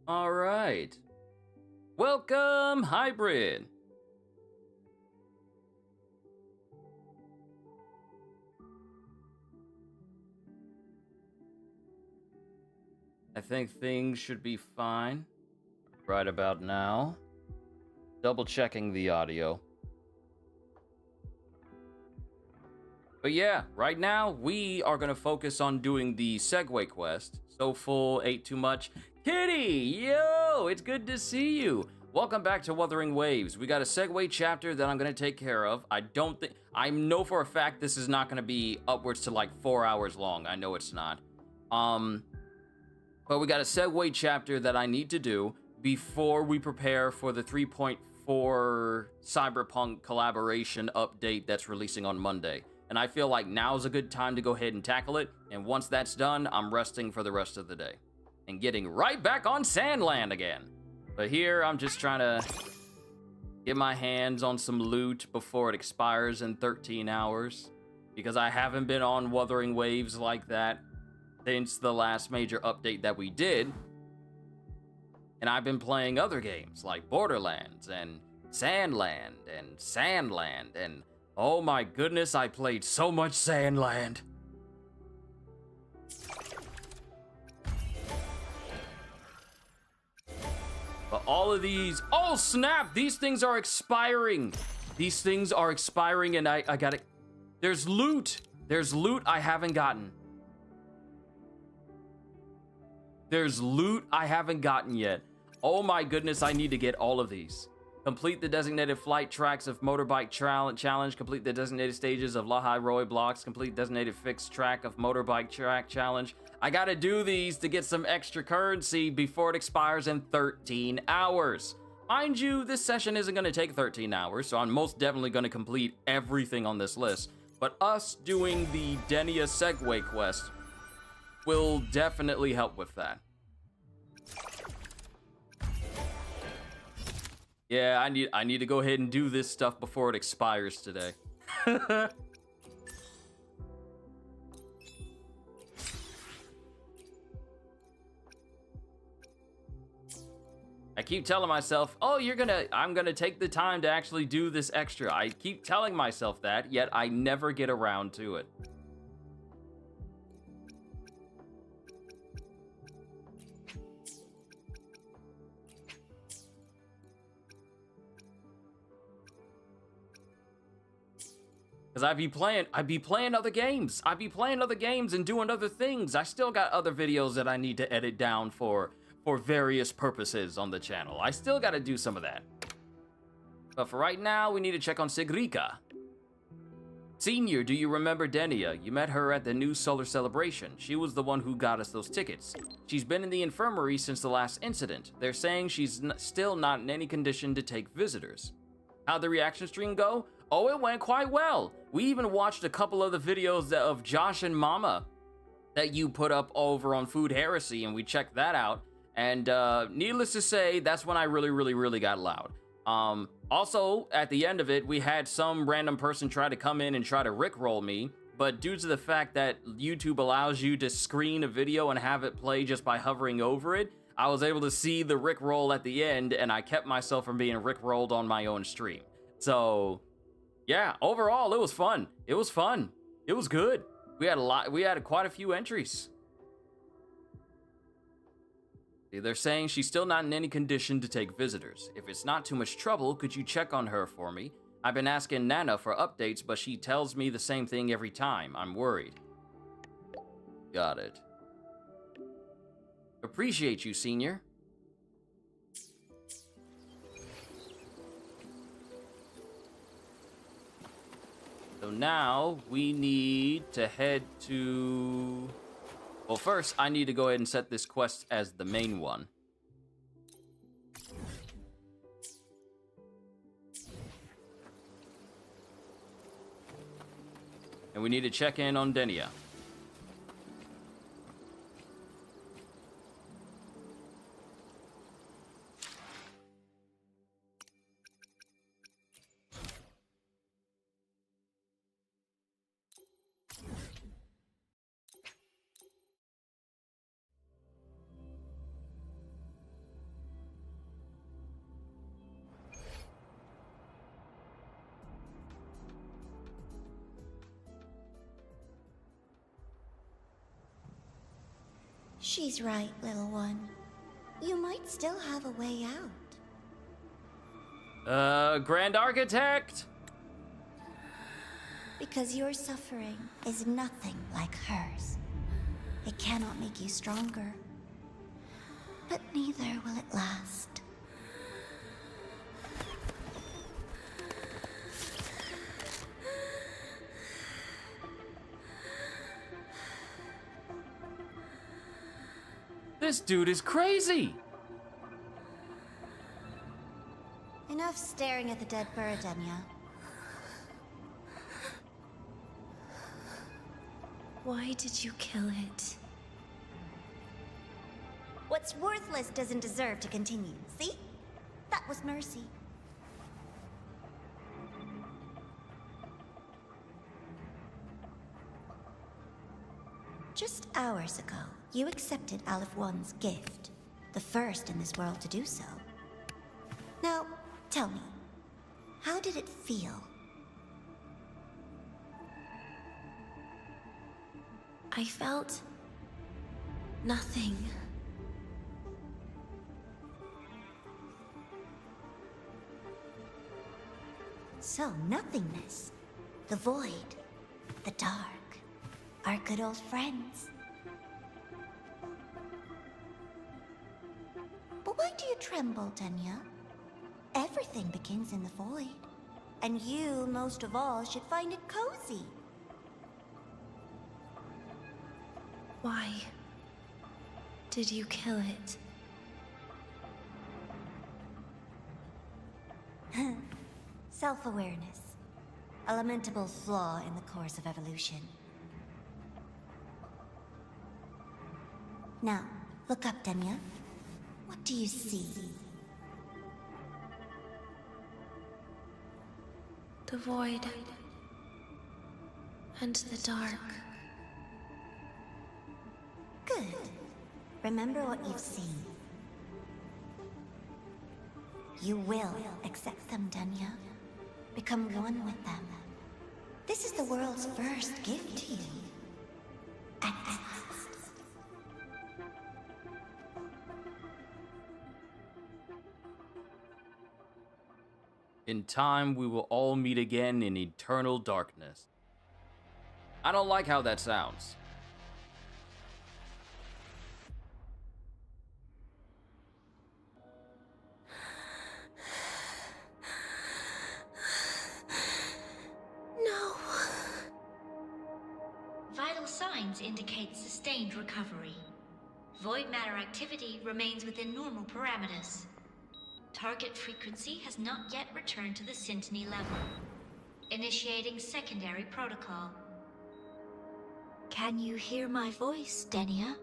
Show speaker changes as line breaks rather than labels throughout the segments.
All right. Welcome, Hybrid. I think things should be fine right about now. Double checking the audio. But yeah, right now we are going to focus on doing the Segue quest. So full, ate too much. Kitty, yo, it's good to see you. Welcome back to Wuthering Waves. We got a Segue chapter that I'm going to take care of. I know for a fact this is not going to be upwards to like 4 hours long. I know it's not. But we got a Segue chapter that I need to do before we prepare for the 3.4 Cyberpunk collaboration update that's releasing on Monday. And I feel like now's a good time to go ahead and tackle it. And once that's done, I'm resting for the rest of the day. And getting right back on Sandland again. But here, I'm just trying to get my hands on some loot before it expires in 13 hours. Because I haven't been on Wuthering Waves like that since the last major update that we did. And I've been playing other games like Borderlands and Sandland and oh my goodness, I played so much Sandland. But all of these, oh snap, these things are expiring. These things are expiring and I got it. There's loot. There's loot I haven't gotten. There's loot I haven't gotten yet. Oh my goodness, I need to get all of these. Complete the designated flight tracks of motorbike challenge. Complete the designated stages of lahai-roi blocks. Complete designated fixed track of motorbike track challenge. I gotta do these to get some extra currency before it expires in 13 hours. Mind you, this session isn't gonna take 13 hours, so I'm most definitely gonna complete everything on this list. But us doing the Denia Segue quest will definitely help with that. Yeah, I need to go ahead and do this stuff before it expires today. I keep telling myself, oh, I'm gonna take the time to actually do this extra. I keep telling myself that, yet I never get around to it. Because I'd be playing other games. I'd be playing other games and doing other things. I still got other videos that I need to edit down for various purposes on the channel. I still got to do some of that. But for right now, we need to check on Sigrika. Senior, do you remember Denia? You met her at the new solar celebration. She was the one who got us those tickets. She's been in the infirmary since the last incident. They're saying she's still not in any condition to take visitors. How'd the reaction stream go? Oh, it went quite well. We even watched a couple of the videos of Josh and Mama that you put up over on Food Heresy, and we checked that out. And needless to say, that's when I really got loud. Also, at the end of it, we had some random person try to come in and try to rickroll me. But due to the fact that YouTube allows you to screen a video and have it play just by hovering over it, I was able to see the rickroll at the end, and I kept myself from being rickrolled on my own stream. So yeah, overall, it was fun. It was fun. It was good. We had quite a few entries. They're saying she's still not in any condition to take visitors. If it's not too much trouble, could you check on her for me? I've been asking Nana for updates, but she tells me the same thing every time. I'm worried. Got it. Appreciate you, Senior. So now we need to head to... Well, first I need to go ahead and set this quest as the main one. And we need to check in on Denia.
She's right, little one. You might still have a way out.
Grand Architect?
Because your suffering is nothing like hers. It cannot make you stronger. But neither will it last.
This dude is crazy!
Enough staring at the dead bird, Denia.
Why did you kill it?
What's worthless doesn't deserve to continue, see? That was mercy. Just hours ago, you accepted Aleph One's gift, the first in this world to do so. Now, tell me, how did it feel?
I felt nothing.
So, nothingness, the void, the dark, our good old friends. But why do you tremble, Denia? Everything begins in the void, and you, most of all, should find it cozy.
Why did you kill it?
Self-awareness. A lamentable flaw in the course of evolution. Now, look up, Denia. What do you see?
The void and the dark.
Good. Remember what you've seen. You will accept them, Denia. Become one with them. This is the world's first gift to you. At last.
In time, we will all meet again in eternal darkness. I don't like how that sounds.
Signs indicate sustained recovery. Void matter activity remains within normal parameters. Target frequency has not yet returned to the syntony level. Initiating secondary protocol. Can you hear my voice, Denia?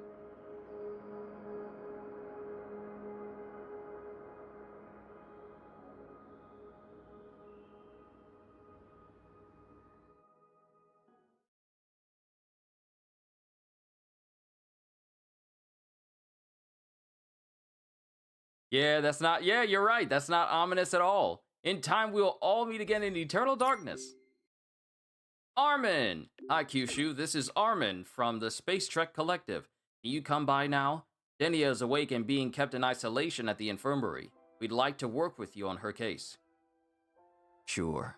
Yeah, you're right. That's not ominous at all. In time, we'll all meet again in eternal darkness. Armin! Hi, Kyushu. This is Armin from the Space Trek Collective. Can you come by now? Denia is awake and being kept in isolation at the infirmary. We'd like to work with you on her case. Sure.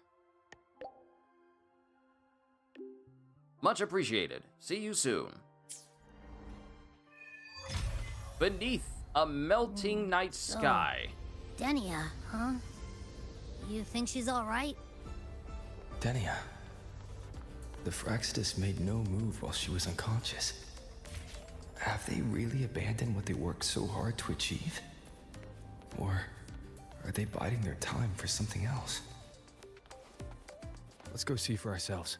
Much appreciated. See you soon. Beneath a melting night sky.
Denia, huh? You think she's alright?
Denia. The Fraxis made no move while she was unconscious. Have they really abandoned what they worked so hard to achieve? Or are they biding their time for something else?
Let's go see for ourselves.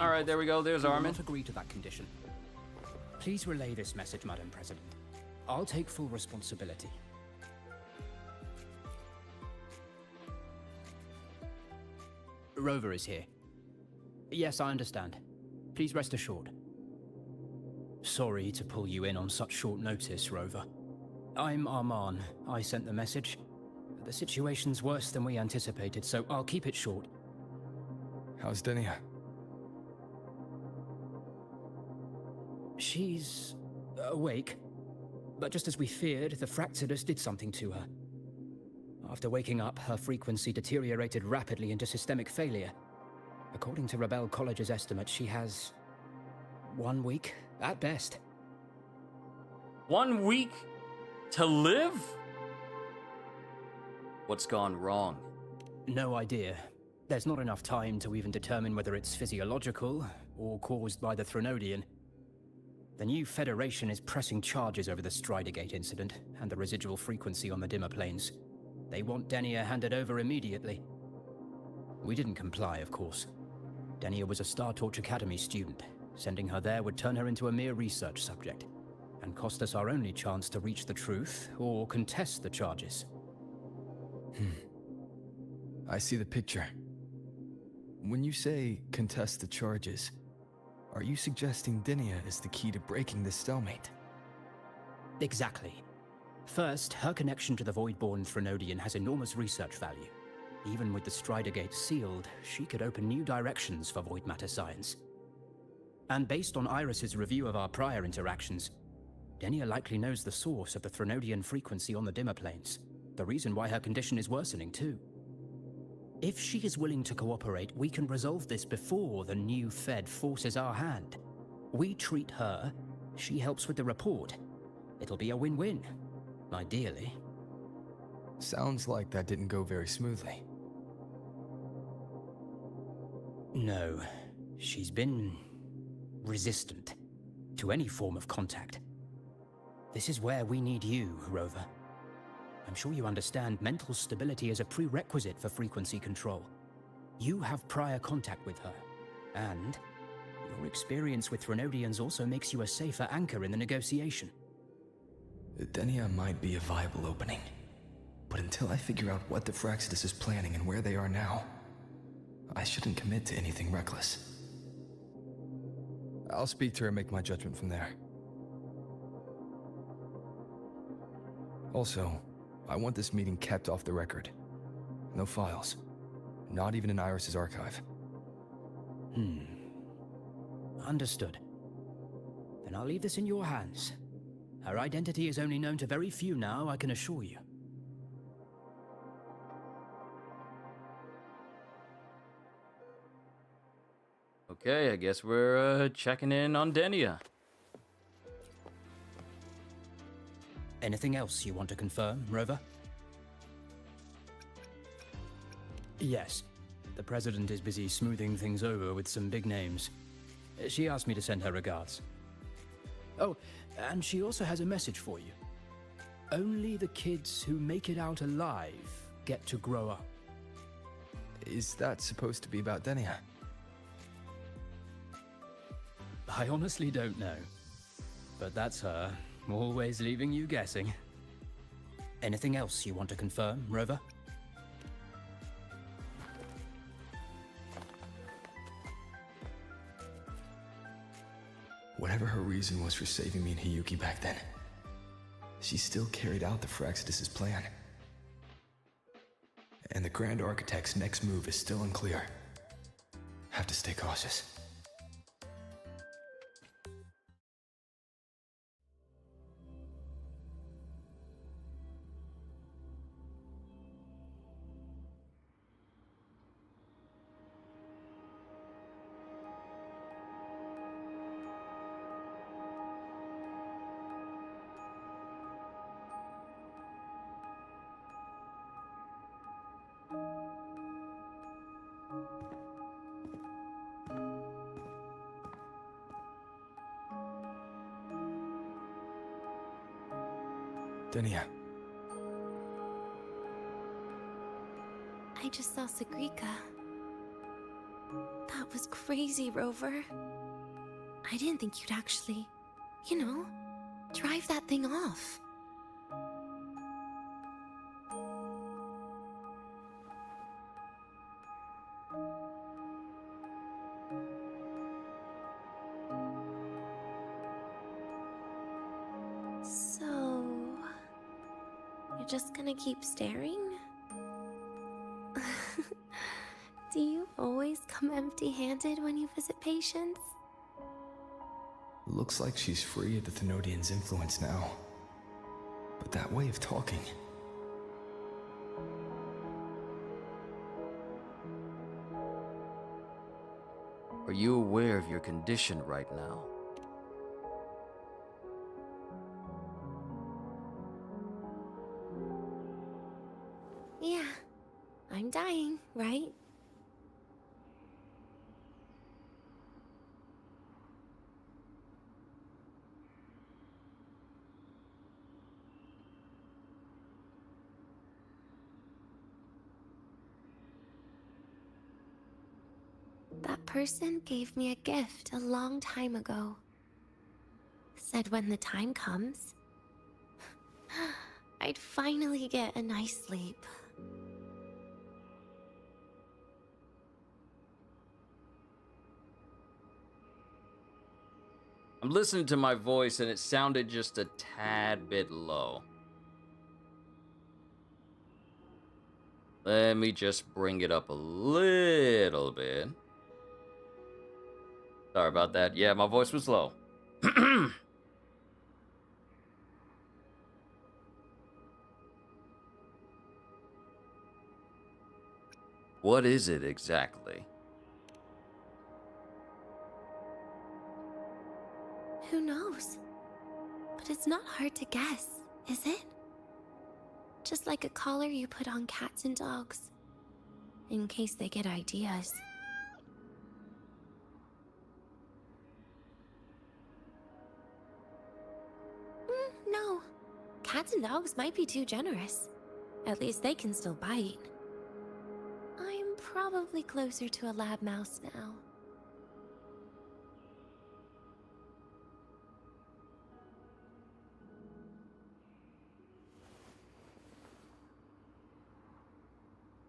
All right, there we go. There's
I will
Armin.
not agree to that condition. Please relay this message, Madam President. I'll take full responsibility. Rover is here. Yes, I understand. Please rest assured. Sorry to pull you in on such short notice, Rover. I'm Arman. I sent the message. The situation's worse than we anticipated, so I'll keep it short.
How's Denia?
She's awake. But just as we feared, the Fractsidus did something to her. After waking up, her frequency deteriorated rapidly into systemic failure. According to Rebel College's estimate, she has 1 week, at best.
1 week to live? What's gone wrong?
No idea. There's not enough time to even determine whether it's physiological or caused by the Threnodian. The new Federation is pressing charges over the Stridergate incident and the residual frequency on the dimmer planes. They want Denia handed over immediately. We didn't comply, of course. Denia was a Star Torch Academy student. Sending her there would turn her into a mere research subject, and cost us our only chance to reach the truth or contest the charges.
I see the picture. When you say contest the charges, are you suggesting Denia is the key to breaking this stalemate?
Exactly. First, her connection to the Voidborn Threnodian has enormous research value. Even with the Stridergate sealed, she could open new directions for void matter science. And based on Iris's review of our prior interactions, Denia likely knows the source of the Threnodian frequency on the dimmer planes. The reason why her condition is worsening, too. If she is willing to cooperate, we can resolve this before the new Fed forces our hand. We treat her, she helps with the report. It'll be a win-win, ideally.
Sounds like that didn't go very smoothly.
No, she's been resistant to any form of contact. This is where we need you, Rover. I'm sure you understand mental stability is a prerequisite for frequency control. You have prior contact with her, and your experience with Threnodians also makes you a safer anchor in the negotiation.
Denia might be a viable opening, but until I figure out what the Fractsidus is planning and where they are now, I shouldn't commit to anything reckless. I'll speak to her and make my judgment from there. Also, I want this meeting kept off the record. No files. Not even in Iris's archive.
Understood. Then I'll leave this in your hands. Her identity is only known to very few now, I can assure you.
Okay, I guess we're checking in on Denia.
Anything else you want to confirm, Rover? Yes. The President is busy smoothing things over with some big names. She asked me to send her regards. Oh, and she also has a message for you. Only the kids who make it out alive get to grow up.
Is that supposed to be about Denia?
I honestly don't know. But that's her, always leaving you guessing. Anything else you want to confirm, Rover?
Whatever her reason was for saving me and Hiyuki back then, she still carried out the Fractsidus' plan. And the Grand Architect's next move is still unclear. Have to stay cautious. Denia.
I just saw Sagrika. That was crazy, Rover. I didn't think you'd actually, drive that thing off. just gonna keep staring? Do you always come empty-handed when you visit patients?
Looks like she's free of the Thenodian's influence now. But that way of talking...
Are you aware of your condition right now?
Yeah, I'm dying, right? That person gave me a gift a long time ago. Said when the time comes, I'd finally get a nice sleep.
I'm listening to my voice and it sounded just a tad bit low. Let me just bring it up a little bit. Sorry about that. Yeah, my voice was low. What is it exactly?
Who knows? But it's not hard to guess, is it? Just like a collar you put on cats and dogs, in case they get ideas. No. Cats and dogs might be too generous. At least they can still bite. I'm probably closer to a lab mouse now.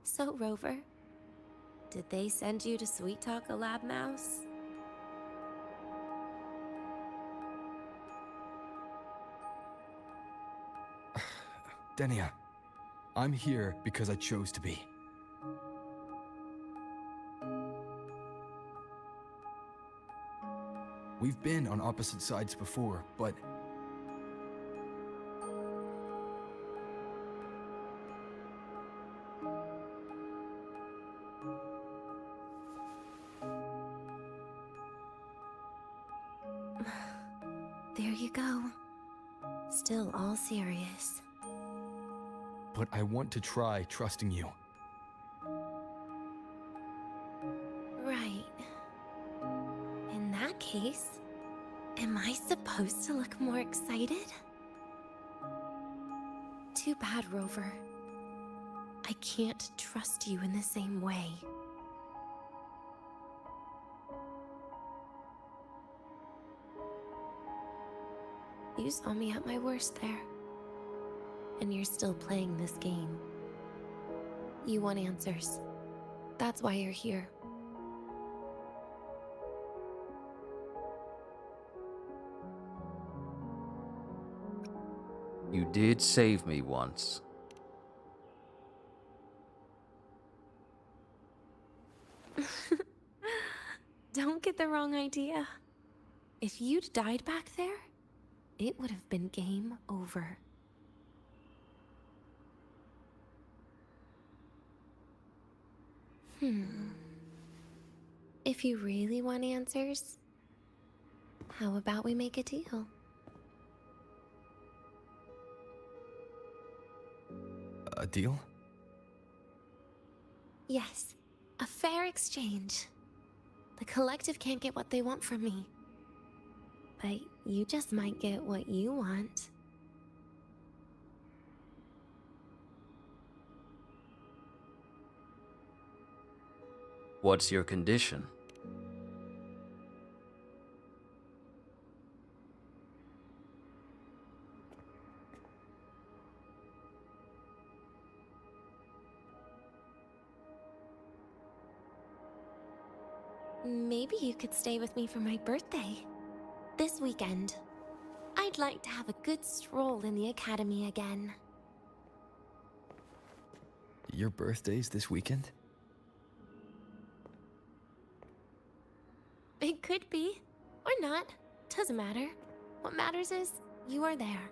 So, Rover, did they send you to sweet talk a lab mouse?
Denia, I'm here because I chose to be. We've been on opposite sides before, but...
There you go. Still all serious.
But I want to try trusting you.
Right. In that case, am I supposed to look more excited? Too bad, Rover. I can't trust you in the same way. You saw me at my worst there. And you're still playing this game. You want answers. That's why you're here.
You did save me once.
Don't get the wrong idea. If you'd died back there, it would have been game over. If you really want answers, how about we make a deal?
A deal?
Yes, a fair exchange. The collective can't get what they want from me. But you just might get what you want.
What's your condition?
Maybe you could stay with me for my birthday. This weekend. I'd like to have a good stroll in the academy again.
Your birthday's this weekend?
It could be, or not. Doesn't matter. What matters is you are there.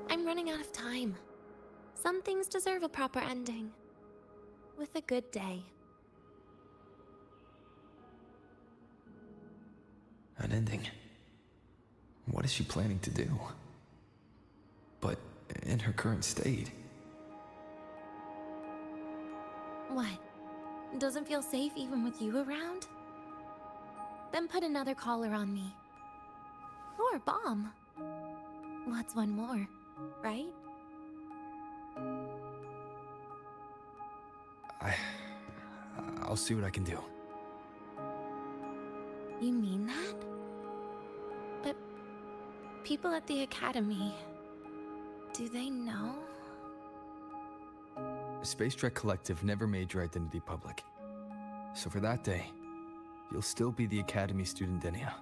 I'm running out of time. Some things deserve a proper ending. With a good day.
An ending? What is she planning to do? But in her current state...
What? Doesn't feel safe even with you around? Then put another collar on me. Or a bomb. What's one more, right?
I'll see what I can do.
You mean that? But people at the academy, do they know?
The Space Trek Collective never made your identity public. So for that day, you'll still be the Academy student Denia.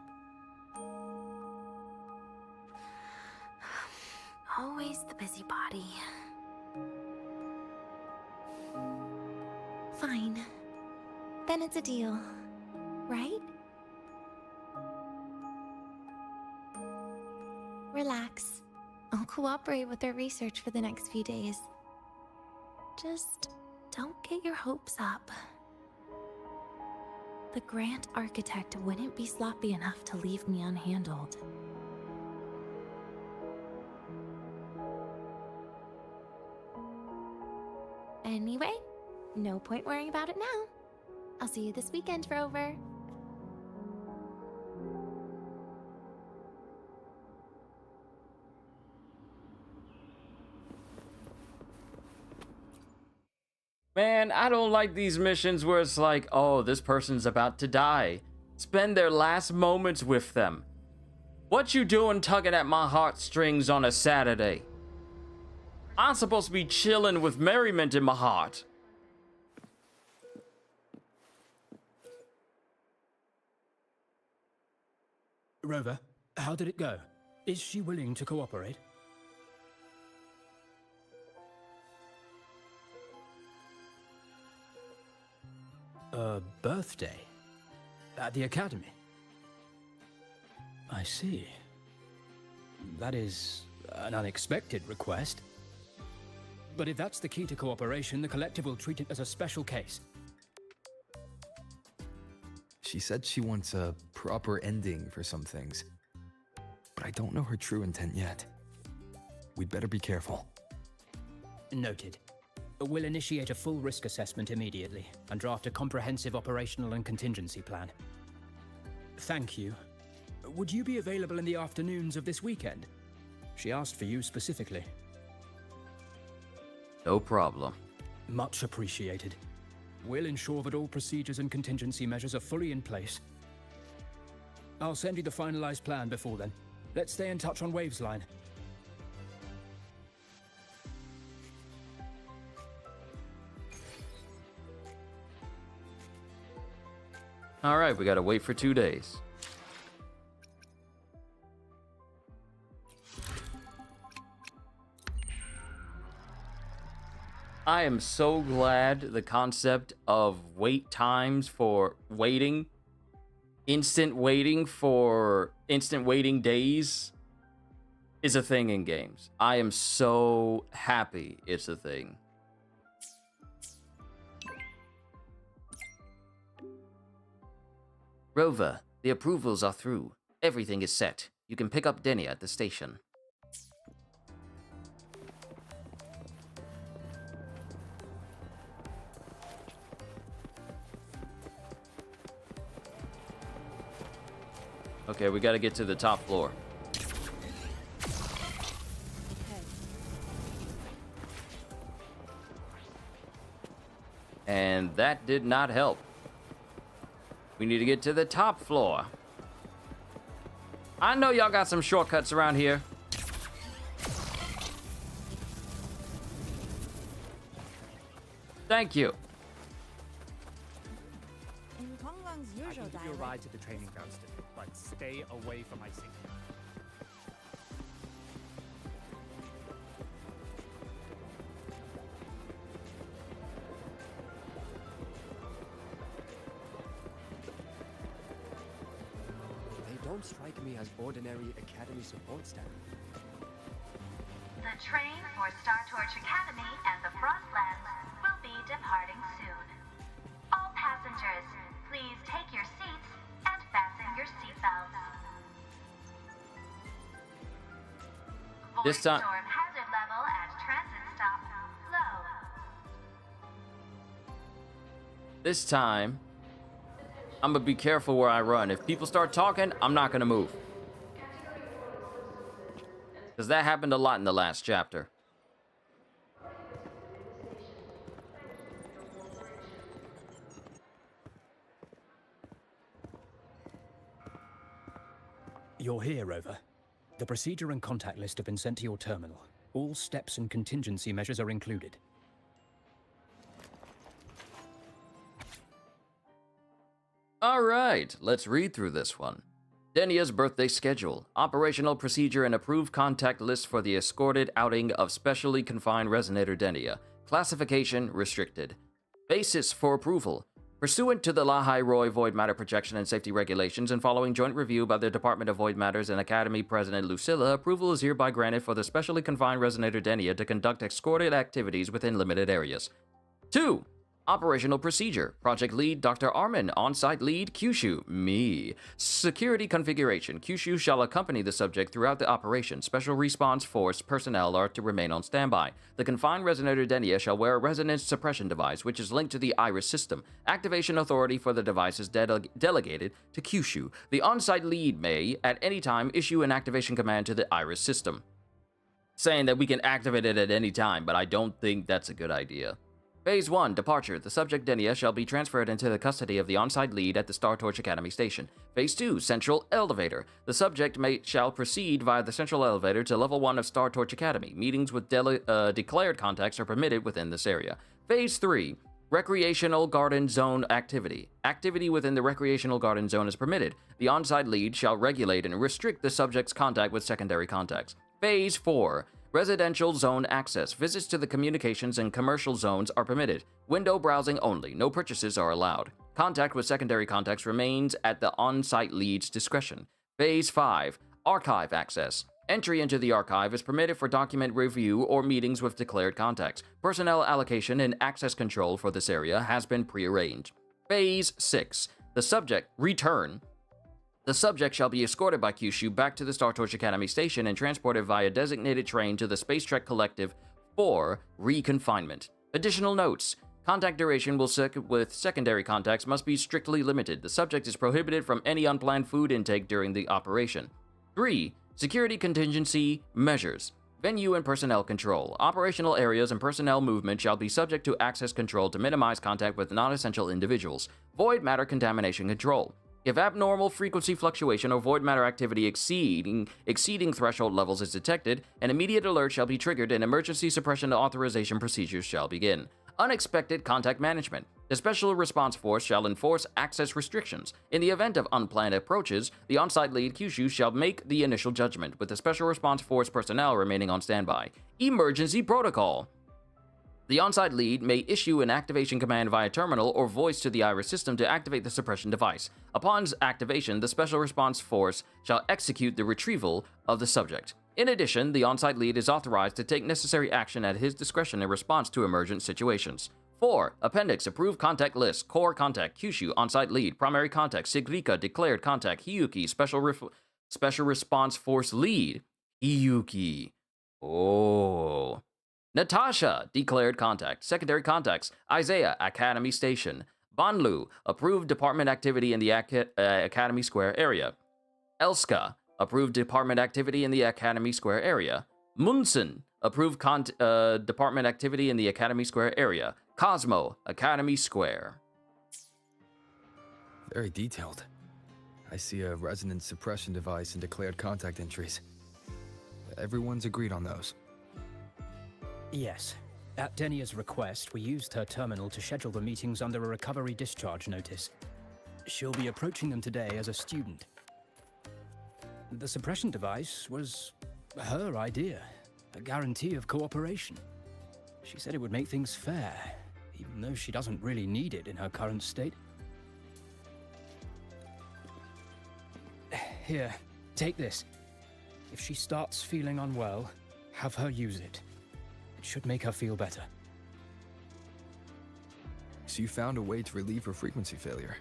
Always the busybody. Fine. Then it's a deal, right? Relax. I'll cooperate with their research for the next few days. Just don't get your hopes up. The Grand Architect wouldn't be sloppy enough to leave me unhandled. Anyway, no point worrying about it now. I'll see you this weekend, Rover.
Man, I don't like these missions where it's like, oh, this person's about to die. Spend their last moments with them. What you doing tugging at my heartstrings on a Saturday? I'm supposed to be chilling with merriment in my heart.
Rover, how did it go? Is she willing to cooperate? A birthday? At the academy? I see. That is an unexpected request. But if that's the key to cooperation, the Collective will treat it as a special case.
She said she wants a proper ending for some things. But I don't know her true intent yet. We'd better be careful.
Noted. We'll initiate a full risk assessment immediately and draft a comprehensive operational and contingency plan. Thank you. Would you be available in the afternoons of this weekend? She asked for you specifically.
No problem.
Much appreciated. We'll ensure that all procedures and contingency measures are fully in place. I'll send you the finalized plan before then. Let's stay in touch on Waves line.
All right, we gotta wait for 2 days. I am so glad the concept of wait times for waiting, instant waiting days is a thing in games. I am so happy it's a thing. Rover, the approvals are through. Everything is set. You can pick up Denia at the station. Okay, we gotta get to the top floor. And that did not help. We need to get to the top floor. I know y'all got some shortcuts around here. Thank you.
I can give you a ride to the training grounds, but stay away from my signal. don't strike me as ordinary Academy support staff.
The train for Star Torch Academy and the Frostlands will be departing soon. All passengers, please take your seats and fasten your seatbelts.
This time-
Storm hazard level at transit stop low.
This time, I'm gonna be careful where I run. If people start talking, I'm not gonna move. Because that happened a lot in the last chapter.
You're here, Rover. The procedure and contact list have been sent to your terminal. All steps and contingency measures are included.
Alright, let's read through this one. Denia's birthday schedule. Operational procedure and approved contact list for the escorted outing of specially confined Resonator Denia. Classification restricted. Basis for approval. Pursuant to the lahai-roi void matter projection and safety regulations and following joint review by the Department of Void Matters and Academy President Lucilla, approval is hereby granted for the specially confined Resonator Denia to conduct escorted activities within limited areas. 2. Operational procedure. Project lead, Dr. Armin. On-site lead, Kyushu. Me. Security configuration. Kyushu shall accompany the subject throughout the operation. Special response force personnel are to remain on standby. The confined Resonator Denia shall wear a resonance suppression device, which is linked to the iris system. Activation authority for the device is delegated to Kyushu. The on-site lead may, at any time, issue an activation command to the iris system. Saying that we can activate it at any time, but I don't think that's a good idea. Phase 1, Departure. The subject Denia shall be transferred into the custody of the on-site lead at the Star Torch Academy station. Phase 2, Central Elevator. The subject shall proceed via the central elevator to Level 1 of Star Torch Academy. Meetings with declared contacts are permitted within this area. Phase 3, Recreational Garden Zone Activity. Activity within the Recreational Garden Zone is permitted. The on-site lead shall regulate and restrict the subject's contact with secondary contacts. Phase 4, Residential Zone Access. Visits to the communications and commercial zones are permitted. Window browsing only. No purchases are allowed. Contact with secondary contacts remains at the on-site lead's discretion. Phase 5. Archive Access. Entry into the archive is permitted for document review or meetings with declared contacts. Personnel allocation and access control for this area has been prearranged. Phase 6. The subject return. The subject shall be escorted by Kyushu back to the Star Torch Academy station and transported via designated train to the Space Trek Collective for reconfinement. Additional notes. Contact duration with secondary contacts must be strictly limited. The subject is prohibited from any unplanned food intake during the operation. 3. Security contingency measures. Venue and personnel control. Operational areas and personnel movement shall be subject to access control to minimize contact with non-essential individuals. Void matter contamination control. If abnormal frequency fluctuation or void matter activity exceeding threshold levels is detected, an immediate alert shall be triggered and emergency suppression authorization procedures shall begin. Unexpected contact management. The Special Response Force shall enforce access restrictions. In the event of unplanned approaches, the on-site lead Kyushu shall make the initial judgment, with the Special Response Force personnel remaining on standby. Emergency protocol. The on-site lead may issue an activation command via terminal or voice to the iris system to activate the suppression device. Upon activation, the Special Response Force shall execute the retrieval of the subject. In addition, the on-site lead is authorized to take necessary action at his discretion in response to emergent situations. 4. Appendix. Approved contact list. Core contact. Kyushu. On-site lead. Primary contact. Sigrika. Declared contact. Hiyuki. Special Response Force lead. Hiyuki. Oh. Natasha, declared contact. Secondary contacts, Isaiah, Academy Station. Banlu, approved department activity in the Academy Square area. Elska, approved department activity in the Academy Square area. Munson, approved department activity in the Academy Square area. Cosmo, Academy Square.
Very detailed. I see a resonance suppression device and declared contact entries. Everyone's agreed on those.
Yes. At Denia's request, we used her terminal to schedule the meetings under a recovery discharge notice. She'll be approaching them today as a student. The suppression device was her idea, a guarantee of cooperation. She said it would make things fair, even though she doesn't really need it in her current state. Here, take this. If she starts feeling unwell, have her use it. It should make her feel better.
So you found a way to relieve her frequency failure?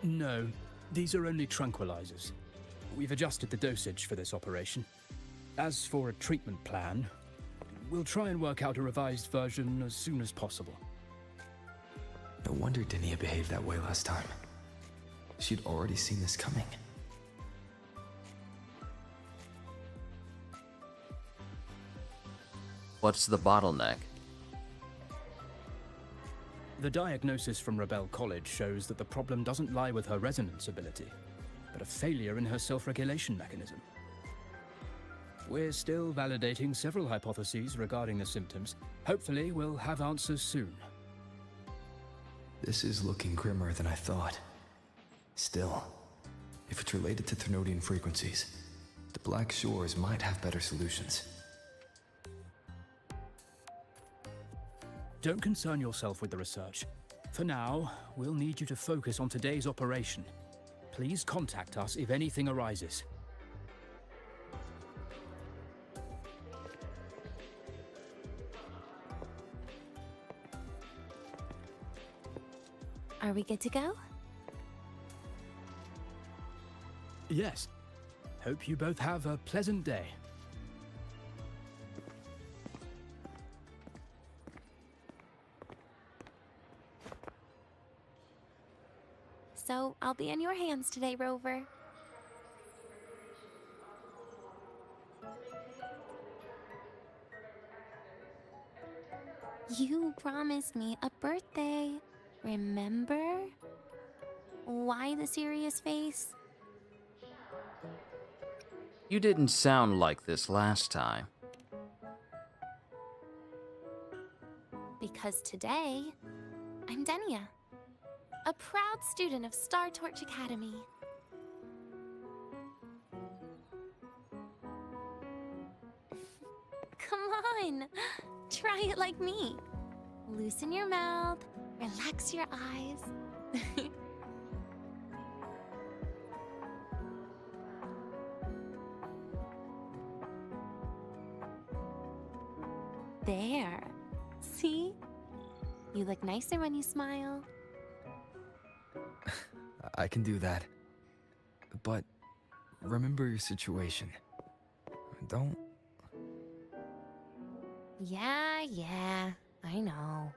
No, these are only tranquilizers. We've adjusted the dosage for this operation. As for a treatment plan, we'll try and work out a revised version as soon as possible.
No wonder Denia behaved that way last time. She'd already seen this coming.
What's the bottleneck?
The diagnosis from Rebel College shows that the problem doesn't lie with her resonance ability, but a failure in her self-regulation mechanism. We're still validating several hypotheses regarding the symptoms. Hopefully, we'll have answers soon.
This is looking grimmer than I thought. Still, if it's related to Thermodian frequencies, the Black Shores might have better solutions.
Don't concern yourself with the research. For now, we'll need you to focus on today's operation. Please contact us if anything arises.
Are we good to go?
Yes. Hope you both have a pleasant day.
So, I'll be in your hands today, Rover. You promised me a birthday, remember? Why the serious face?
You didn't sound like this last time.
Because today, I'm Denia, a proud student of Star Torch Academy. Come on, try it like me. Loosen your mouth, relax your eyes. There. See? You look nicer when you smile.
I can do that. But remember your situation. Don't...
Yeah, I know.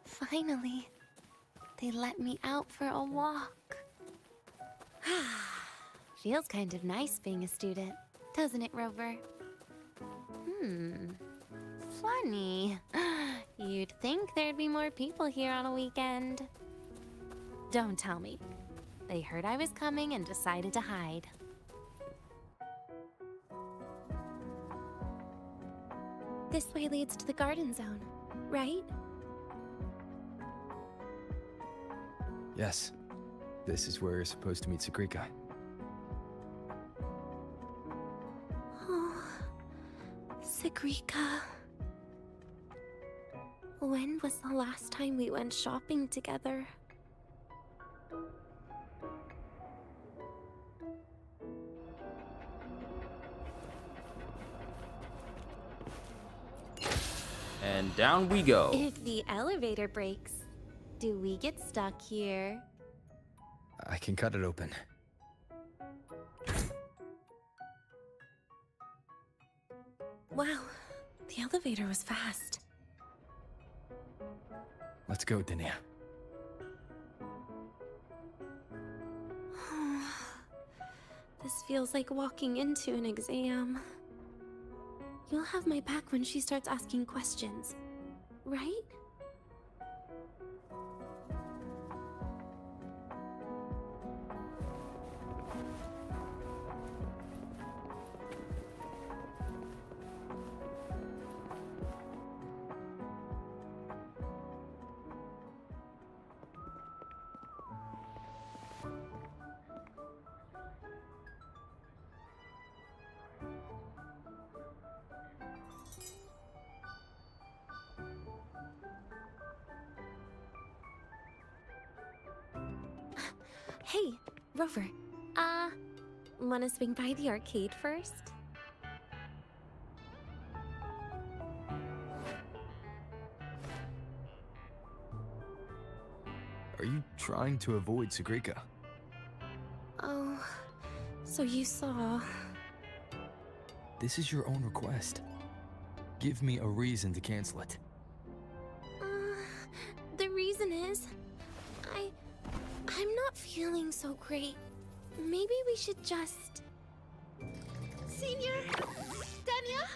Finally, they let me out for a walk. Feels kind of nice being a student, doesn't it, Rover? Funny. You'd think there'd be more people here on a weekend. Don't tell me. They heard I was coming and decided to hide. This way leads to the garden zone, right?
Yes. This is where you're supposed to meet Sakrika.
Oh, Sakrika. When was the last time we went shopping together?
And down we go.
If the elevator breaks, do we get stuck here?
I can cut it open.
Wow, the elevator was fast.
Let's go, Denia.
This feels like walking into an exam. You'll have my back when she starts asking questions, right? Hey, Rover. Wanna swing by the arcade first?
Are you trying to avoid Sagrika?
Oh, so you saw...
This is your own request. Give me a reason to cancel it.
The reason is... I'm not feeling so great. Maybe we should just...
Senior! Denia!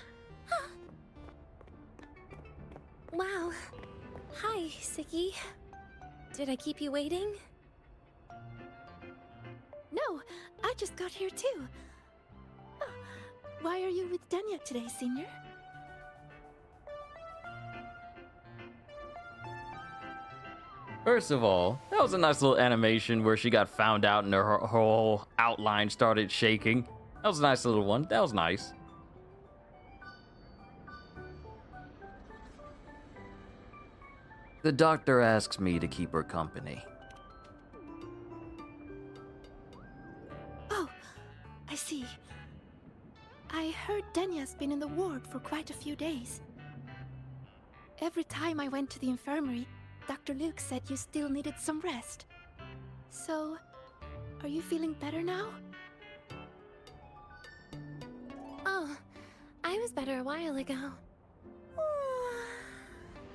Wow. Hi, Segue. Did I keep you waiting?
No, I just got here too. Oh, why are you with Denia today, Senior?
First of all, that was a nice little animation where she got found out and her whole outline started shaking. That was a nice little one. That was nice. The doctor asks me to keep her company.
Oh, I see. I heard Denia's been in the ward for quite a few days. Every time I went to the infirmary, Dr. Luke said you still needed some rest. So, are you feeling better now?
Oh, I was better a while ago.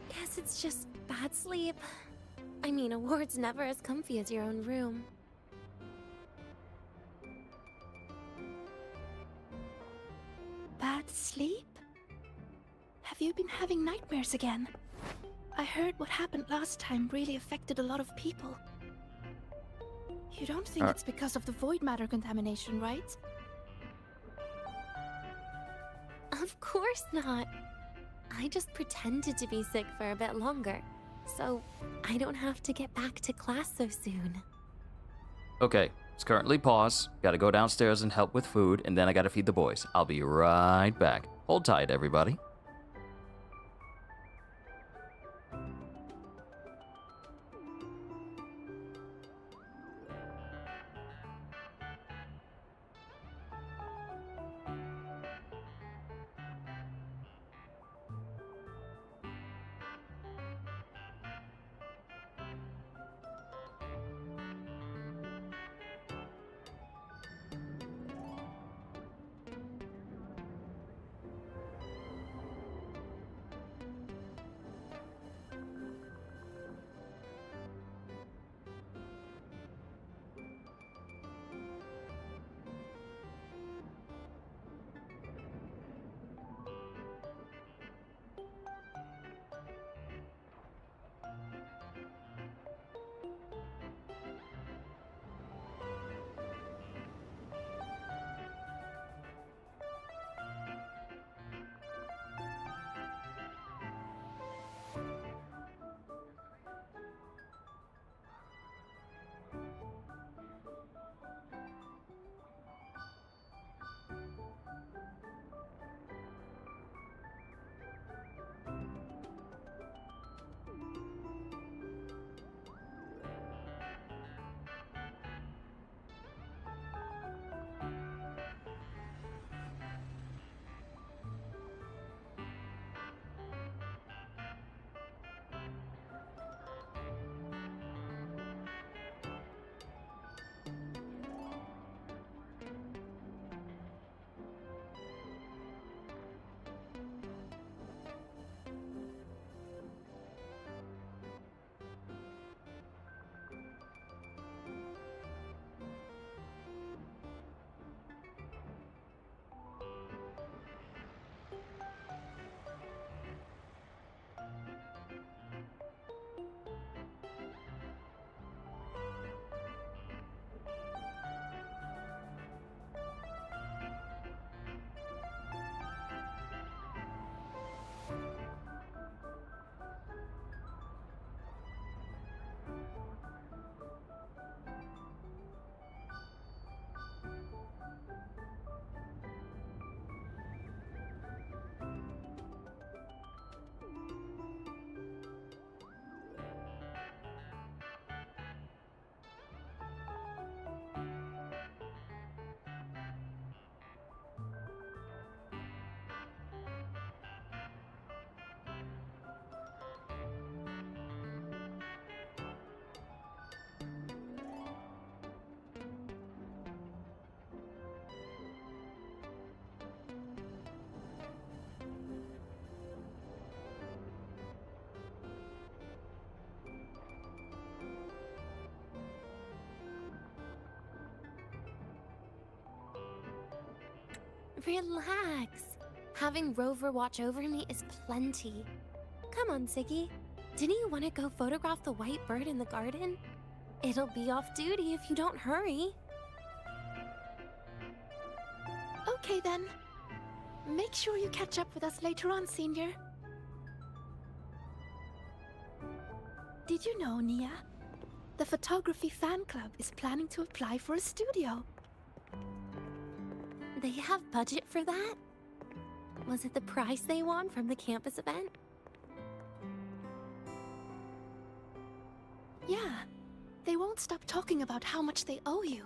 Guess it's just bad sleep. I mean, a ward's never as comfy as your own room.
Bad sleep? Have you been having nightmares again? I heard what happened last time really affected a lot of people. You don't think it's because of the void matter contamination, right?
Of course not. I just pretended to be sick for a bit longer, so I don't have to get back to class so soon.
Okay, it's currently pause. Gotta go downstairs and help with food, and then I gotta feed the boys. I'll be right back. Hold tight, everybody.
Relax. Having Rover watch over me is plenty. Come on, Siggy. Didn't you want to go photograph the white bird in the garden? It'll be off duty if you don't hurry.
Okay then. Make sure you catch up with us later on, Senior. Did you know, Nia? The photography fan club is planning to apply for a studio.
They have budget for that? Was it the prize they won from the campus event?
Yeah. They won't stop talking about how much they owe you.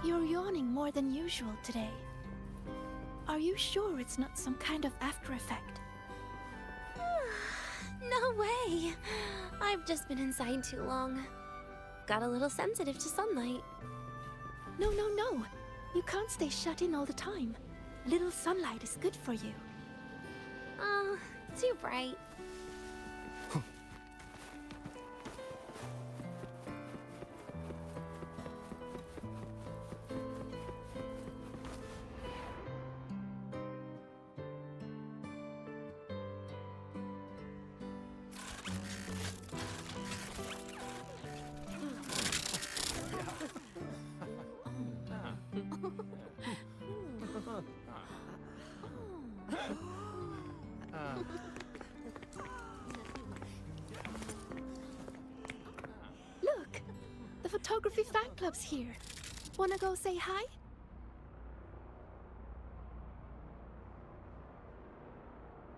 You're yawning more than usual today. Are you sure it's not some kind of after effect?
No way! I've just been inside too long. Got a little sensitive to sunlight.
No. You can't stay shut in all the time. Little sunlight is good for you.
Oh, too bright.
Look! The photography fan club's here. Wanna go say hi?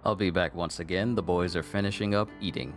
I'll be back once again. The boys are finishing up eating.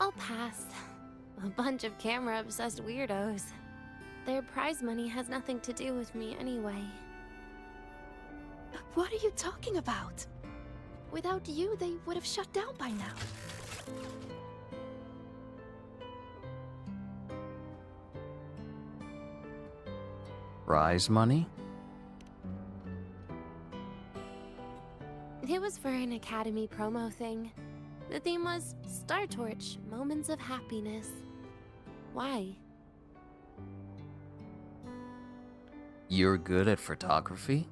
I'll pass. A bunch of camera-obsessed weirdos. Their prize money has nothing to do with me anyway.
What are you talking about? Without you, they would have shut down by now.
Prize money?
for an Academy promo thing. The theme was Star Torch, Moments of Happiness. Why?
You're good at photography?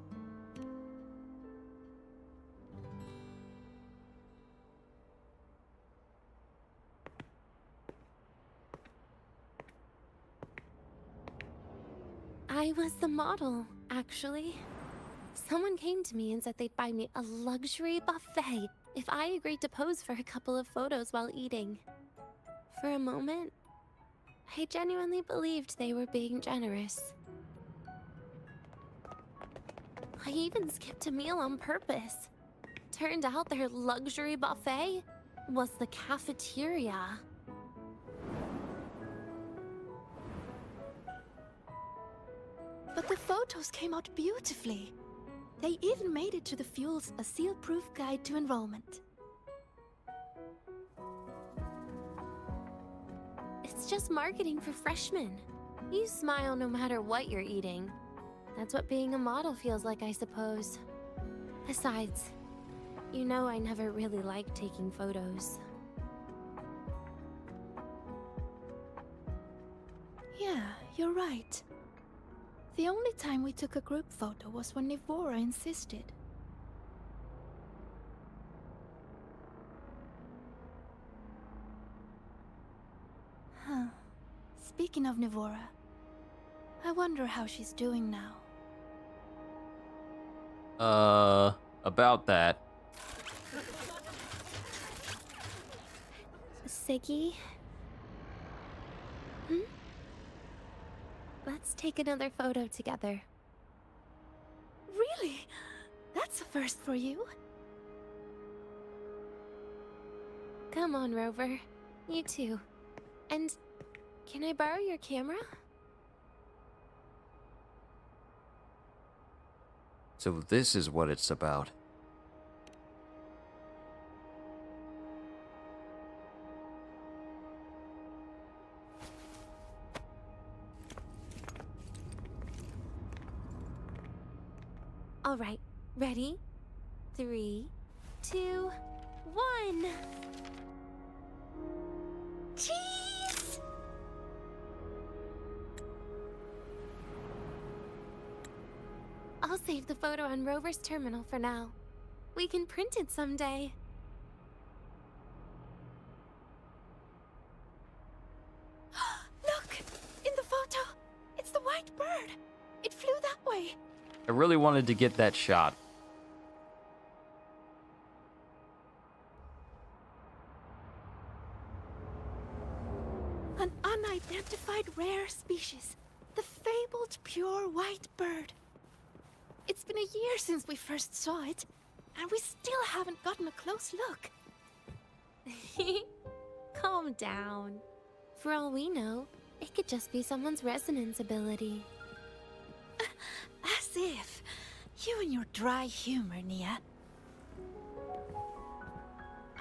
I was the model, actually. Someone came to me and said they'd buy me a luxury buffet if I agreed to pose for a couple of photos while eating. For a moment, I genuinely believed they were being generous. I even skipped a meal on purpose. Turned out their luxury buffet was the cafeteria.
But the photos came out beautifully. They even made it to the Fuel's A Seal-Proof Guide to Enrollment.
It's just marketing for freshmen. You smile no matter what you're eating. That's what being a model feels like, I suppose. Besides, you know I never really liked taking photos.
Yeah, you're right. The only time we took a group photo was when Nivora insisted. Huh. Speaking of Nivora, I wonder how she's doing now.
About that.
Segue? Let's take another photo together.
Really? That's a first for you.
Come on, Rover. You too. And can I borrow your camera?
So this is what it's about.
All right, ready? 3, 2, 1.
Cheese!
I'll save the photo on Rover's terminal for now. We can print it someday.
Look! In the photo! It's the white bird! It flew that way!
I really wanted to get that shot.
An unidentified rare species. The fabled pure white bird. It's been a year since we first saw it, and we still haven't gotten a close look.
Calm down. For all we know, it could just be someone's resonance ability.
As if. You and your dry humor, Nia.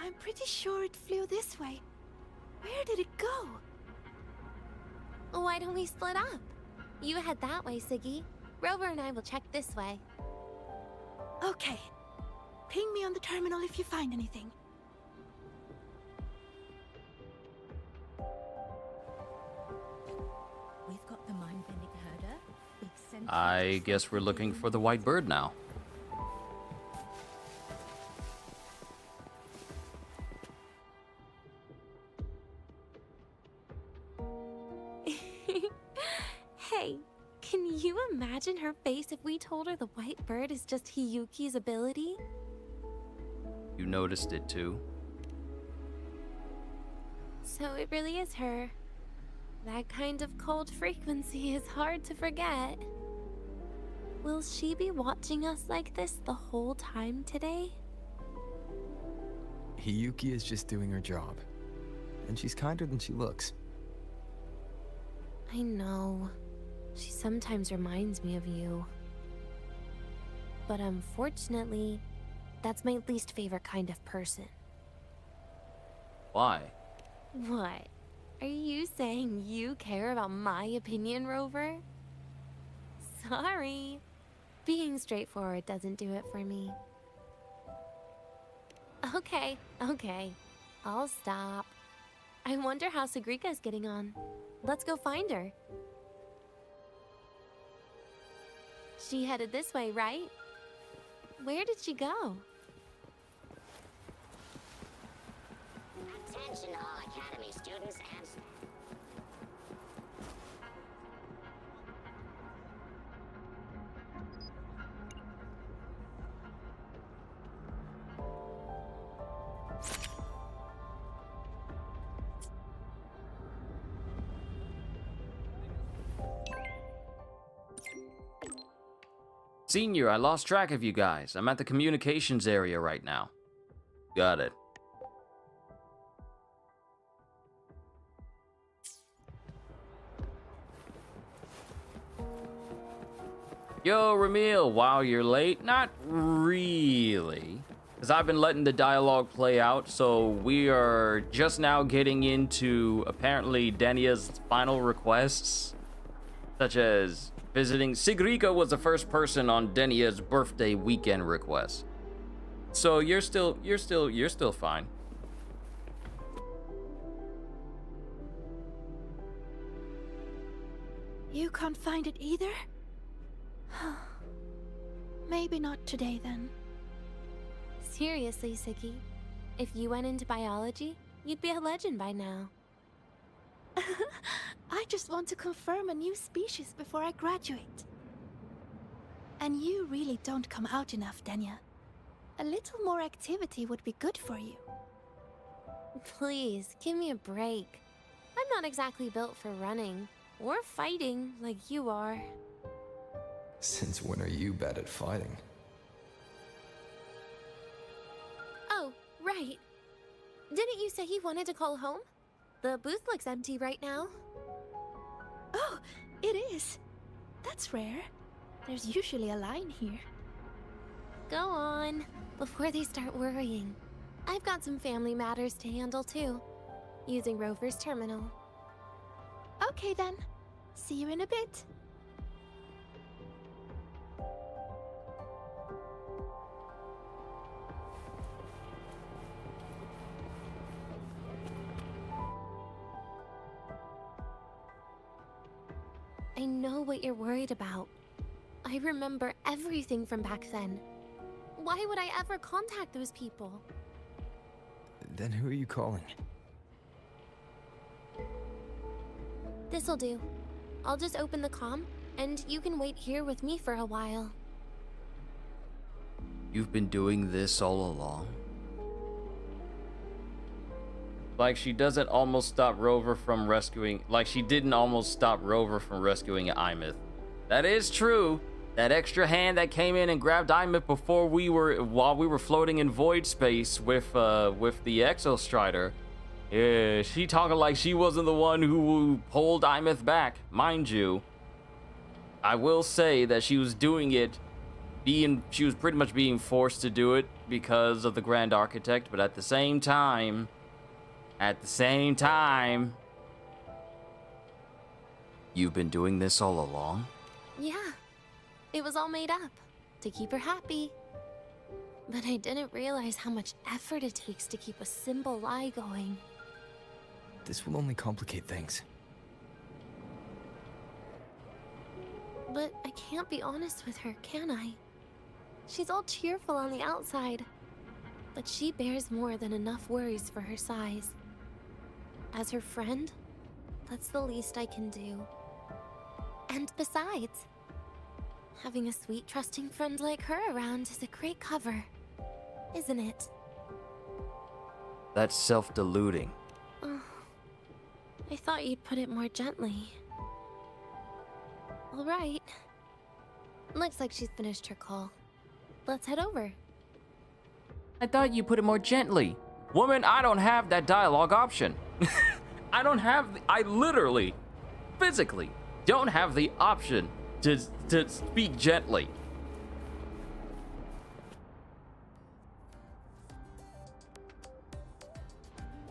I'm pretty sure it flew this way. Where did it go?
Why don't we split up? You head that way, Segue. Rover and I will check this way.
Okay. Ping me on the terminal if you find anything.
We've got the mind-bending herder. We've sent
I guess we're looking for the white bird now.
Hey, can you imagine her face if we told her the white bird is just Hiyuki's ability?
You noticed it too?
So it really is her. That kind of cold frequency is hard to forget. Will she be watching us like this the whole time today?
Hiyuki is just doing her job. And she's kinder than she looks.
I know. She sometimes reminds me of you. But unfortunately, that's my least favorite kind of person.
Why?
What? Are you saying you care about my opinion, Rover? Sorry. Being straightforward doesn't do it for me. Okay, okay. I'll stop. I wonder how Sagrika's getting on. Let's go find her. She headed this way, right? Where did she go?
Attention all Academy students and...
Senior, I lost track of you guys. I'm at the communications area right now. Got it. Yo, Ramil, wow, you're late? Not really. Because I've been letting the dialogue play out, so we are just now getting into, apparently, Denia's final requests. Such as visiting... Sigrika was the first person on Denia's birthday weekend request. So you're still fine.
You can't find it either? Maybe not today then.
Seriously, Siggy. If you went into biology, you'd be a legend by now.
I just want to confirm a new species before I graduate. And you really don't come out enough, Denia. A little more activity would be good for you.
Please, give me a break. I'm not exactly built for running or fighting like you are.
Since when are you bad at fighting?
Oh, right. Didn't you say you wanted to call home? The booth looks empty right now.
Oh, it is. That's rare. There's usually a line here.
Go on, before they start worrying. I've got some family matters to handle too, using Rover's terminal.
Okay then. See you in a bit.
I know what you're worried about. I remember everything from back then. Why would I ever contact those people?
Then who are you calling?
This'll do. I'll just open the comm, and you can wait here with me for a while.
You've been doing this all along? Like she doesn't almost stop Rover from rescuing... Like she didn't almost stop Rover from rescuing Imith. That is true. That extra hand that came in and grabbed Imith before while we were floating in void space with the Exostrider. Yeah, she talking like she wasn't the one who pulled Imith back. Mind you, I will say that she was doing it she was pretty much being forced to do it because of the Grand Architect, but at the same time, you've been doing this all along?
Yeah, it was all made up to keep her happy. But I didn't realize how much effort it takes to keep a simple lie going.
This will only complicate things.
But I can't be honest with her, can I? She's all cheerful on the outside, but she bears more than enough worries for her size. As her friend, that's the least I can do. And besides, having a sweet, trusting friend like her around is a great cover, isn't it?
That's self-deluding.
I thought you'd put it more gently. All right. Looks like she's finished her call. Let's head over.
I thought you put it more gently. Woman, I don't have that dialogue option. I literally, physically, don't have the option to speak gently.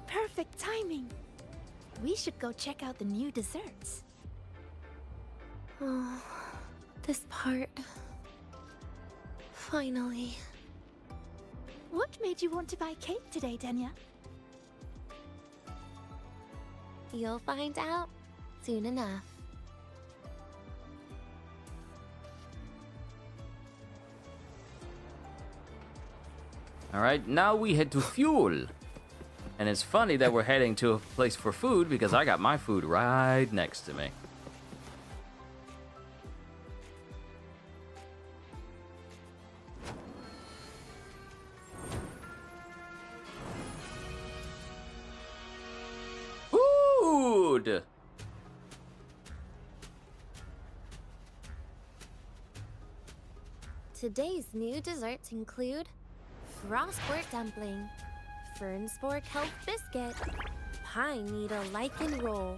Perfect timing. We should go check out the new desserts.
Oh, this part. Finally.
What made you want to buy cake today, Denia?
You'll find out soon enough.
Alright, now we head to fuel. And it's funny that we're heading to a place for food because I got my food right next to me. Food!
Today's new desserts include frostwort dumpling, fern spore kelp biscuit, pine needle lichen roll,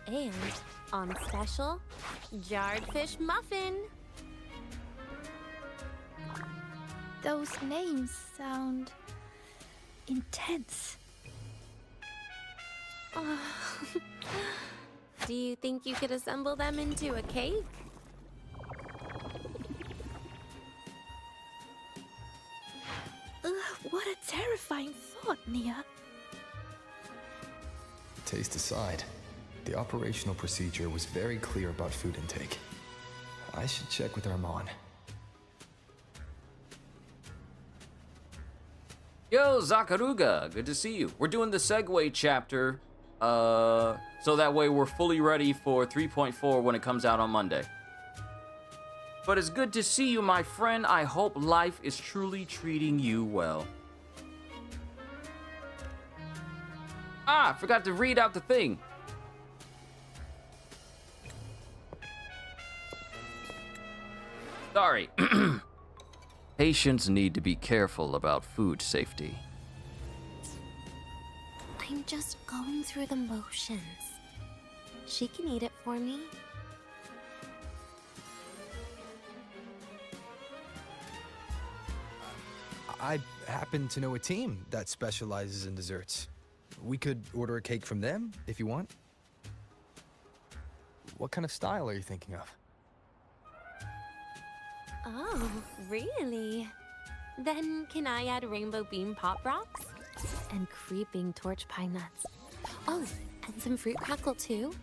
and, on special, jarred fish muffin.
Those names sound intense.
Do you think you could assemble them into a cake?
What a terrifying thought, Nia.
Taste aside, the operational procedure was very clear about food intake. I should check with Armand.
Yo, Zakaruga, good to see you. We're doing the Segue chapter, so that way we're fully ready for 3.4 when it comes out on Monday. But it's good to see you, my friend. I hope life is truly treating you well. Ah, I forgot to read out the thing. Sorry. Patients need to be careful about food safety.
I'm just going through the motions. She can eat it for me.
I happen to know a team that specializes in desserts. We could order a cake from them if you want. What kind of style are you thinking of?
Oh, really? Then can I add rainbow bean pop rocks? And creeping torch pine nuts. Oh, and some fruit crackle too?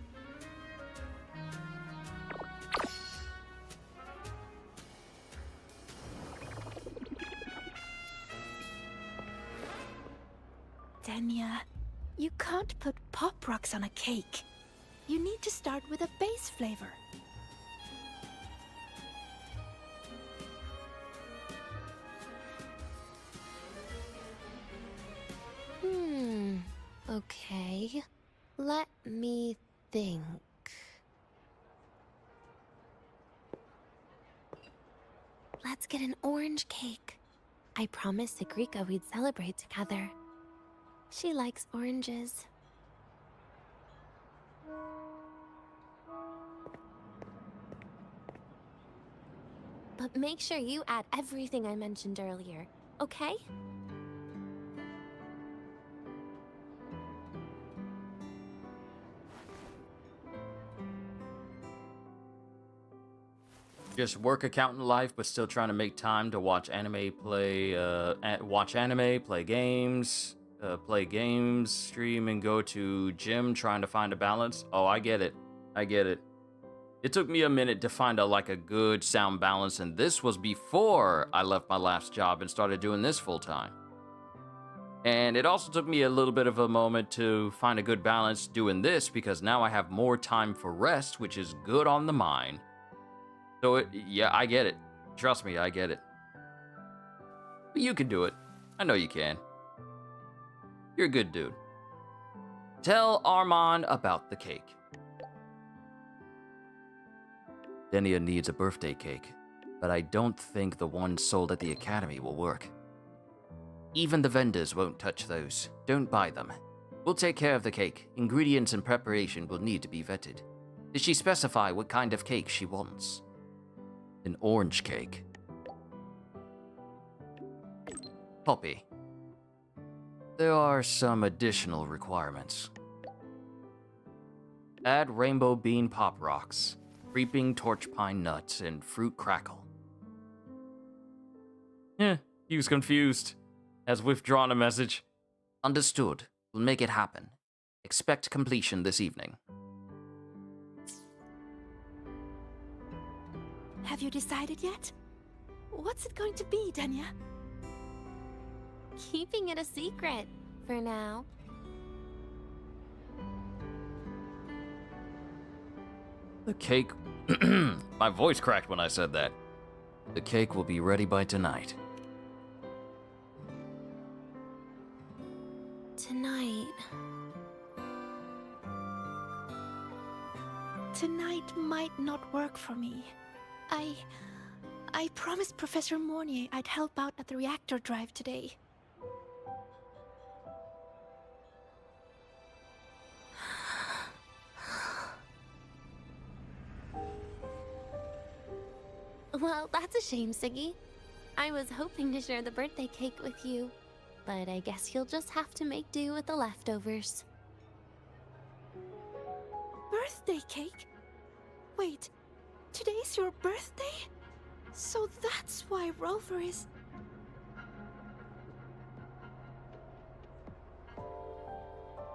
Denia, you can't put pop rocks on a cake. You need to start with a base flavor.
Okay. Let me think. Let's get an orange cake. I promised Sagrika we'd celebrate together. She likes oranges. But make sure you add everything I mentioned earlier, okay?
Just work accountant life, but still trying to make time to watch anime, play games, stream, and go to gym, trying to find a balance. Oh, I get it. I get it. It took me a minute to find a good sound balance, and this was before I left my last job and started doing this full time. And it also took me a little bit of a moment to find a good balance doing this, because now I have more time for rest, which is good on the mind. So, yeah, I get it. Trust me, I get it. But you can do it. I know you can. You're a good dude. Tell Armand about the cake. Denia needs a birthday cake, but I don't think the one sold at the academy will work. Even the vendors won't touch those. Don't buy them. We'll take care of the cake. Ingredients and preparation will need to be vetted. Did she specify what kind of cake she wants? An orange cake. Poppy. There are some additional requirements. Add rainbow bean pop rocks, creeping torch pine nuts, and fruit crackle. He was confused. has withdrawn a message. Understood. We'll make it happen. Expect completion this evening.
Have you decided yet? What's it going to be, Denia?
Keeping it a secret for now.
The cake... My voice cracked when I said that. The cake will be ready by tonight.
Tonight.
Tonight might not work for me. I promised Professor Mornier I'd help out at the reactor drive today.
Well, that's a shame, Siggy. I was hoping to share the birthday cake with you, but I guess you'll just have to make do with the leftovers.
Birthday cake? Wait, today's your birthday? So that's why Rover is...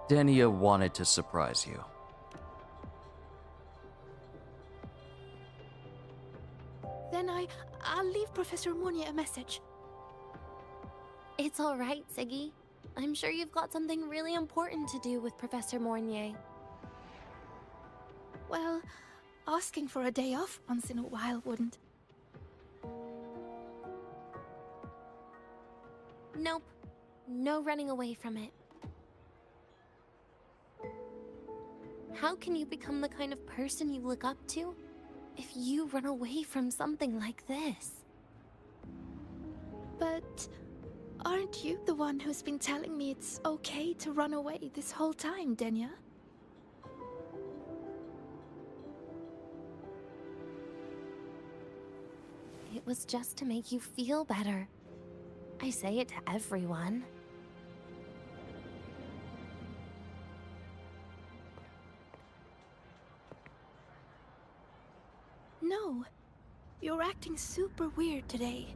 Denia wanted to surprise you.
Then I'll leave Professor Mornier a message.
It's all right, Siggy. I'm sure you've got something really important to do with Professor Mornier.
Well, asking for a day off once in a while wouldn't.
Nope. No running away from it. How can you become the kind of person you look up to if you run away from something like this?
But aren't you the one who's been telling me it's okay to run away this whole time, Denia?
It was just to make you feel better. I say it to everyone.
No, you're acting super weird today.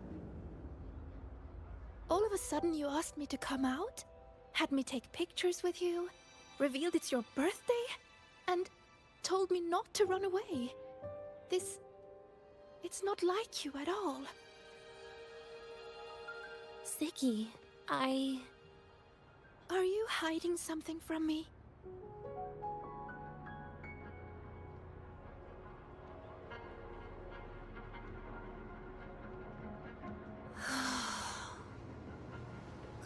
All of a sudden you asked me to come out, had me take pictures with you, revealed it's your birthday, and told me not to run away. It's not like you at all.
Siggy,
Are you hiding something from me?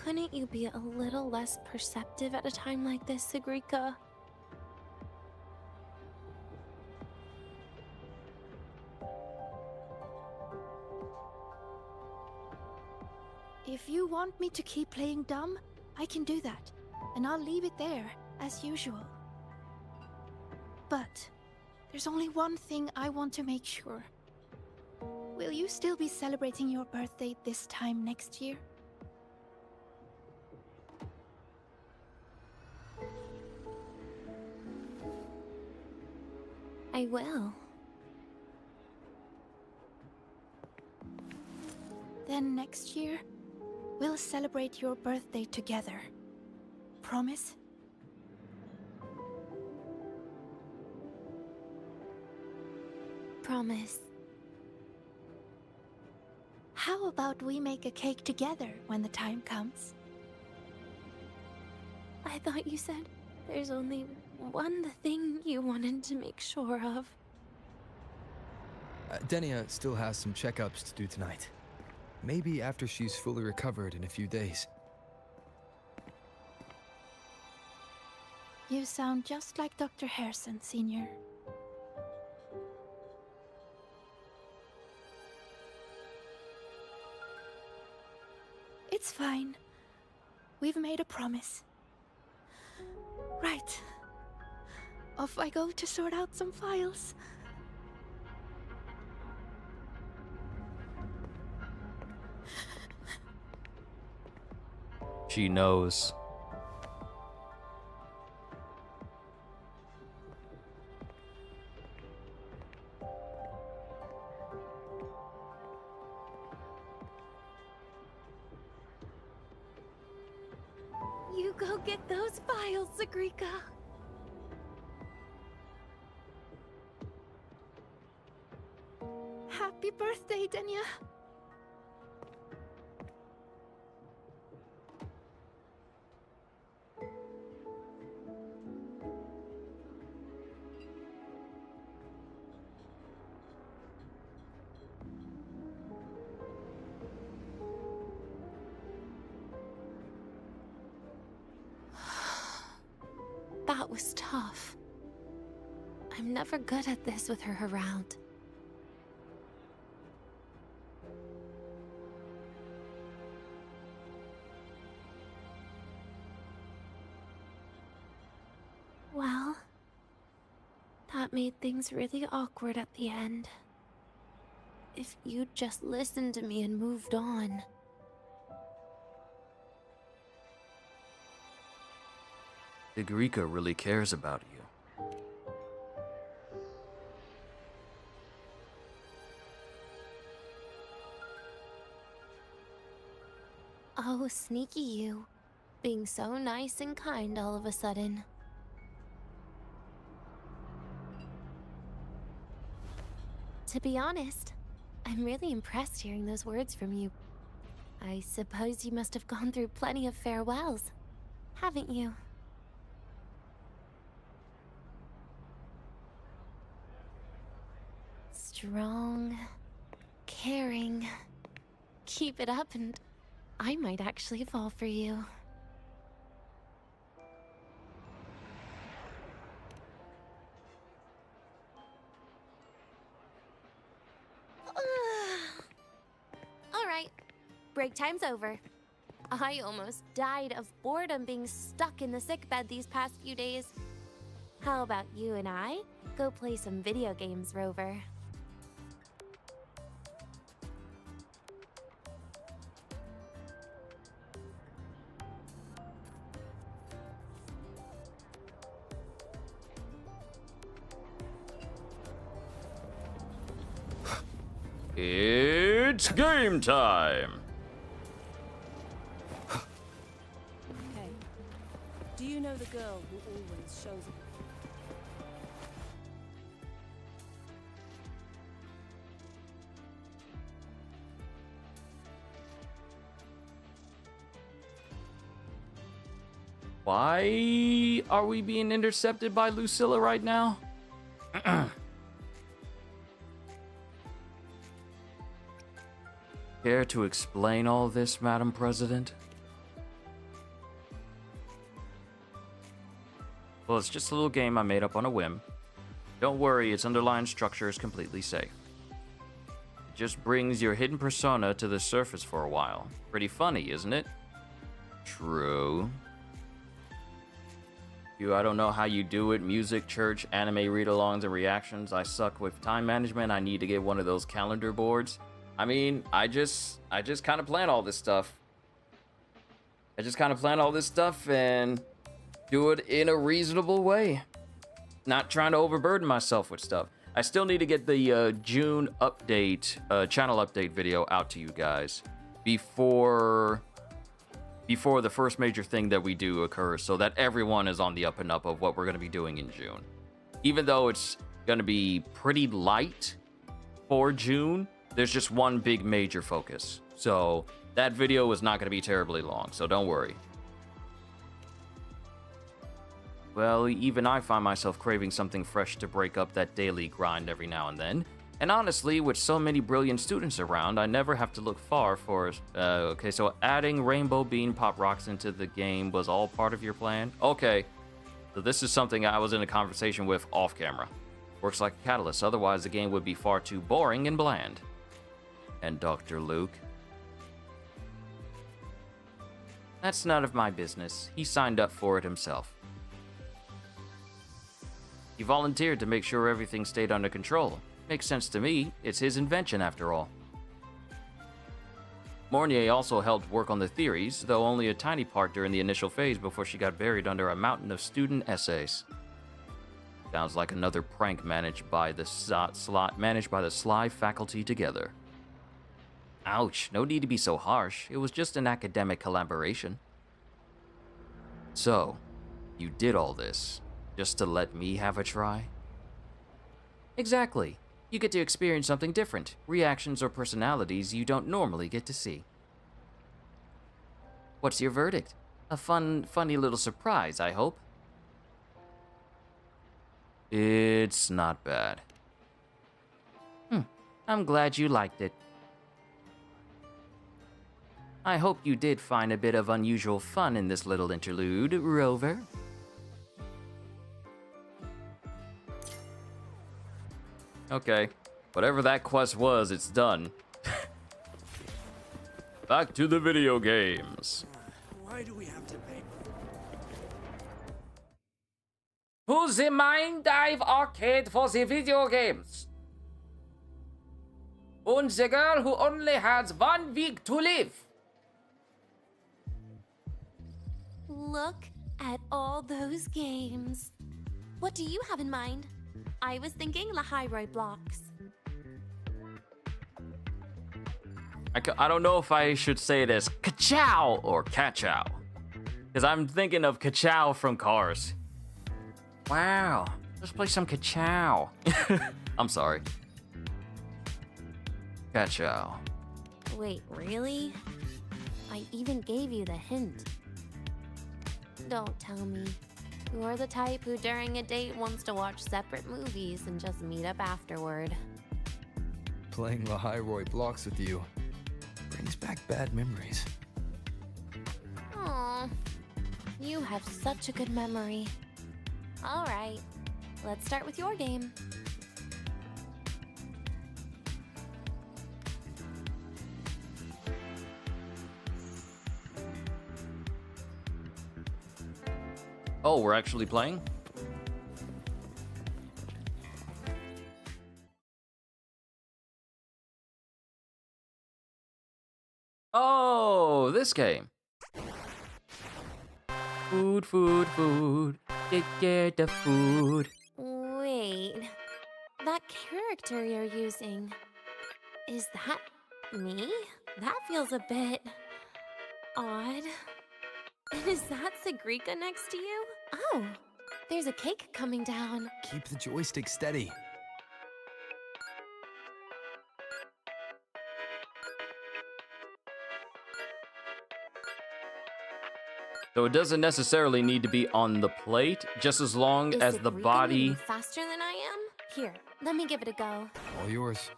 Couldn't you be a little less perceptive at a time like this, Sigrika?
If you want me to keep playing dumb, I can do that, and I'll leave it there, as usual. But there's only one thing I want to make sure. Will you still be celebrating your birthday this time next year?
I will.
Then next year, we'll celebrate your birthday together. Promise?
Promise.
How about we make a cake together when the time comes?
I thought you said there's only one thing you wanted to make sure of.
Denia still has some checkups to do tonight. Maybe after she's fully recovered in a few days.
You sound just like Dr. Harrison, Senior. It's fine. We've made a promise. Right. Off I go to sort out some files.
She knows.
Look at those files, Sagrika.
Happy birthday, Denia.
That was tough. I'm never good at this with her around. Well, that made things really awkward at the end. If you'd just listened to me and moved on.
Sagrika really cares about you.
Oh, sneaky you. Being so nice and kind all of a sudden. To be honest, I'm really impressed hearing those words from you. I suppose you must have gone through plenty of farewells, haven't you? Strong, caring. Keep it up and I might actually fall for you. Alright, break time's over. I almost died of boredom being stuck in the sickbed these past few days. How about you and I go play some video games, Rover?
It's game time!
Hey, do you know the girl who always shows up?
Why are we being intercepted by Lucilla right now? Care to explain all this, Madam President? Well, it's just a little game I made up on a whim. Don't worry, its underlying structure is completely safe. It just brings your hidden persona to the surface for a while. Pretty funny, isn't it? True. I don't know how you do it. Music, church, anime read-alongs, and reactions. I suck with time management. I need to get one of those calendar boards. I mean, I just kind of plan all this stuff. And do it in a reasonable way. Not trying to overburden myself with stuff. I still need to get the June update, channel update video out to you guys before the first major thing that we do occurs, so that everyone is on the up and up of what we're going to be doing in June. Even though it's going to be pretty light for June, there's just one big major focus. So that video is not going to be terribly long, so don't worry. Well, even I find myself craving something fresh to break up that daily grind every now and then. And honestly, with so many brilliant students around, I never have to look far for... okay, so adding Rainbow Bean Pop Rocks into the game was all part of your plan? Okay, so this is something I was in a conversation with off camera. Works like a catalyst, otherwise the game would be far too boring and bland. And Dr. Luke? That's none of my business. He signed up for it himself. He volunteered to make sure everything stayed under control. Makes sense to me. It's his invention, after all. Mornier also helped work on the theories, though only a tiny part during the initial phase before she got buried under a mountain of student essays. Sounds like another prank managed by the sly faculty together. Ouch, no need to be so harsh. It was just an academic collaboration. So, you did all this just to let me have a try? Exactly. You get to experience something different, reactions or personalities you don't normally get to see. What's your verdict? A funny little surprise, I hope. It's not bad. I'm glad you liked it. I hope you did find a bit of unusual fun in this little interlude, Rover. Okay, whatever that quest was, it's done. Back to the video games.
Why do we have to make...
To the Mind Dive arcade for the video games. And the girl who only has 1 week to live.
Look at all those games. What do you have in mind? I was thinking lahai-roi blocks.
I don't know if I should say it as ka-chow or ka-chow. Because I'm thinking of ka-chow from Cars. Wow, let's play some ka-chow. I'm sorry. Ka-chow.
Wait, really? I even gave you the hint. Don't tell me. You're the type who during a date wants to watch separate movies and just meet up afterward.
Playing lahai-roi blocks with you brings back bad memories.
Aw, you have such a good memory. All right, let's start with your game.
Oh, we're actually playing? Oh, this game. Food, food, food. Get the food.
Wait, that character you're using, is that me? That feels a bit odd. And is that Segue next to you? Oh, there's a cake coming down.
Keep the joystick steady.
So it doesn't necessarily need to be on the plate, just as long
Is
as the
Segue
body...
moving faster than I am? Here, let me give it a go.
All yours.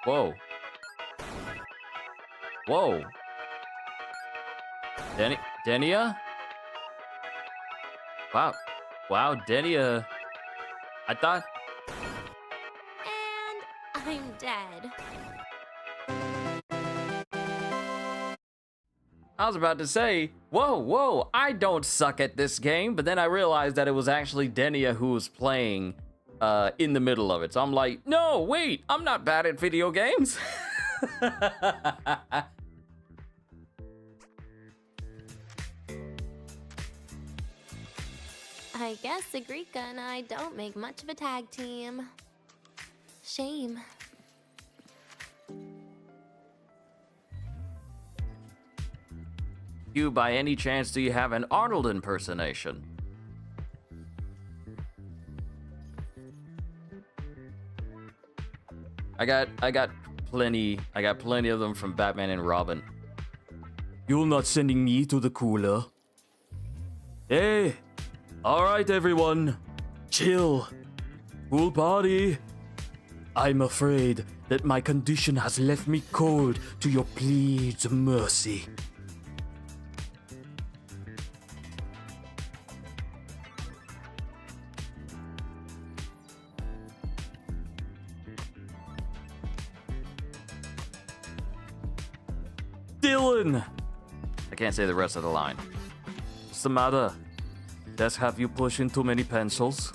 Whoa. Whoa. Denia? Wow. Wow, Denia. I thought...
And I'm dead.
I was about to say, whoa, I don't suck at this game, but then I realized that it was actually Denia who was playing in the middle of it. So I'm like, no, wait, I'm not bad at video games.
I guess Segue and I don't make much of a tag team. Shame.
You, by any chance, do you have an Arnold impersonation? I got plenty of them from Batman and Robin. You're not sending me to the cooler. Hey, all right, everyone, chill. Pool party. I'm afraid that my condition has left me cold to your pleads mercy. Dylan! I can't say the rest of the line. What's the matter? Does have you pushing too many pencils?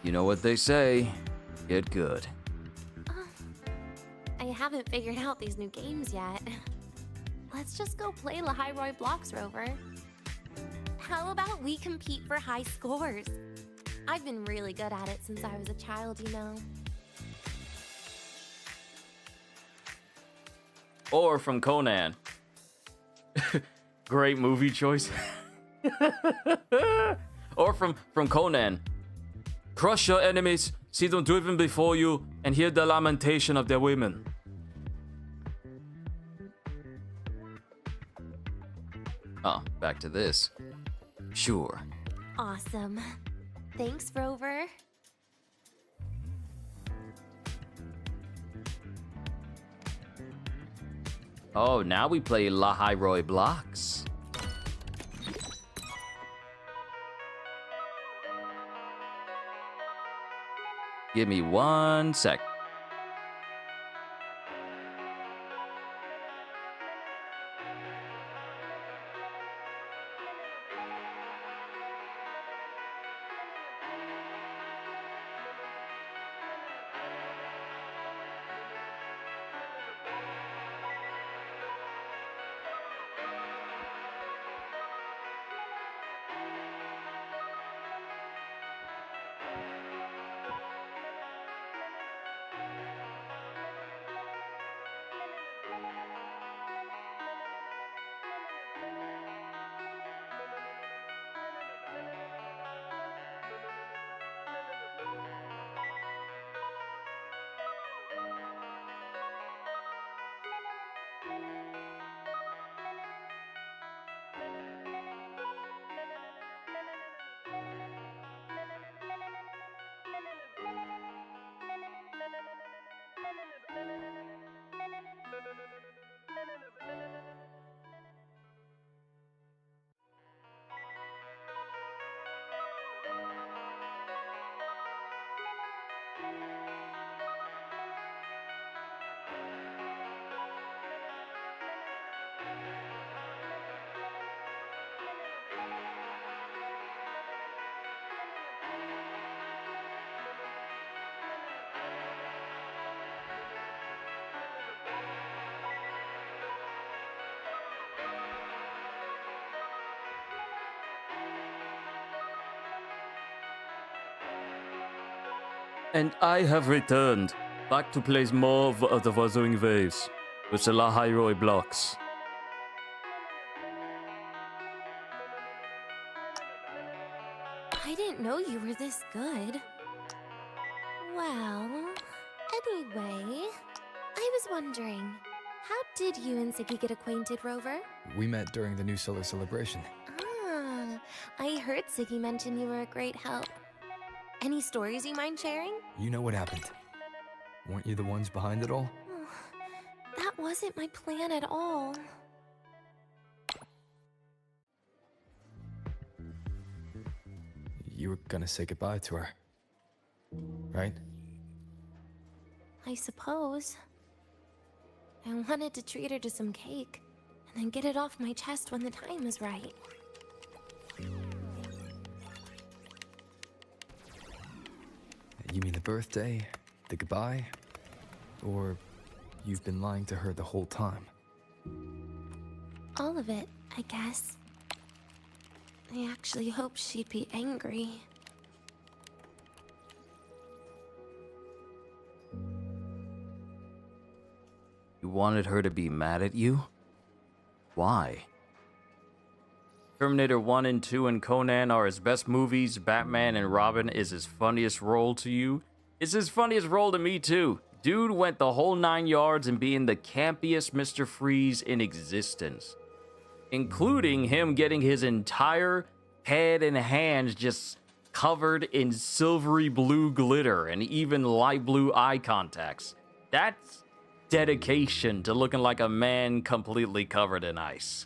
You know what they say. Get good.
I haven't figured out these new games yet. Let's just go play lahai-roi blocks, Rover. How about we compete for high scores? I've been really good at it since I was a child, you know.
Or from Conan. Great movie choice. Or from Conan. Crush your enemies, see them driven before you, and hear the lamentation of their women. Oh, back to this. Sure.
Awesome. Thanks, Rover.
Oh, now we play lahai-roi blocks. Give me 1 sec. And I have returned, back to play more of the Wuthering Waves, with the lahai-roi blocks.
I didn't know you were this good. Well, anyway, I was wondering, how did you and Segue get acquainted, Rover?
We met during the New Solar Celebration.
Ah, I heard Segue mention you were a great help. Any stories you mind sharing?
You know what happened. Weren't you the ones behind it all?
That wasn't my plan at all.
You were gonna say goodbye to her, right?
I suppose. I wanted to treat her to some cake, and then get it off my chest when the time was right.
You mean the birthday, the goodbye, or you've been lying to her the whole time?
All of it, I guess. I actually hoped she'd be angry.
You wanted her to be mad at you? Why? Terminator 1 and 2 and Conan are his best movies. Batman and Robin is his funniest role to you. It's his funniest role to me too. Dude went the whole 9 yards in being the campiest Mr. Freeze in existence. Including him getting his entire head and hands just covered in silvery blue glitter and even light blue eye contacts. That's dedication to looking like a man completely covered in ice.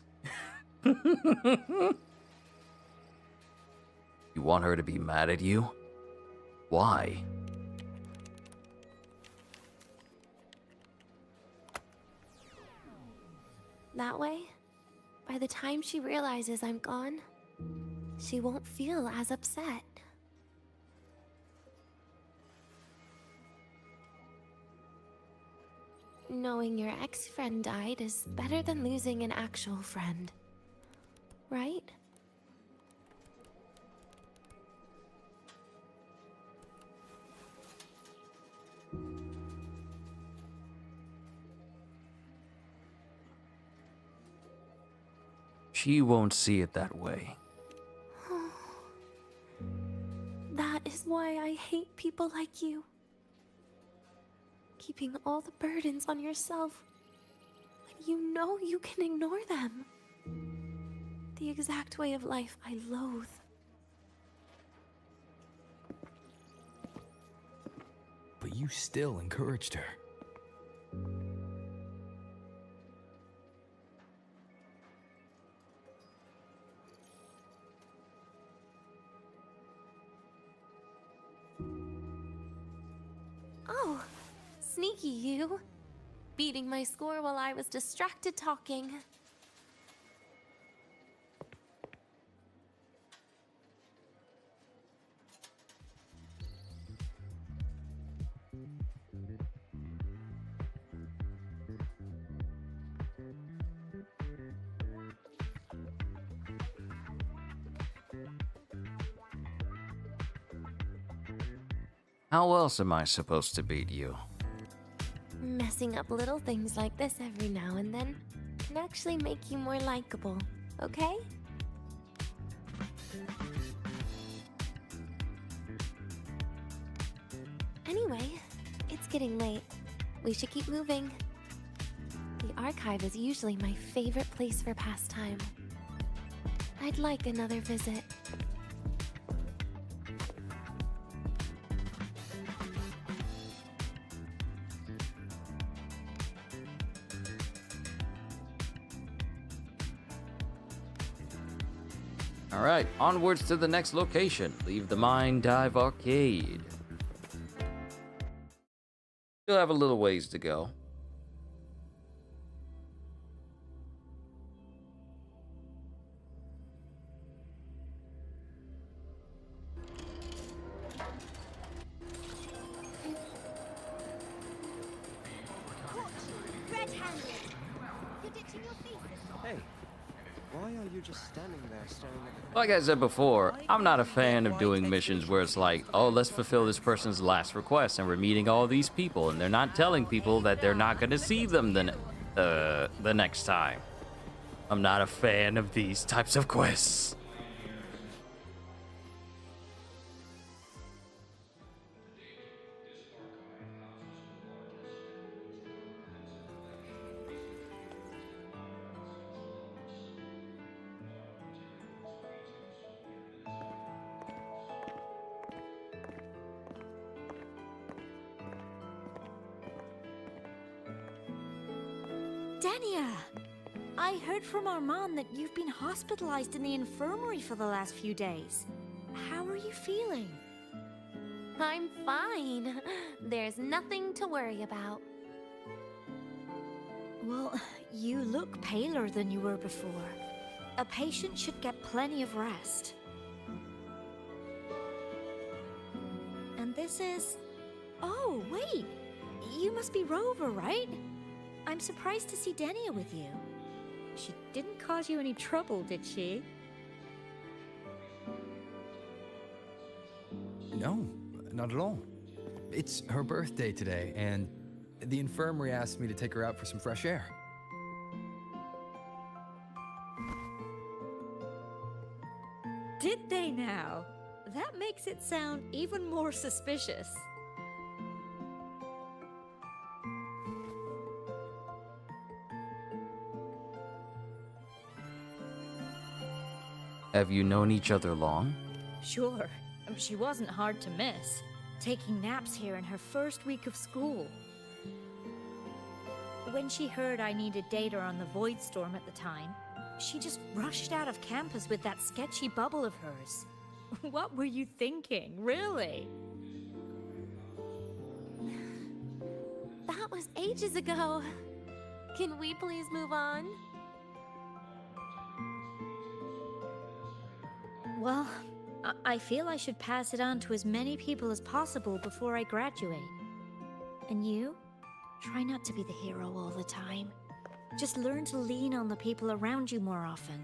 You want her to be mad at you? Why?
That way, by the time she realizes I'm gone, she won't feel as upset. Knowing your ex-friend died is better than losing an actual friend. Right?
She won't see it that way.
That is why I hate people like you. Keeping all the burdens on yourself when you know you can ignore them. The exact way of life I loathe.
But you still encouraged her.
Oh, sneaky you. Beating my score while I was distracted talking.
How else am I supposed to beat you?
Messing up little things like this every now and then can actually make you more likable, okay? Anyway, it's getting late. We should keep moving. The archive is usually my favorite place for pastime. I'd like another visit.
Alright, onwards to the next location. Leave the mine dive arcade. Still have a little ways to go.
Hey, why are you just standing there staring at the...
Like I said before, I'm not a fan of doing missions where it's like, oh, let's fulfill this person's last request, and we're meeting all these people, and they're not telling people that they're not going to see them the next time. I'm not a fan of these types of quests.
Denia! I heard from Armand that you've been hospitalized in the infirmary for the last few days. How are you feeling?
I'm fine. There's nothing to worry about.
Well, you look paler than you were before. A patient should get plenty of rest. And this is... Oh, wait! You must be Rover, right? I'm surprised to see Denia with you. She didn't cause you any trouble, did she?
No, not at all. It's her birthday today, and the infirmary asked me to take her out for some fresh air.
Did they now? That makes it sound even more suspicious.
Have you known each other long?
Sure. She wasn't hard to miss. Taking naps here in her first week of school. When she heard I needed data on the Void Storm at the time, she just rushed out of campus with that sketchy bubble of hers. What were you thinking, really?
That was ages ago. Can we please move on?
Well, I feel I should pass it on to as many people as possible before I graduate. And you? Try not to be the hero all the time. Just learn to lean on the people around you more often.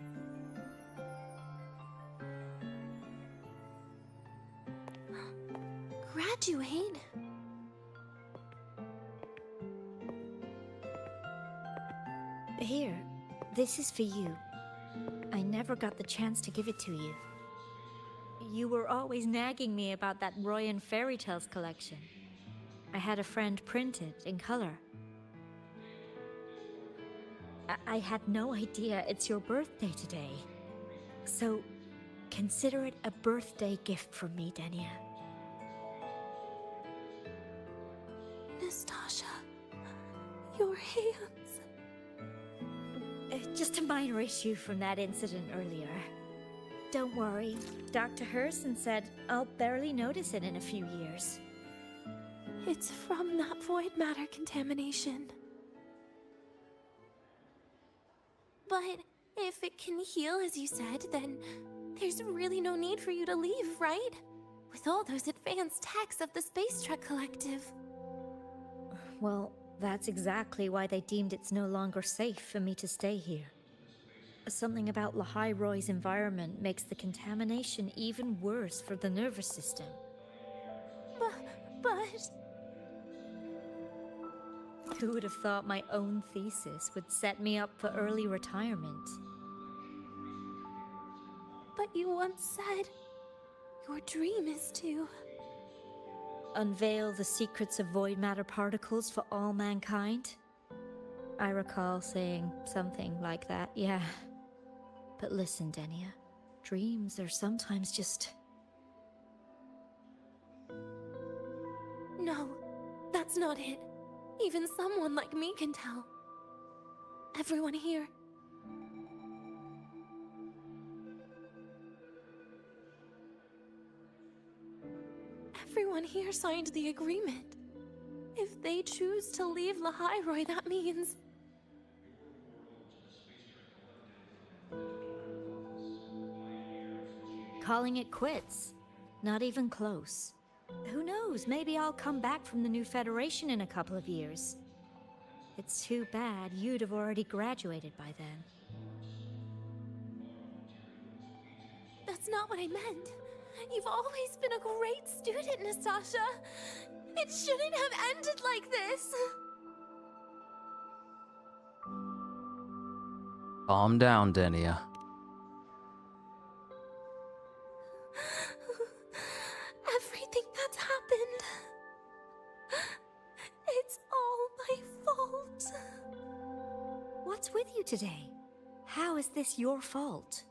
Graduate?
Here, this is for you. never got the chance to give it to you. You were always nagging me about that Roy and Fairy Tales collection. I had a friend print it in color. I had no idea it's your birthday today. So, consider it a birthday gift from me, Denia.
Nastasha, your hands.
Just a minor issue from that incident earlier. Don't worry, Dr. Herson said I'll barely notice it in a few years.
It's from that void matter contamination. But if it can heal, as you said, then there's really no need for you to leave, right? With all those advanced techs of the Space Trek Collective.
Well, that's exactly why they deemed it's no longer safe for me to stay here. Something about lahai-roi's environment makes the contamination even worse for the nervous system.
But...
Who would have thought my own thesis would set me up for early retirement?
But you once said your dream is to...
unveil the secrets of void matter particles for all mankind? I recall saying something like that, yeah. But listen, Denia, dreams are sometimes just...
No, that's not it. Even someone like me can tell. Everyone here. Everyone here signed the agreement. If they choose to leave lahai-roi, that means...
calling it quits. Not even close. Who knows, maybe I'll come back from the new Federation in a couple of years. It's too bad you'd have already graduated by then.
That's not what I meant. You've always been a great student, Nastasha. It shouldn't have ended like this.
Calm down, Denia.
Everything that's happened... it's all my fault.
What's with you today? How is this your fault?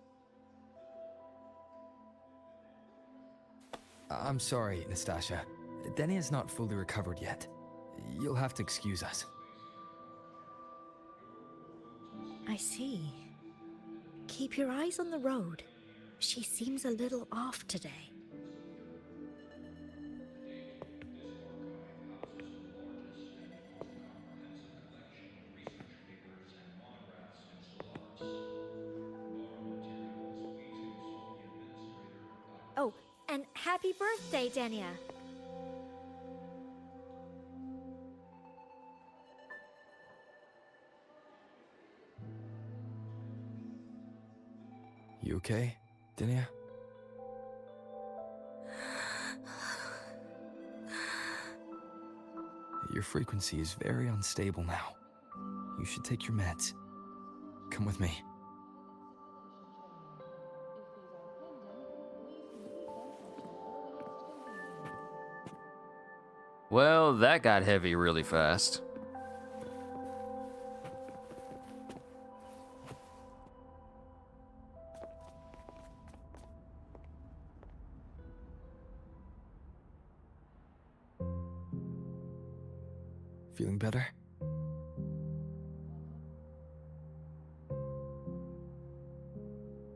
I'm sorry, Nastasha. Denia's not fully recovered yet. You'll have to excuse us.
I see. Keep your eyes on the road. She seems a little off today. Oh, and happy birthday, Denia!
You okay, Denia? Your frequency is very unstable now. You should take your meds. Come with me.
Well, that got heavy really fast.
Feeling better?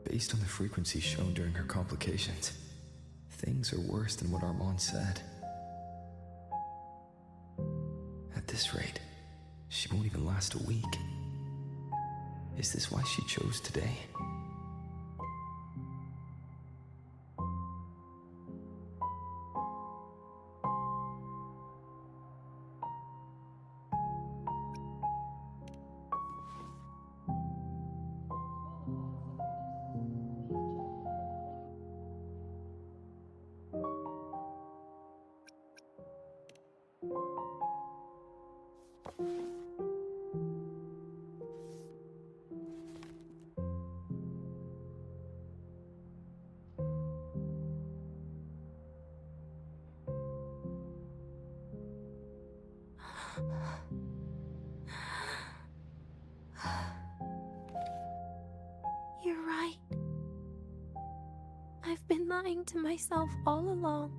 Based on the frequency shown during her complications, things are worse than what Armand said. At this rate, she won't even last a week. Is this why she chose today?
You're right. I've been lying to myself all along.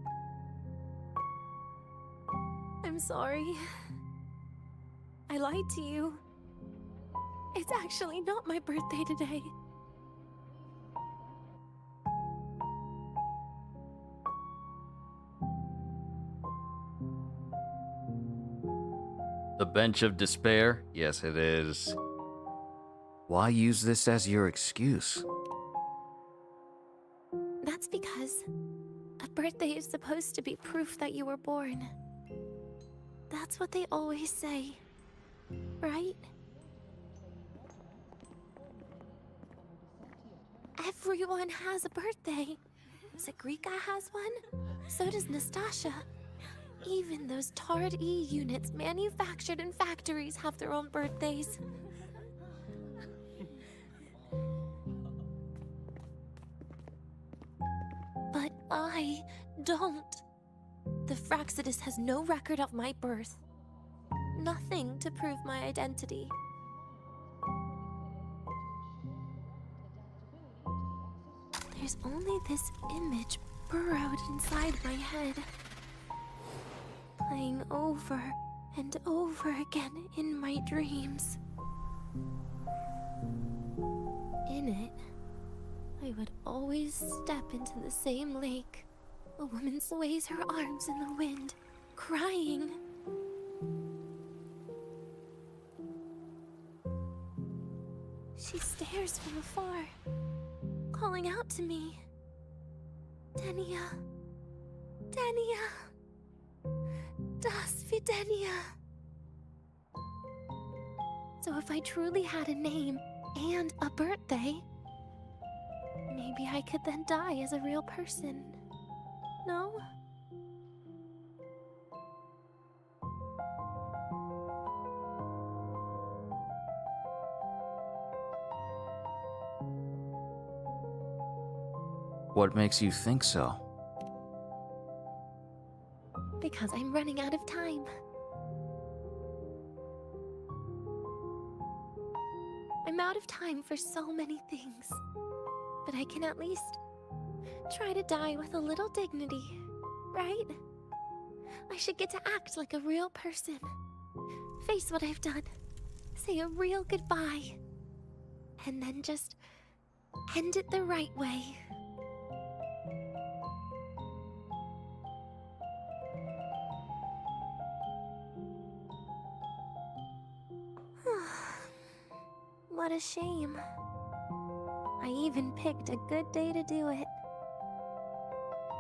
I'm sorry. I lied to you. It's actually not my birthday today.
The bench of despair? Yes, it is. Why use this as your excuse?
That's because a birthday is supposed to be proof that you were born. That's what they always say, right? Everyone has a birthday. Zagrika has one. So does Nastasha. Even those tarred E units manufactured in factories have their own birthdays. But I don't. The Fraxidus has no record of my birth. Nothing to prove my identity. There's only this image burrowed inside my head, playing over and over again in my dreams. In it, I would always step into the same lake. A woman sways her arms in the wind, crying. She stares from afar, calling out to me. Denia. Denia. Das wie Denia. So if I truly had a name and a birthday, maybe I could then die as a real person. No?
What makes you think so?
Because I'm running out of time. I'm out of time for so many things. But I can at least try to die with a little dignity, right? I should get to act like a real person. Face what I've done. Say a real goodbye. And then just end it the right way. What a shame. I even picked a good day to do it.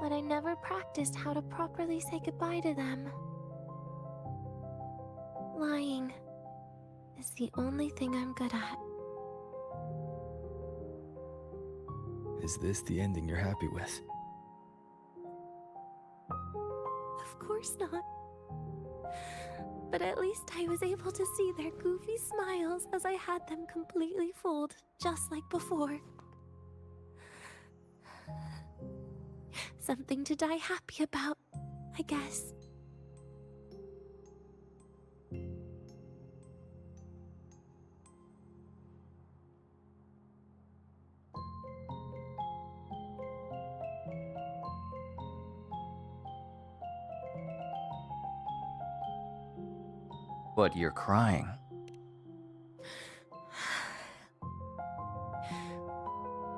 But I never practiced how to properly say goodbye to them. Lying is the only thing I'm good at.
Is this the ending you're happy with?
Of course not. But at least I was able to see their goofy smiles as I had them completely fooled, just like before. Something to die happy about, I guess.
But you're crying.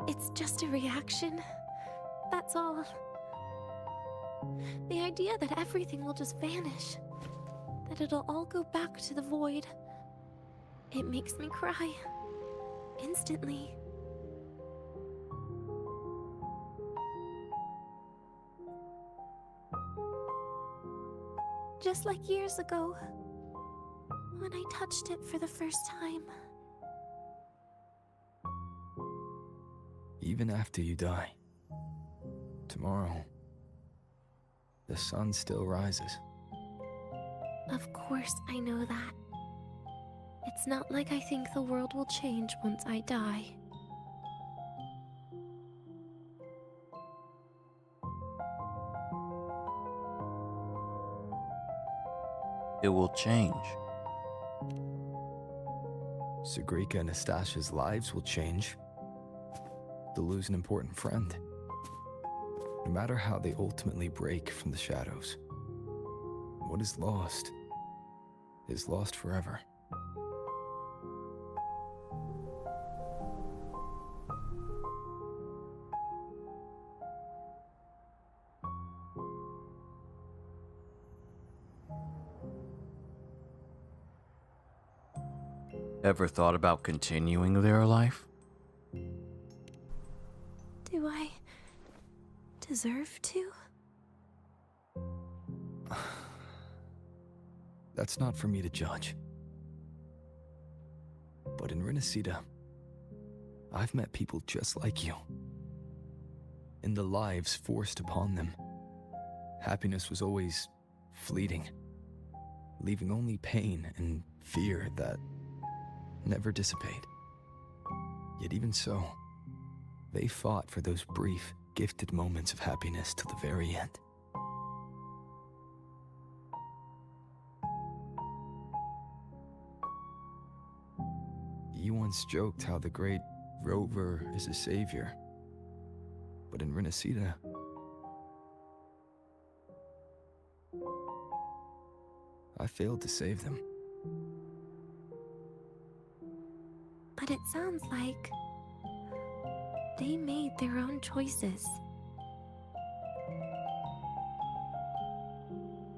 It's just a reaction. That's all. The idea that everything will just vanish, that it'll all go back to the void, it makes me cry. Instantly. Just like years ago, when I touched it for the first time.
Even after you die, tomorrow, the sun still rises.
Of course I know that. It's not like I think the world will change once I die.
it will change.
Segrika and Nastasha's lives will change. They'll lose an important friend. No matter how they ultimately break from the shadows, what is lost forever.
Ever thought about continuing their life?
Do I deserve to?
That's not for me to judge. But in Renacida, I've met people just like you. In the lives forced upon them, happiness was always fleeting, leaving only pain and fear that never dissipate. Yet even so, they fought for those brief, gifted moments of happiness till the very end. You once joked how the great rover is a savior, but in Renacida, I failed to save them.
But it sounds like they made their own choices.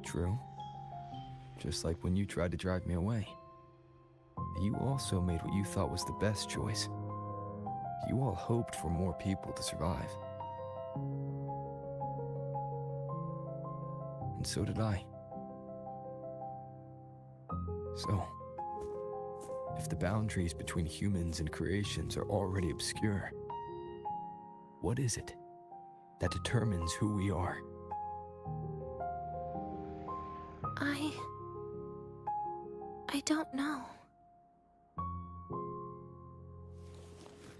True. Just like when you tried to drive me away. You also made what you thought was the best choice. You all hoped for more people to survive. And so did I. So, if the boundaries between humans and creations are already obscure, what is it that determines who we are?
I don't know.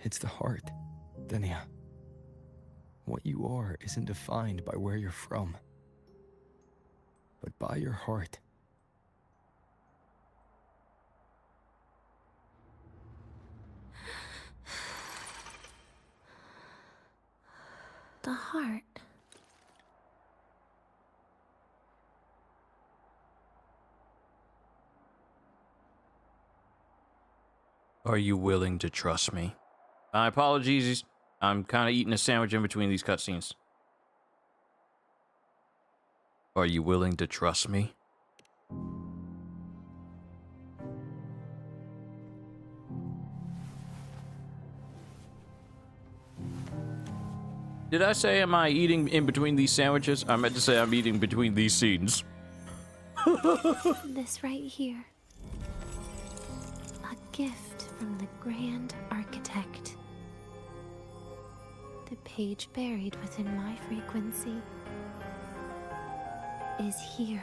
It's the heart, Denia. What you are isn't defined by where you're from, but by your heart.
The heart.
Are you willing to trust me? My apologies. I'm kind of eating a sandwich in between these cutscenes. Are you willing to trust me? Did I say am I eating in between these sandwiches? I meant to say I'm eating between these scenes.
This right here. A gift from the Grand Architect. The page buried within my frequency is here.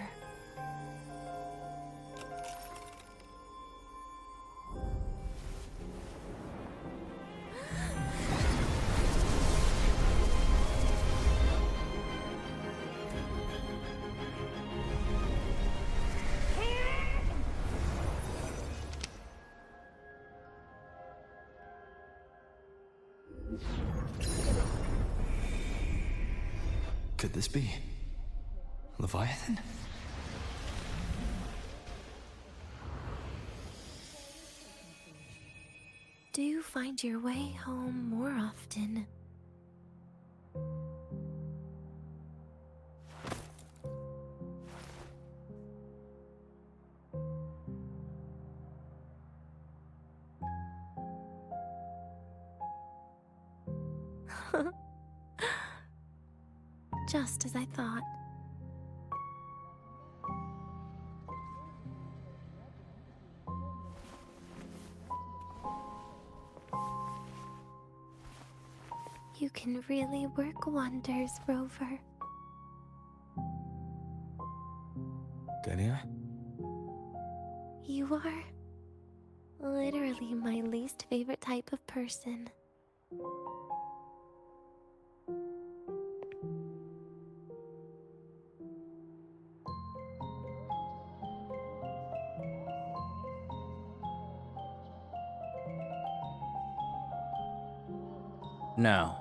Could this be Leviathan?
Do you find your way home more often? Just as I thought. You can really work wonders, Rover.
Denia?
You are literally my least favorite type of person.
Now,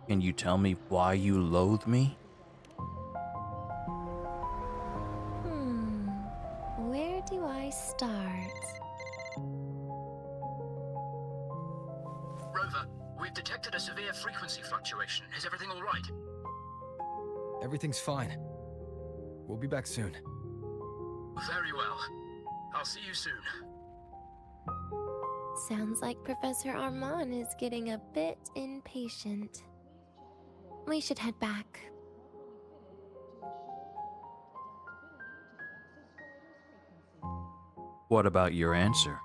can you tell me why you loathe me?
Where do I start?
Rover, we've detected a severe frequency fluctuation. Is everything all right?
Everything's fine. We'll be back soon.
Very well. I'll see you soon.
Sounds like Professor Armand is getting a bit impatient. We should head back.
What about your answer?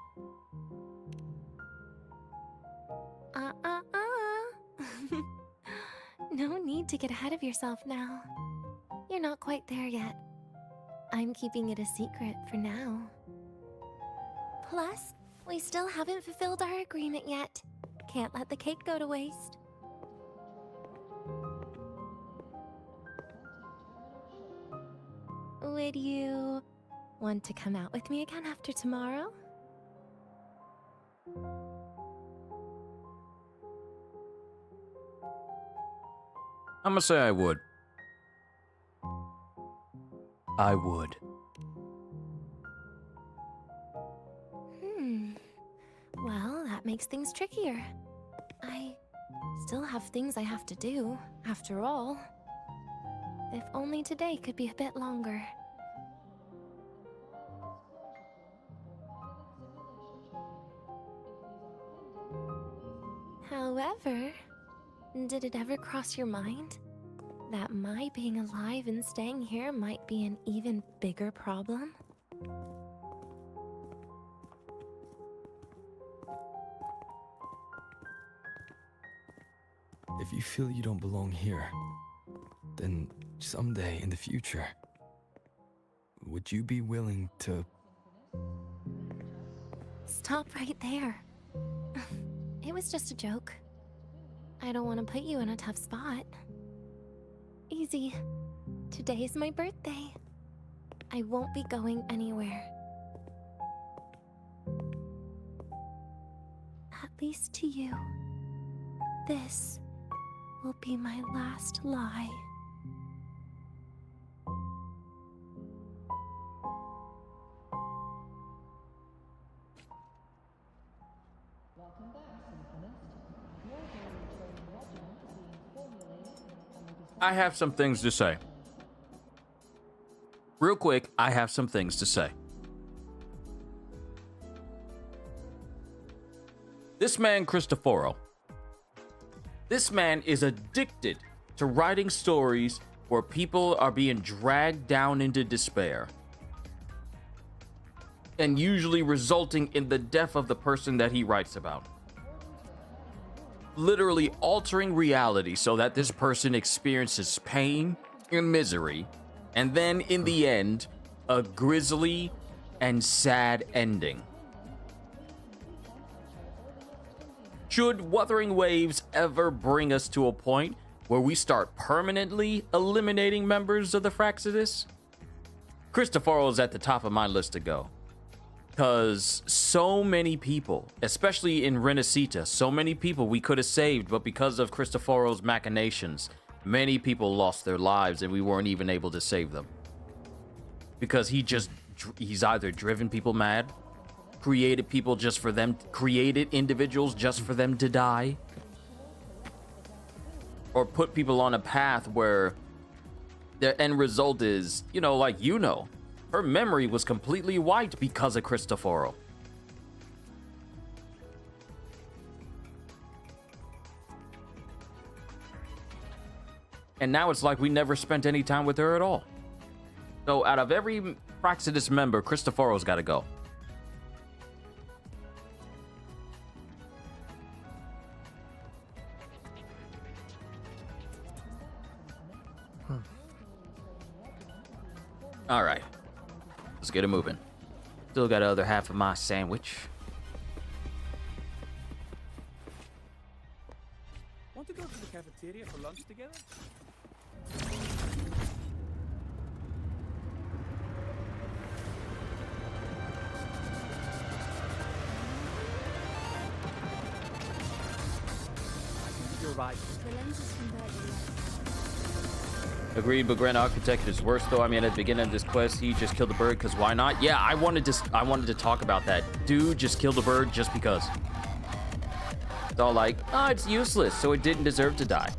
No need to get ahead of yourself now. You're not quite there yet. I'm keeping it a secret for now. Plus, we still haven't fulfilled our agreement yet. Can't let the cake go to waste. Would you want to come out with me again after tomorrow?
I'm gonna say I would. I would.
Well, that makes things trickier. I still have things I have to do, after all. If only today could be a bit longer. However, did it ever cross your mind that my being alive and staying here might be an even bigger problem?
If you feel you don't belong here, then someday in the future, would you be willing to...
Stop right there. It was just a joke. I don't want to put you in a tough spot. Easy. Today's my birthday. I won't be going anywhere. At least to you. This will be my last lie.
I have some things to say. Real quick, I have some things to say. This man, Cristoforo, this man is addicted to writing stories where people are being dragged down into despair, and usually resulting in the death of the person that he writes about. Literally altering reality so that this person experiences pain and misery, and then in the end, a grisly and sad ending. Should Wuthering Waves ever bring us to a point where we start permanently eliminating members of the Fraxidus, Cristoforo is at the top of my list to go. Because so many people, especially in Renacita, so many people we could have saved, but because of Cristoforo's machinations, many people lost their lives and we weren't even able to save them. Because he's either driven people mad, created individuals just for them to die, or put people on a path where their end result is, her memory was completely wiped because of Cristoforo. And now it's like we never spent any time with her at all. So out of every Fraxidus member, Cristoforo's got to go. All right. Let's get it moving. Still got the other half of my sandwich.
Want to go to the cafeteria for lunch together?
Your
right.
The lenses convert the light.
Agreed, but Grand Architect is worse though. I mean, at the beginning of this quest, he just killed the bird because why not? Yeah, I wanted to talk about that. Dude just killed the bird just because. It's all like, oh, it's useless, so it didn't deserve to die.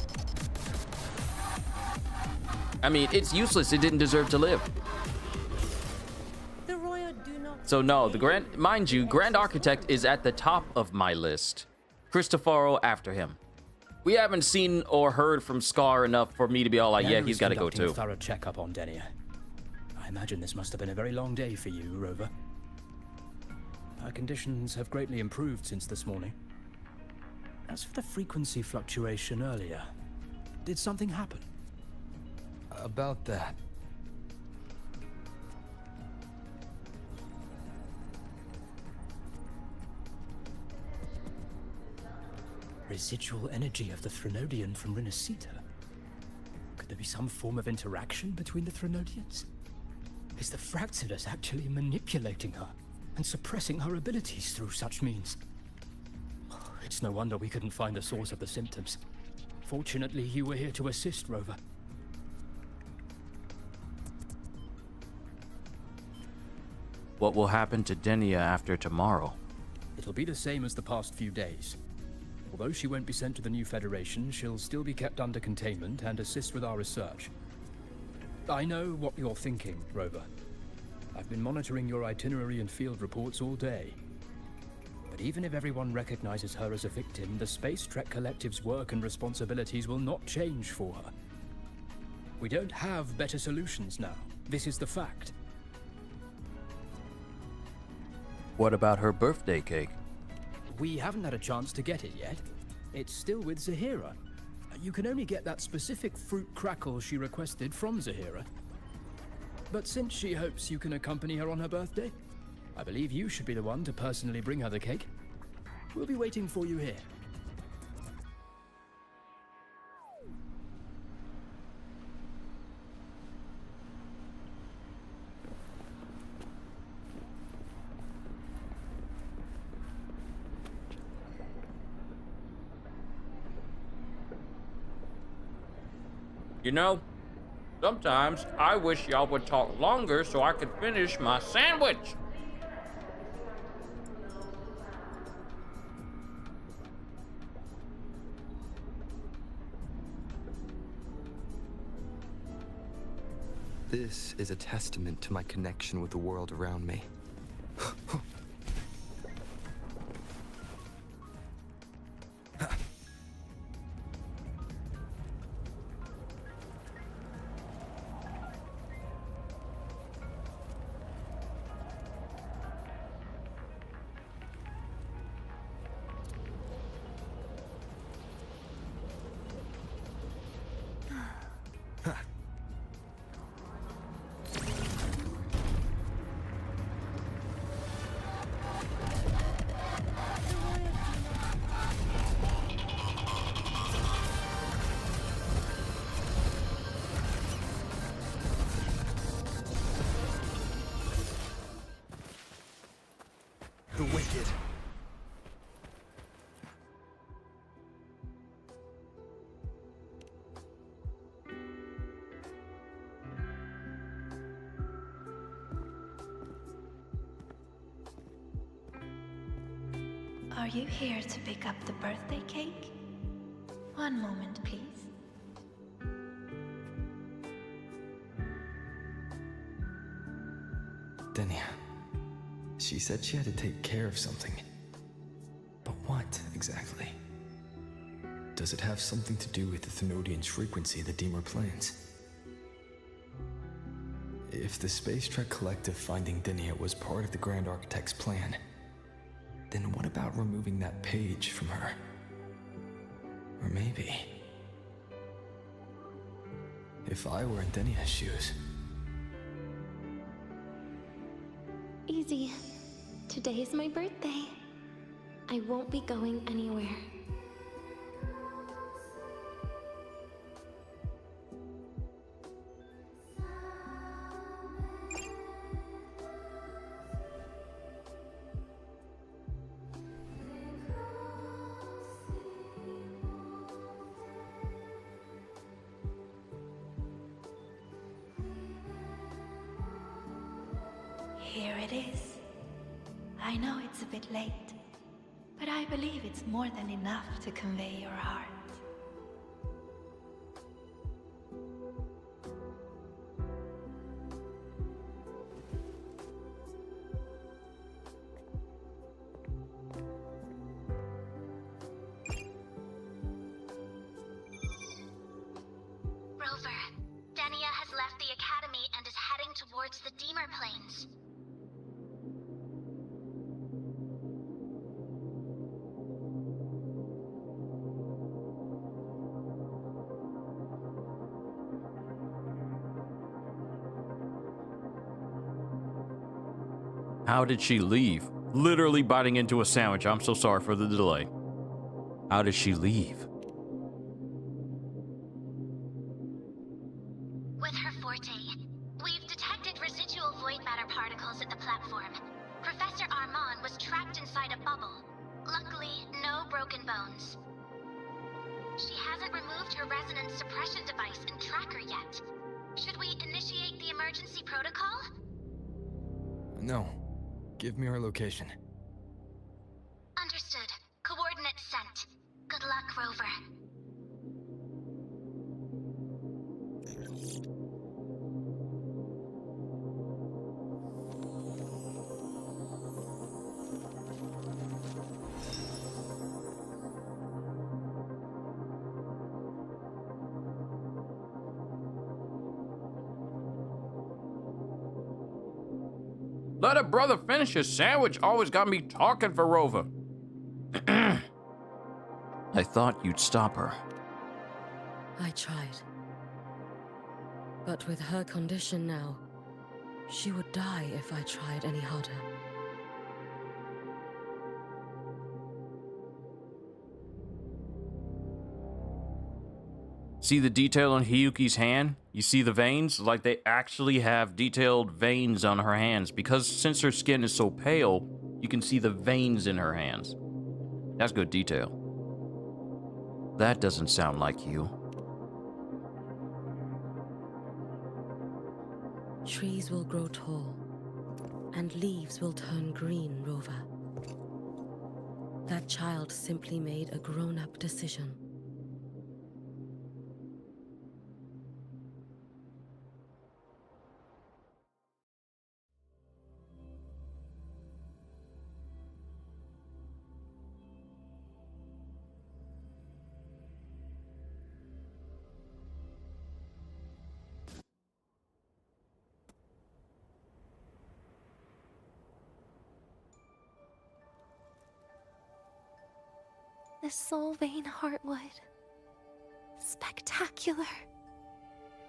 I mean, it's useless. It didn't deserve to live.
The royal do not.
So no, mind you, Grand Architect is at the top of my list. Cristoforo after him. We haven't seen or heard from Scar enough for me to be all like, yeah, he's got to go too.
A thorough checkup on Denia. I imagine this must have been a very long day for you, Rover. Her conditions have greatly improved since this morning. As for the frequency fluctuation earlier, did something happen?
About that.
Residual energy of the Threnodian from Renacita. Could there be some form of interaction between the Threnodians? Is the Fraxidus actually manipulating her and suppressing her abilities through such means? It's no wonder we couldn't find the source of the symptoms. Fortunately, you were here to assist, Rover.
What will happen to Denia after tomorrow?
It'll be the same as the past few days. Although she won't be sent to the new Federation, she'll still be kept under containment and assist with our research. I know what you're thinking, Rover. I've been monitoring your itinerary and field reports all day. But even if everyone recognizes her as a victim, the Space Trek Collective's work and responsibilities will not change for her. We don't have better solutions now. This is the fact.
What about her birthday cake?
We haven't had a chance to get it yet. It's still with Zahira. You can only get that specific fruit crackle she requested from Zahira. But since she hopes you can accompany her on her birthday, I believe you should be the one to personally bring her the cake. We'll be waiting for you here.
You know, sometimes I wish y'all would talk longer so I could finish my sandwich.
This is a testament to my connection with the world around me.
The wicked.
Are you here to pick up the birthday cake? One moment, please.
Denia. She said she had to take care of something. But what, exactly? Does it have something to do with the Thenodian's frequency that Deemer plans? If the Space Trek Collective finding Denia was part of the Grand Architect's plan, then what about removing that page from her? Or maybe... if I were in Denia's shoes...
Easy. Today's my birthday. I won't be going anywhere.
Here it is. I know it's a bit late, but I believe it's more than enough to convey your heart.
Rover, Denia has left the academy and is heading towards the Deemer Plains.
How did she leave? Literally biting into a sandwich. I'm so sorry for the delay. How did she leave?
With her forte, we've detected residual void matter particles at the platform. Professor Armand was trapped inside a bubble. Luckily, no broken bones. She hasn't removed her resonance suppression device and tracker yet. Should we initiate the emergency protocol?
No. Give me her location.
Understood. Coordinates sent. Good luck, Rover.
Let a brother finish his sandwich. Always got me talking for Rover. I thought you'd stop her.
I tried. But with her condition now, she would die if I tried any harder.
See the detail on Hiyuki's hand? You see the veins? Like they actually have detailed veins on her hands. Because since her skin is so pale, you can see the veins in her hands. That's good detail. That doesn't sound like you.
Trees will grow tall, and leaves will turn green, Rover. That child simply made a grown-up decision.
The soul vein heartwood. Spectacular.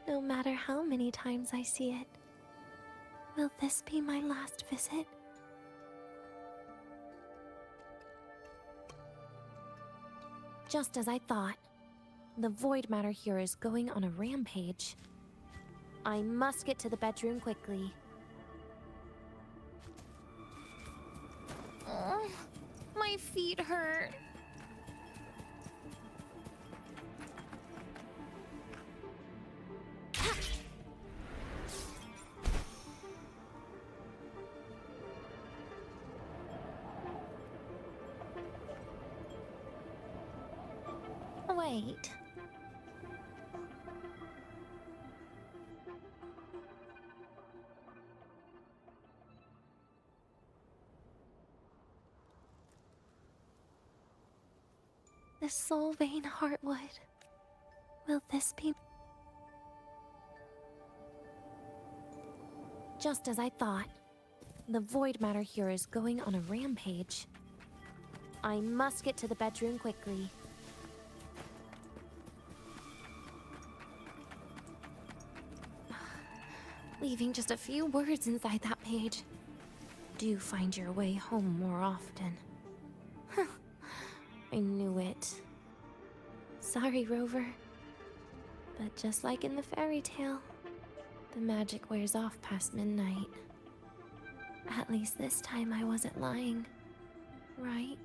No matter how many times I see it. Will this be my last visit? Just as I thought. The void matter here is going on a rampage. I must get to the bedroom quickly. Oh, my feet hurt. Wait. The soul vein heartwood. Will this be... Just as I thought. The void matter here is going on a rampage. I must get to the bedroom quickly. Leaving just a few words inside that page. Do find your way home more often. I knew it. Sorry, Rover. But just like in the fairy tale, the magic wears off past midnight. At least this time I wasn't lying, right?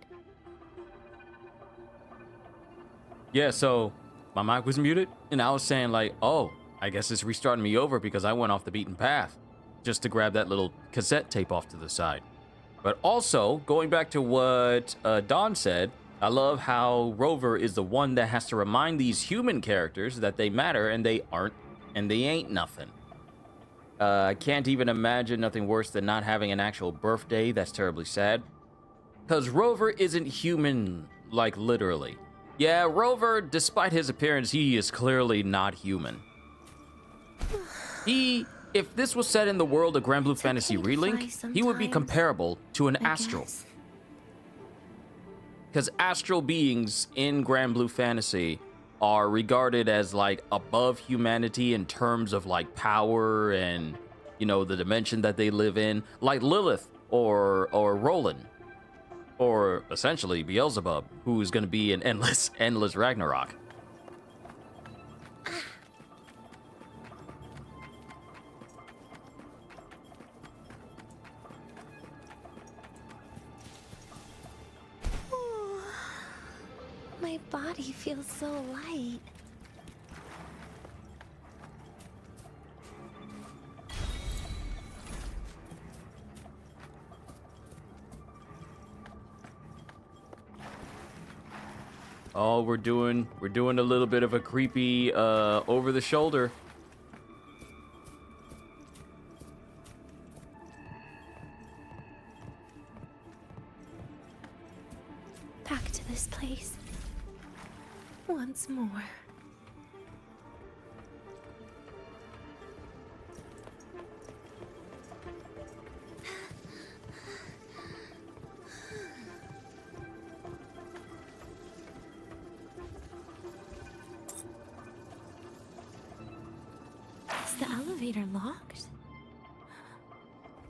Yeah, so my mic was muted, and I was saying like, oh, I guess it's restarting me over because I went off the beaten path. just to grab that little cassette tape off to the side. But also, going back to what Dawn said, I love how Rover is the one that has to remind these human characters that they matter and they aren't and they ain't nothing. I can't even imagine nothing worse than not having an actual birthday. That's terribly sad. Because Rover isn't human, like literally. Yeah, Rover, despite his appearance, he is clearly not human. If this was set in the world of Grand Blue Fantasy Relink, he would be comparable to an astral. Because astral beings in Grand Blue Fantasy are regarded as like above humanity in terms of like power and, you know, the dimension that they live in, like Lilith or Roland, or essentially Beelzebub, who is going to be an endless Ragnarok.
My body feels so light.
Oh, we're doing a little bit of a creepy over the shoulder.
Back to this place. Once more. Is the elevator locked?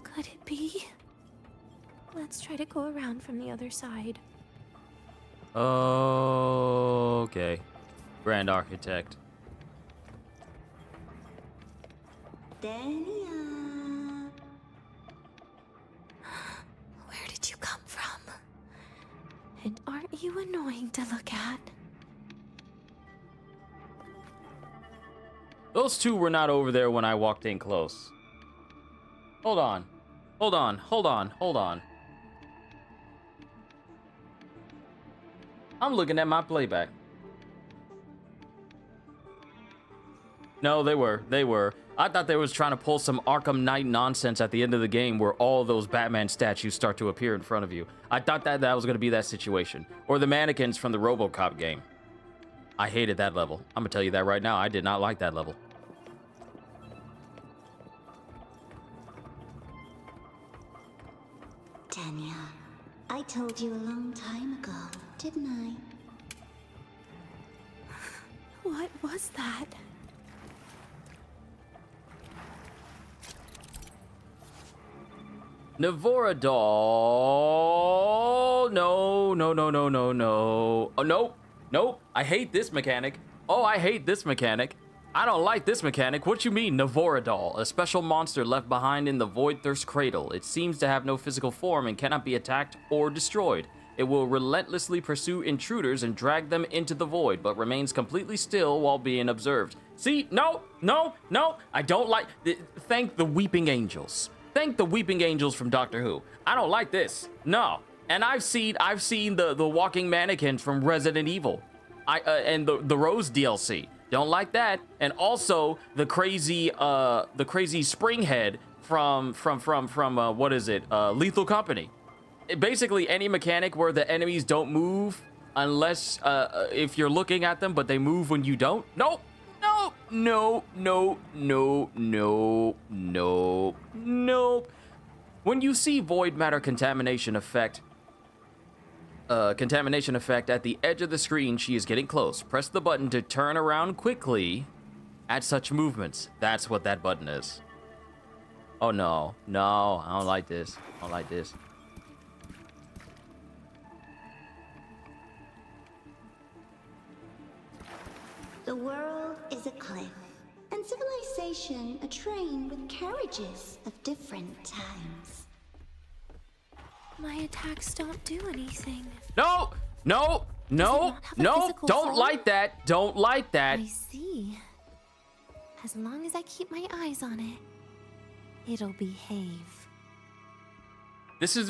Could it be? Let's try to go around from the other side.
Okay. Grand Architect.
Denia.
Where did you come from? And aren't you annoying to look at?
Those two were not over there when I walked in close. Hold on. Hold on. Hold on. Hold on. I'm looking at my playback. No, they were. I thought they was trying to pull some Arkham Knight nonsense at the end of the game where all those Batman statues start to appear in front of you. I thought that was going to be that situation. Or the mannequins from the RoboCop game. I hated that level. I'm going to tell you that right now. I did not like that level.
Denia, I told you a long time ago, didn't I?
What was that?
Navora doll. No. Oh, nope. I hate this mechanic. Oh, I hate this mechanic. I don't like this mechanic. What you mean, Navora doll? A special monster left behind in the Void Thirst Cradle. It seems to have no physical form and cannot be attacked or destroyed. It will relentlessly pursue intruders and drag them into the void, but remains completely still while being observed. See? No. I don't like... Thank the Weeping Angels. Thank the Weeping Angels from Doctor Who. I don't like this. No. And I've seen the walking mannequins from Resident Evil. And the Rose DLC. Don't like that. And also the crazy spring head from what is it? Lethal Company. Basically any mechanic where the enemies don't move unless if you're looking at them, but they move when you don't. Nope. No. When you see void matter contamination effect at the edge of the screen, she is getting close. Press the button to turn around quickly at such movements. That's what that button is. Oh no, I don't like this.
The world is a cliff, and civilization a train with carriages of different times.
My attacks don't do anything.
No, don't like that. Don't like that.
I see. As long as I keep my eyes on it. it'll behave.
This is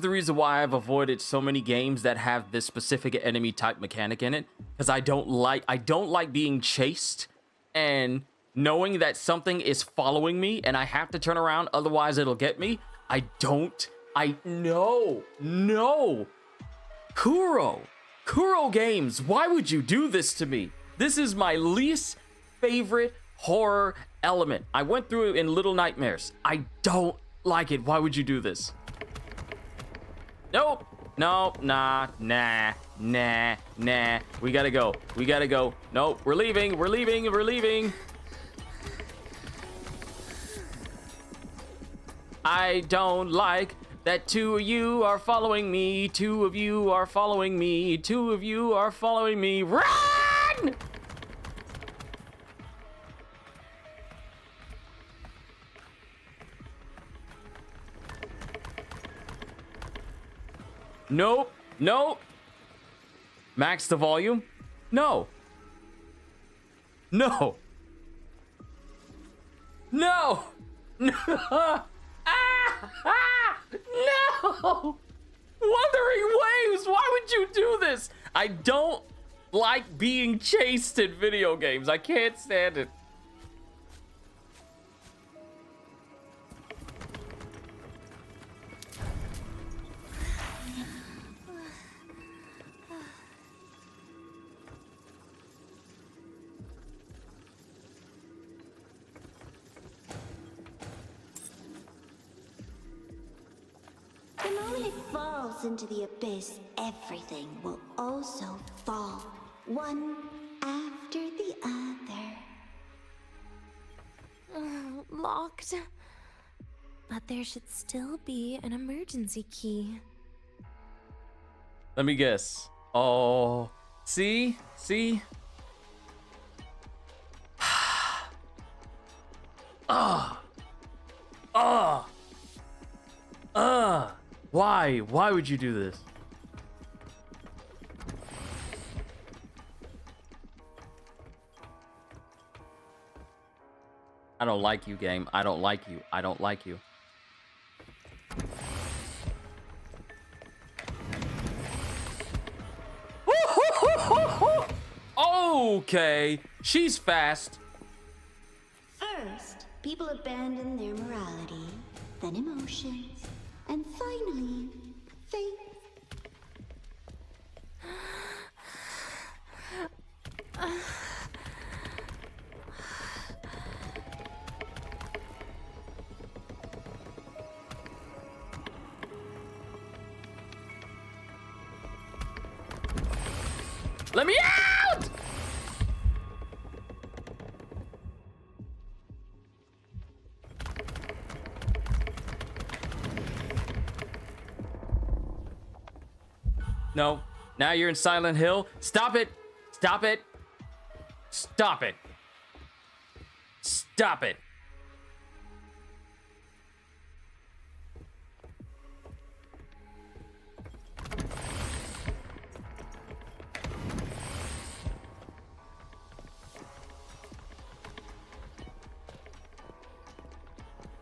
the reason why I've avoided so many games that have this specific enemy type mechanic in it, because I don't like being chased and knowing that something is following me and I have to turn around, otherwise it'll get me. No. Kuro games, why would you do this to me? This is my least favorite horror element. I went through it in Little Nightmares. I don't like it. Why would you do this? Nope. No, nah. We gotta go. Nope, we're leaving. I don't like that two of you are following me. Run! Nope. Max the volume. No. No! Wuthering Waves, why would you do this? I don't like being chased in video games. I can't stand it.
The moment it falls into the abyss, everything will also fall, one after the other.
Locked. But there should still be an emergency key.
Let me guess. Oh, see? Why would you do this? I don't like you, game. I don't like you. Okay, she's fast.
First, people abandon their morality, then emotions, and finally, faith.
Let me out! No. Now you're in Silent Hill. Stop it.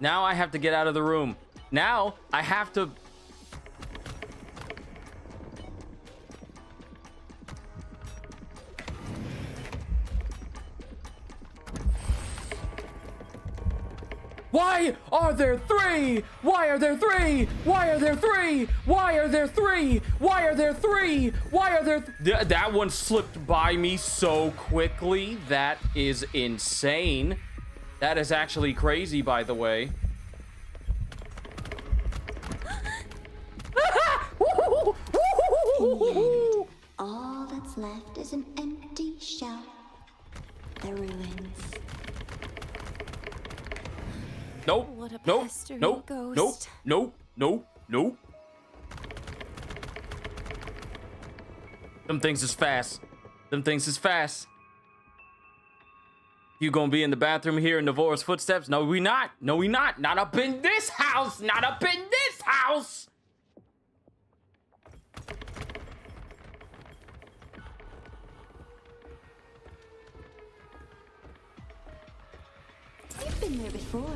Now I have to get out of the room. Now I have to... Why are there three? That one slipped by me so quickly. That is insane. That is actually crazy, by the way.
All that's left is an empty shell. The ruins.
Nope.
What a
Nope.
pestering
Nope.
ghost.
Nope. Them things is fast. You gonna be in the bathroom hearing Navarro's footsteps? No, we not. Not up in this house.
You've been there before.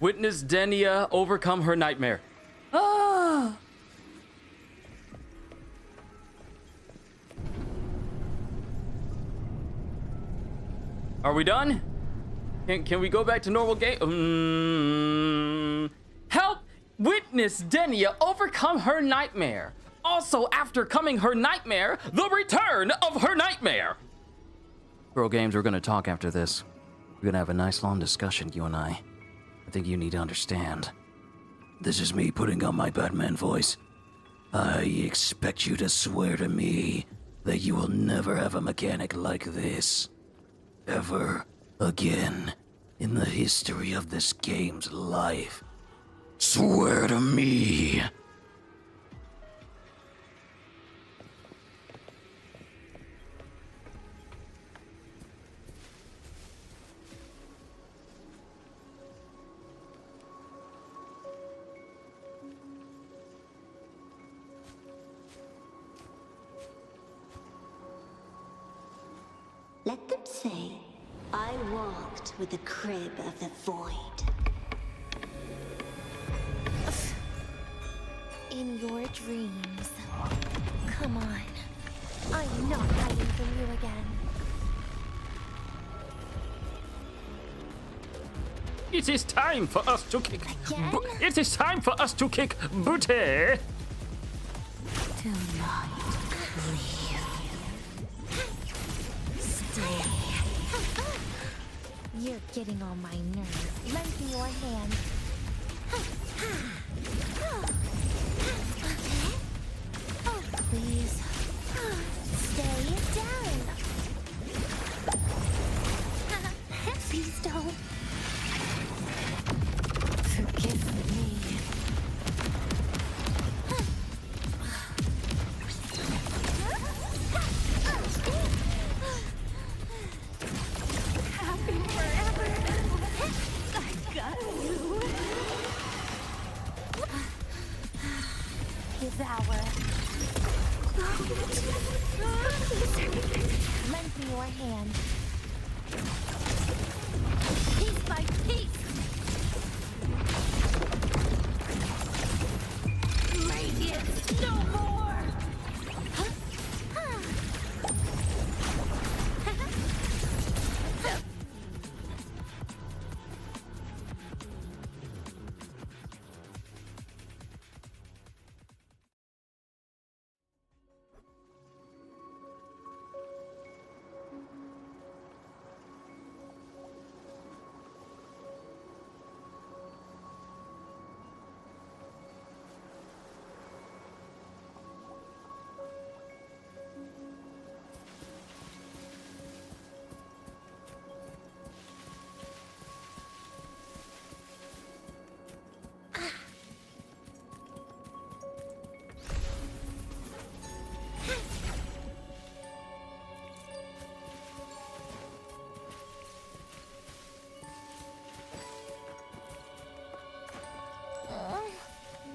Witness Denia overcome her nightmare. Ah! Are we done? Can we go back to normal game? Help! Witness Denia overcome her nightmare. Also, after coming her nightmare, the return of her nightmare. Girl Games, we're gonna talk after this. We're gonna have a nice long discussion, you and I. I think you need to understand. This is me putting on my Batman voice. I expect you to swear to me that you will never have a mechanic like this. Ever again in the history of this game's life. Swear to me.
Let them say, I walked with the crib of the void.
In your dreams. Come on. I'm not hiding from you again.
It is time for us to kick.
Again?
It is time for us to kick booty.
Tonight, leave. Stay. You're getting on my nerves. Lend me your hand. Please. Stay down. Please don't. Forgive me. Happy forever. I got you. Devour. Lend me your hand. Piece by piece. Radiance, no more.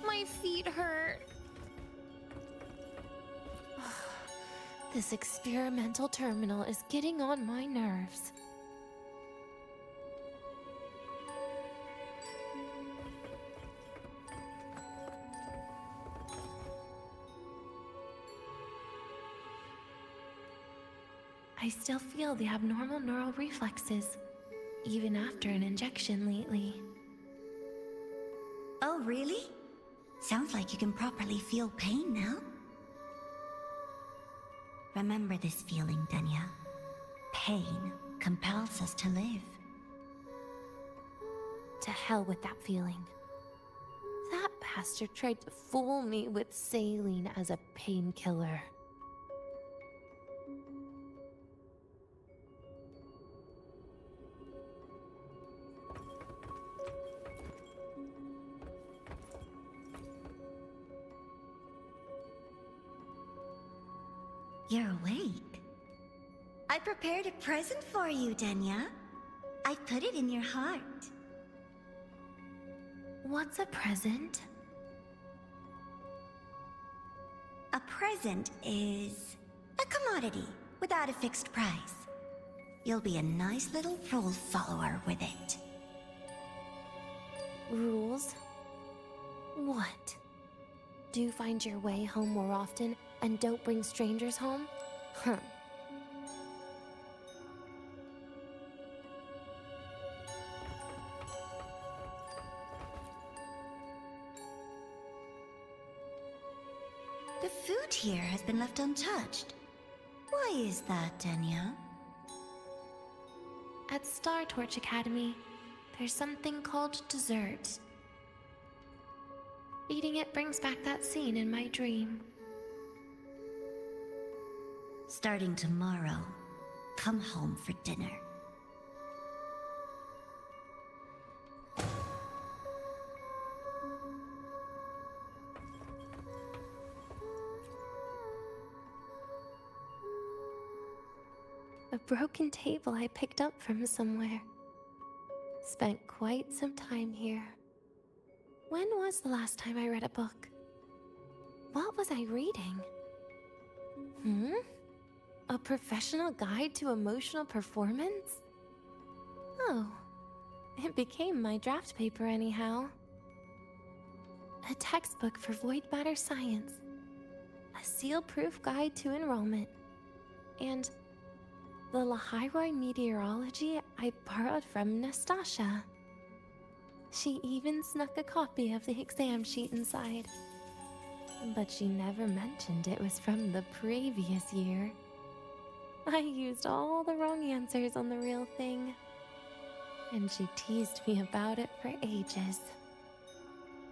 My feet hurt. This experimental terminal is getting on my nerves. I still feel the abnormal neural reflexes, even after an injection lately.
Oh, really? Sounds like you can properly feel pain now. Remember this feeling, Denia. Pain compels us to live.
To hell with that feeling. That bastard tried to fool me with saline as a painkiller.
You're awake. I prepared a present for you, Denia. I put it in your heart.
What's a present?
A present is a commodity without a fixed price. You'll be a nice little rule follower with it.
Rules? What? Do you find your way home more often and don't bring strangers home? Huh.
The food here has been left untouched. Why is that, Denia?
At Star Torch Academy, there's something called dessert. Eating it brings back that scene in my dream.
Starting tomorrow, come home for dinner.
A broken table I picked up from somewhere. Spent quite some time here. When was the last time I read a book? What was I reading? A professional guide to emotional performance? Oh, it became my draft paper anyhow. A textbook for void matter science. A seal-proof guide to enrollment. And the lahai-roi meteorology I borrowed from Nastasha. She even snuck a copy of the exam sheet inside. But she never mentioned it was from the previous year. I used all the wrong answers on the real thing. And she teased me about it for ages.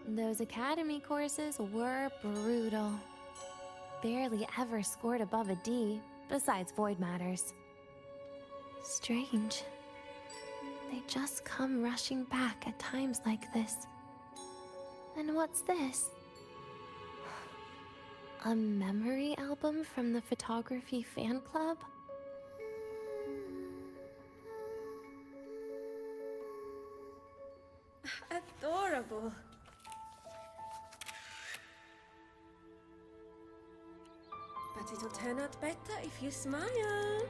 Those academy courses were brutal. Barely ever scored above a D, besides void matters. Strange. They just come rushing back at times like this. And what's this? A memory album from the photography fan club?
Adorable. But it'll turn out better if you smile.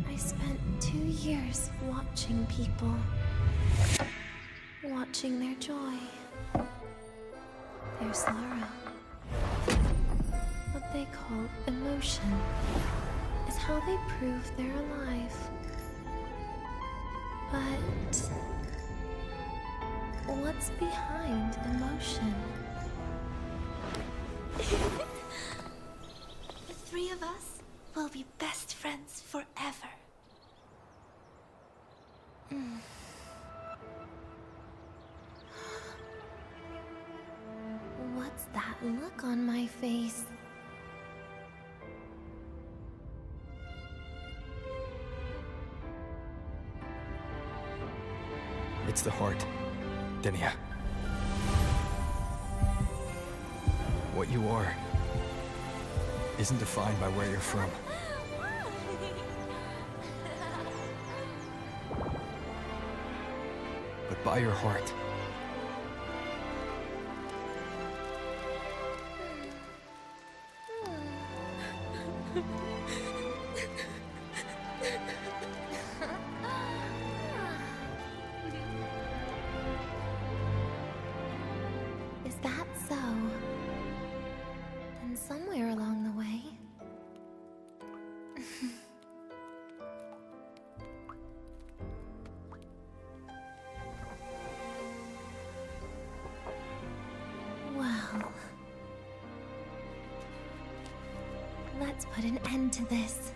I spent 2 years watching people. Watching their joy. Their sorrow. What they call emotion is how they prove they're alive. But what's behind emotion?
The three of us will be best friends forever.
What's that look on my face?
It's the heart, Denia. What you are isn't defined by where you're from. But by your heart.
Is that so? Then somewhere along the way... Well... Let's put an end to this.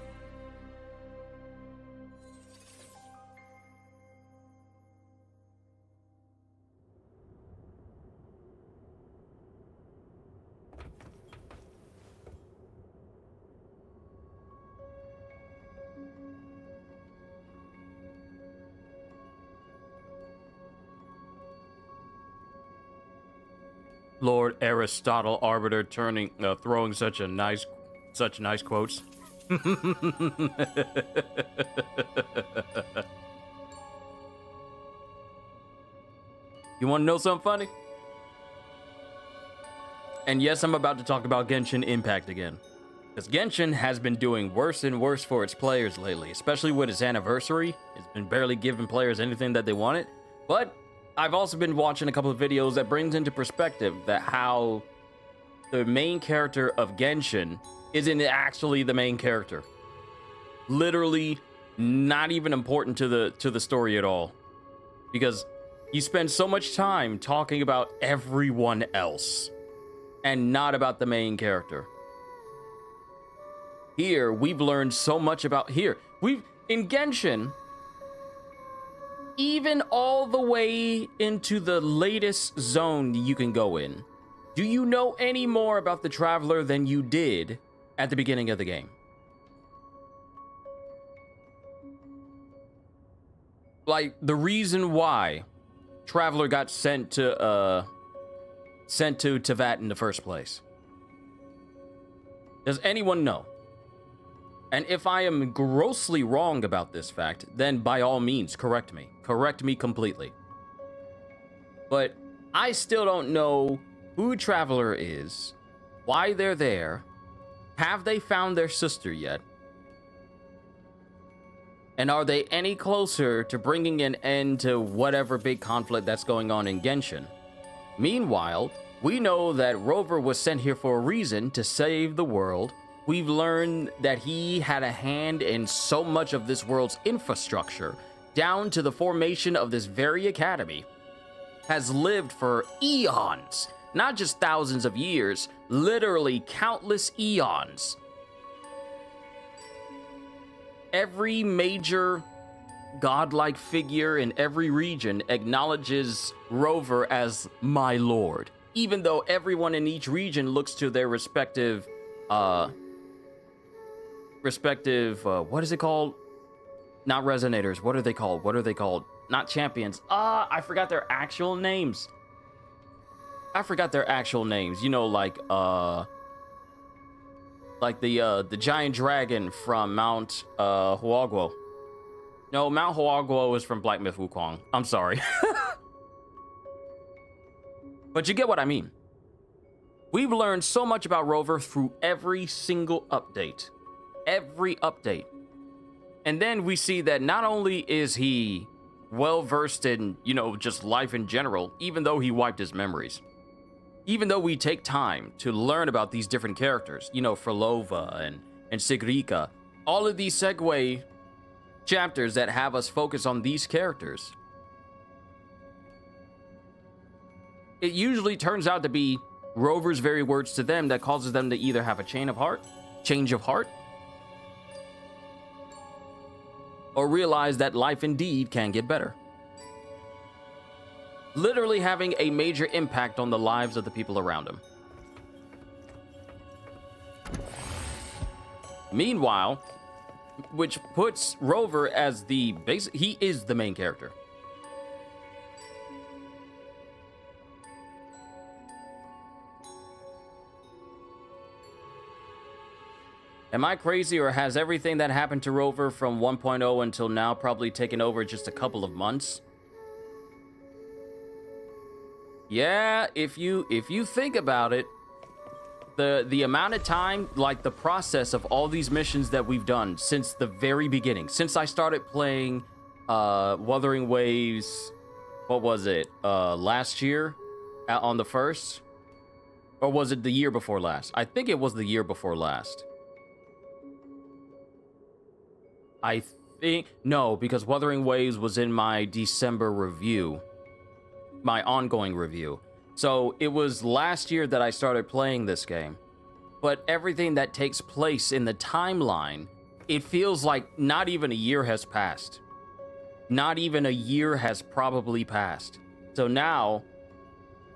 Lord Aristotle Arbiter throwing such nice quotes. You want to know something funny? And yes, I'm about to talk about Genshin Impact again. Because Genshin has been doing worse and worse for its players lately, especially with its anniversary. It's been barely giving players anything that they wanted. But I've also been watching a couple of videos that brings into perspective that how the main character of Genshin isn't actually the main character. Literally not even important to the story at all. Because you spend so much time talking about everyone else and not about the main character. Here, we've learned so much about in Genshin, even all the way into the latest zone you can go in. Do you know any more about the Traveler than you did at the beginning of the game? Like, the reason why Traveler got sent to Teyvat in the first place. Does anyone know? And if I am grossly wrong about this fact, then by all means, correct me. Correct me completely. But I still don't know who Traveler is, why they're there, have they found their sister yet, and are they any closer to bringing an end to whatever big conflict that's going on in Genshin? Meanwhile, we know that Rover was sent here for a reason, to save the world. We've learned that he had a hand in so much of this world's infrastructure, down to the formation of this very academy. Has lived for eons, not just thousands of years, literally countless eons. Every major godlike figure in every region acknowledges Rover as my lord, even though everyone in each region looks to their respective what is it called? Not resonators. What are they called? What are they called? Not champions. I forgot their actual names. You know, like the giant dragon from Mount Huaguo. No, Mount Huaguo is from Black Myth Wukong. I'm sorry. But you get what I mean. We've learned so much about Rover through every single update. Every update. And then we see that not only is he well versed in, you know, just life in general, even though he wiped his memories. Even though we take time to learn about these different characters, you know, Frolova and Sigrika, all of these Segue chapters that have us focus on these characters, it usually turns out to be Rover's very words to them that causes them to either have a change of heart, or realize that life indeed can get better. Literally having a major impact on the lives of the people around him. Meanwhile, which puts Rover as he is the main character. Am I crazy, or has everything that happened to Rover from 1.0 until now probably taken over just a couple of months? Yeah, if you think about it, the amount of time, like the process of all these missions that we've done since the very beginning, since I started playing Wuthering Waves, what was it, last year on the 1st? Or was it the year before last? I think it was the year before last. I think, no, because Wuthering Waves was in my December review, my ongoing review. So it was last year that I started playing this game. But everything that takes place in the timeline, it feels like not even a year has passed. Not even a year has probably passed. So now,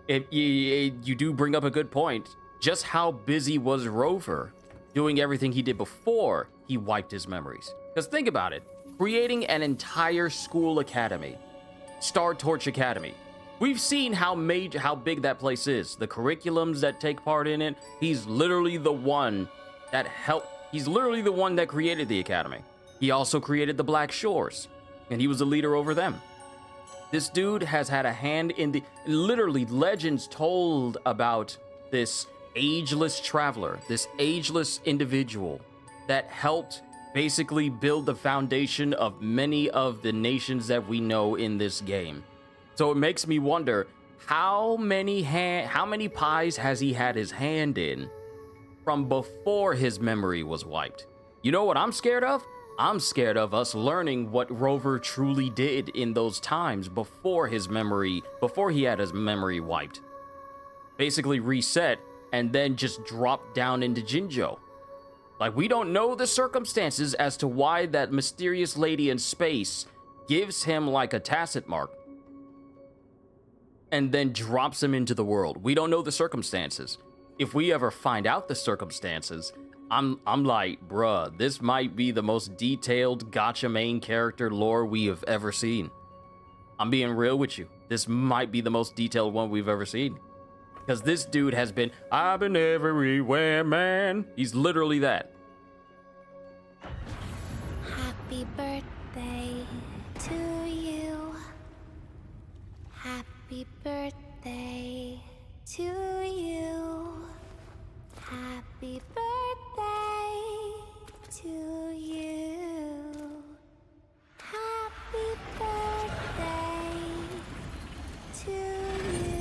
you do bring up a good point. Just how busy was Rover doing everything he did before he wiped his memories? Because think about it, creating an entire school academy, Star Torch Academy. We've seen how big that place is, the curriculums that take part in it. He's literally the one that created the academy. He also created the Black Shores, and he was the leader over them. This dude has had a hand in literally legends told about this ageless traveler, this ageless individual that helped basically build the foundation of many of the nations that we know in this game. So it makes me wonder, how many pies has he had his hand in from before his memory was wiped? You know what I'm scared of? I'm scared of us learning what Rover truly did in those times before he had his memory wiped. Basically reset and then just drop down into Jinjo. Like, we don't know the circumstances as to why that mysterious lady in space gives him like a tacit mark and then drops him into the world. We don't know the circumstances. If we ever find out the circumstances, I'm like, bruh, this might be the most detailed gacha main character lore we have ever seen. I'm being real with you. This might be the most detailed one we've ever seen. Because this dude has been, I've been everywhere, man. He's literally that.
Happy birthday to you. Happy birthday to you. Happy birthday to you. Happy birthday to you.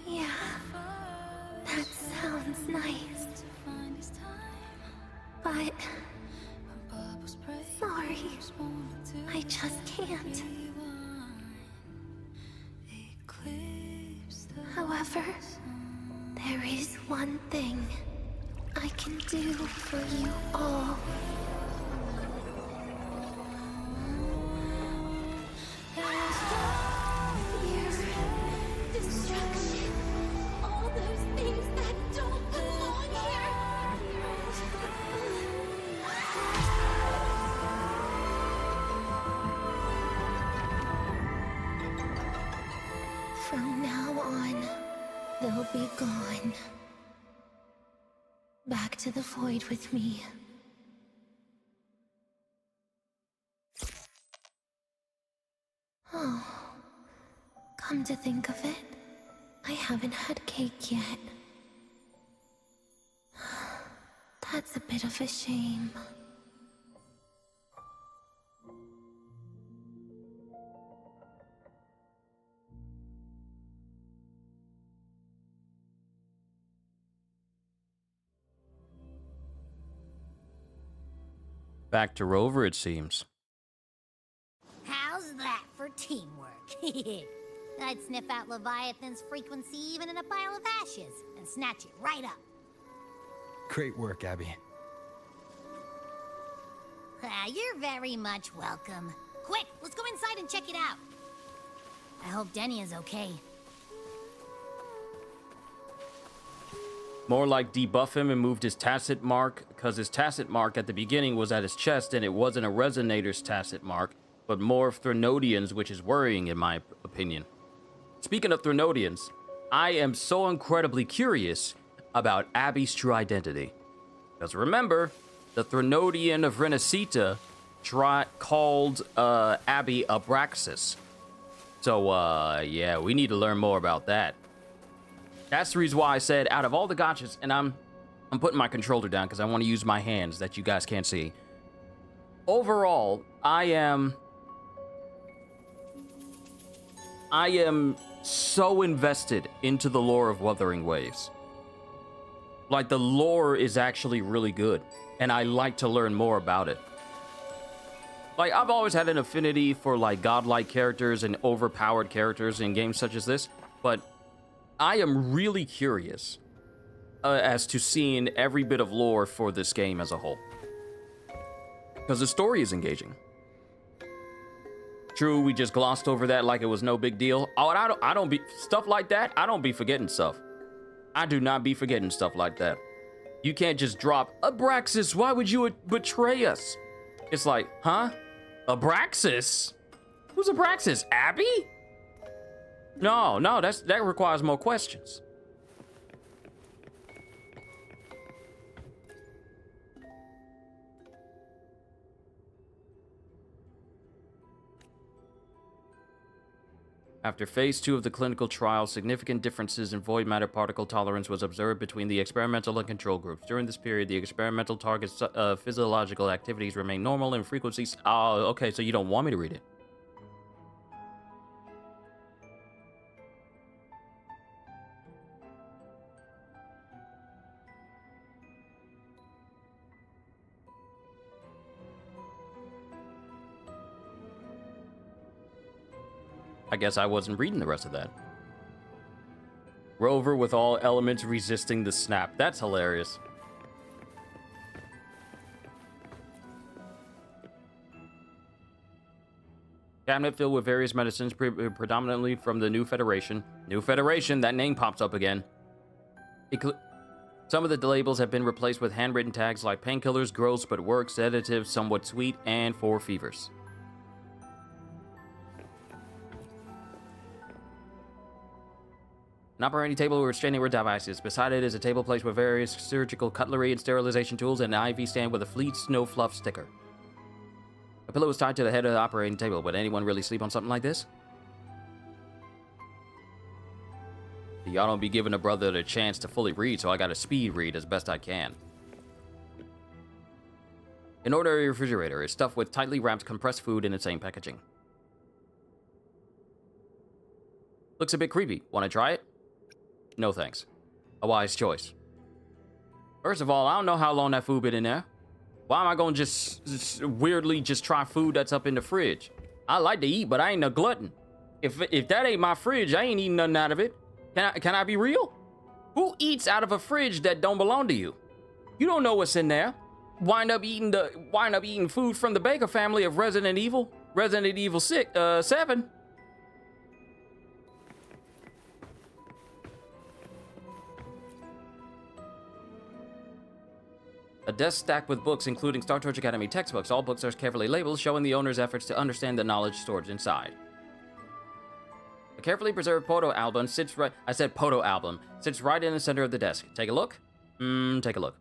Yeah, that sounds nice. But sorry, I just can't. However, there is one thing I can do for you all. Destruction. All those things that don't belong here. From now on, they'll be gone. Back to the void with me. Oh, come to think of it, I haven't had cake yet. That's a bit of a shame.
Back to Rover, it seems.
How's that for teamwork? I'd sniff out Leviathan's frequency even in a pile of ashes and snatch it right up.
Great work, Abby.
You're very much welcome. Quick, let's go inside and check it out. I hope Denia's okay.
More like debuff him and moved his tacit mark, because his tacit mark at the beginning was at his chest and it wasn't a Resonator's tacit mark, but more of Threnodian's, which is worrying in my opinion. Speaking of Threnodians, I am so incredibly curious about Abby's true identity. Because remember, the Threnodian of Renacita called Abby Abraxas. So, yeah, we need to learn more about that. That's the reason why I said, out of all the gachas, and I'm putting my controller down because I want to use my hands that you guys can't see. Overall, I am so invested into the lore of Wuthering Waves. Like, the lore is actually really good, and I like to learn more about it. Like, I've always had an affinity for, like, godlike characters and overpowered characters in games such as this, but I am really curious as to seeing every bit of lore for this game as a whole. Because the story is engaging. True, we just glossed over that like it was no big deal. Oh, and I don't be stuff like that. I don't be forgetting stuff. I do not be forgetting stuff like that. You can't just drop, Abraxas, why would you betray us? It's like, huh? Abraxas? Who's Abraxas? Abby? No, that requires more questions. After phase 2 of the clinical trial, significant differences in void matter particle tolerance was observed between the experimental and control groups. During this period, the experimental target's physiological activities remain normal and frequencies... Oh, okay, so you don't want me to read it. I guess I wasn't reading the rest of that. Rover with all elements resisting the snap. That's hilarious. Cabinet filled with various medicines, predominantly from the New Federation. New Federation, that name pops up again. Some of the labels have been replaced with handwritten tags like painkillers, gross but works, sedatives, somewhat sweet, and for fevers. An operating table with restraining devices. Beside it is a table placed with various surgical cutlery and sterilization tools and an IV stand with a Fleet Snow Fluff sticker. A pillow is tied to the head of the operating table. Would anyone really sleep on something like this? Y'all don't be giving a brother the chance to fully read, so I gotta speed read as best I can. An ordinary refrigerator is stuffed with tightly wrapped compressed food in the same packaging. Looks a bit creepy. Want to try it? No thanks. A wise choice. First of all, I don't know how long that food been in there. Why am I gonna just weirdly just try food that's up in the fridge? I like to eat, but I ain't a glutton. If that ain't my fridge, I ain't eating nothing out of it. Can I be real? Who eats out of a fridge that don't belong to you? You don't know what's in there. Wind up eating food from the Baker family of Resident Evil 7. A desk stacked with books, including Star Torch Academy textbooks. All books are carefully labeled, showing the owner's efforts to understand the knowledge stored inside. A carefully preserved photo album sits right... I said photo album. Sits right in the center of the desk. Take a look? Take a look.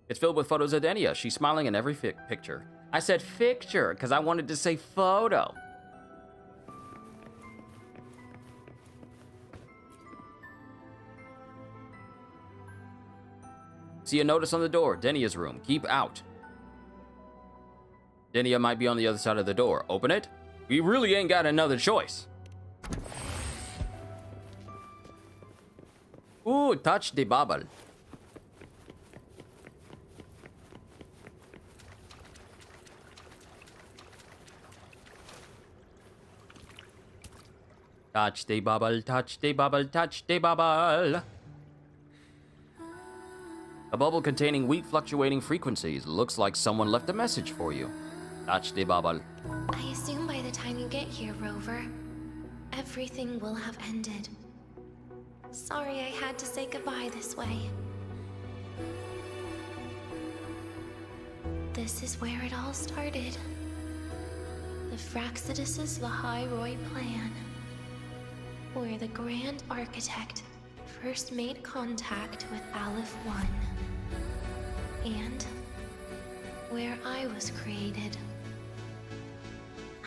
It's filled with photos of Denia. She's smiling in every picture. I said picture, because I wanted to say photo. See a notice on the door. Denia's room. Keep out. Denia might be on the other side of the door. Open it. We really ain't got another choice. Ooh, touch the bubble. Touch the bubble, touch the bubble, touch the bubble. A bubble containing weak fluctuating frequencies. Looks like someone left a message for you. Touch the bubble.
I assume by the time you get here, Rover, everything will have ended. Sorry I had to say goodbye this way. This is where it all started. The Fraxidus' lahai-roi plan. Where the Grand Architect first made contact with Aleph 1. And where I was created.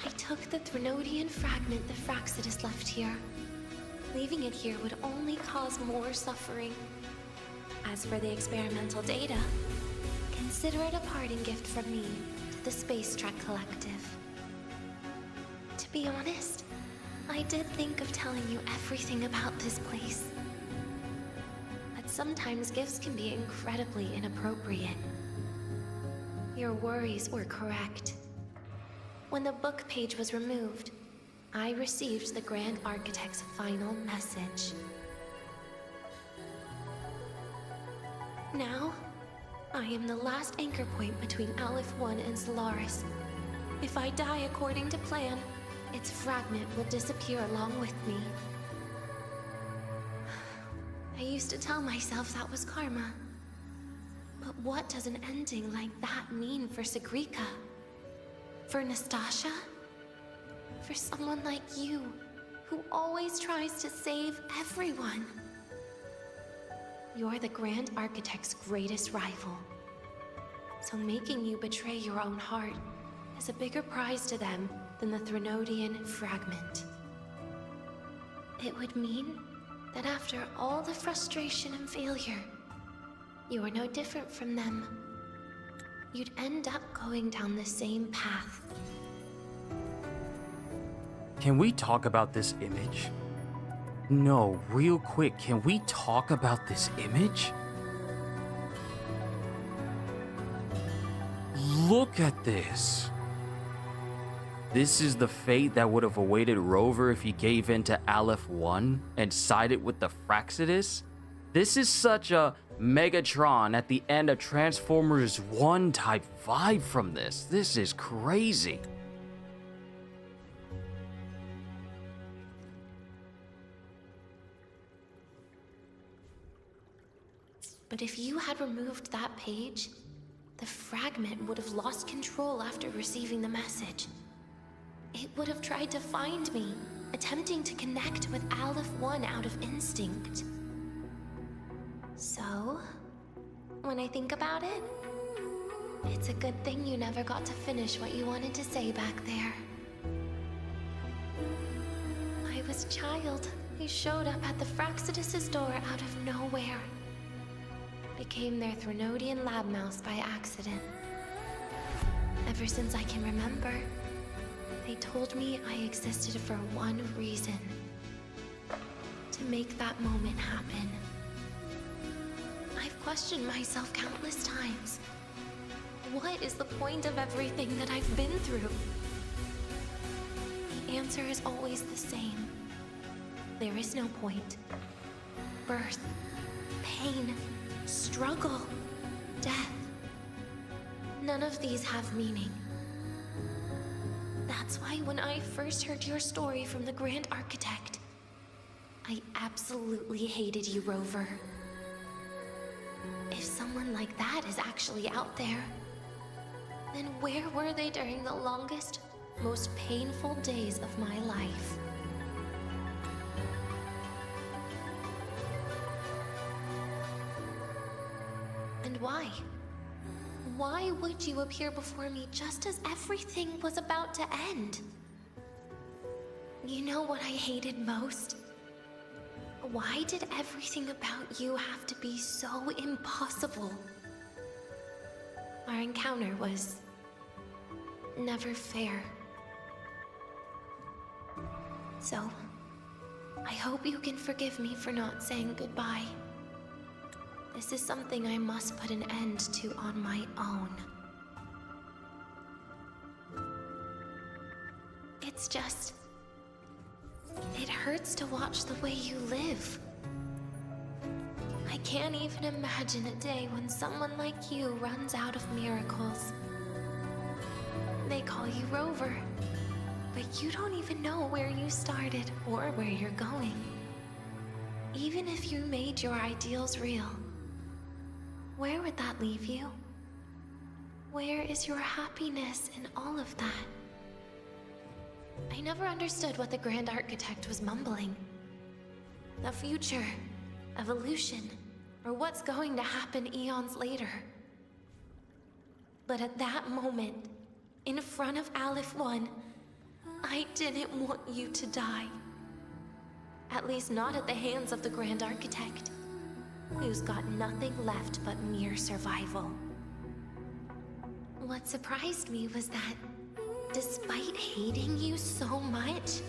I took the Threnodian fragment the Fraxidus left here. Leaving it here would only cause more suffering. As for the experimental data, consider it a parting gift from me to the Space Trek Collective. To be honest, I did think of telling you everything about this place. But sometimes gifts can be incredibly inappropriate. Your worries were correct. When the book page was removed, I received the Grand Architect's final message. Now, I am the last anchor point between Aleph 1 and Solaris. If I die according to plan, its fragment will disappear along with me. I used to tell myself that was karma. But what does an ending like that mean for Segrika? For Nastasha? For someone like you, who always tries to save everyone? You're the Grand Architect's greatest rival. So making you betray your own heart is a bigger prize to them than the Threnodian fragment. It would mean that after all the frustration and failure, you are no different from them. You'd end up going down the same path.
Can we talk about this image? No, real quick, can we talk about this image? Look at this. This is the fate that would have awaited Rover if he gave in to Aleph 1 and sided with the Fraxidus. This is such a Megatron at the end of Transformers 1 type vibe from this. This is crazy.
But if you had removed that page, the fragment would have lost control after receiving the message. It would have tried to find me, attempting to connect with Aleph 1 out of instinct. So, when I think about it, it's a good thing you never got to finish what you wanted to say back there. I was a child who showed up at the Fraxidus' door out of nowhere. Became their Threnodian lab mouse by accident. Ever since I can remember, they told me I existed for one reason. To make that moment happen. I've questioned myself countless times. What is the point of everything that I've been through? The answer is always the same. There is no point. Birth, pain, struggle, death. None of these have meaning. That's why when I first heard your story from the Grand Architect, I absolutely hated you, Rover. If someone like that is actually out there, then where were they during the longest, most painful days of my life? And why? Why would you appear before me just as everything was about to end? You know what I hated most? Why did everything about you have to be so impossible? Our encounter was never fair. So, I hope you can forgive me for not saying goodbye. This is something I must put an end to on my own. It's just... it hurts to watch the way you live. I can't even imagine a day when someone like you runs out of miracles. They call you Rover, but you don't even know where you started or where you're going. Even if you made your ideals real, where would that leave you? Where is your happiness in all of that? I never understood what the Grand Architect was mumbling. The future, evolution, or what's going to happen eons later. But at that moment, in front of Aleph 1, I didn't want you to die. At least not at the hands of the Grand Architect, who's got nothing left but mere survival. What surprised me was that, despite hating you so much,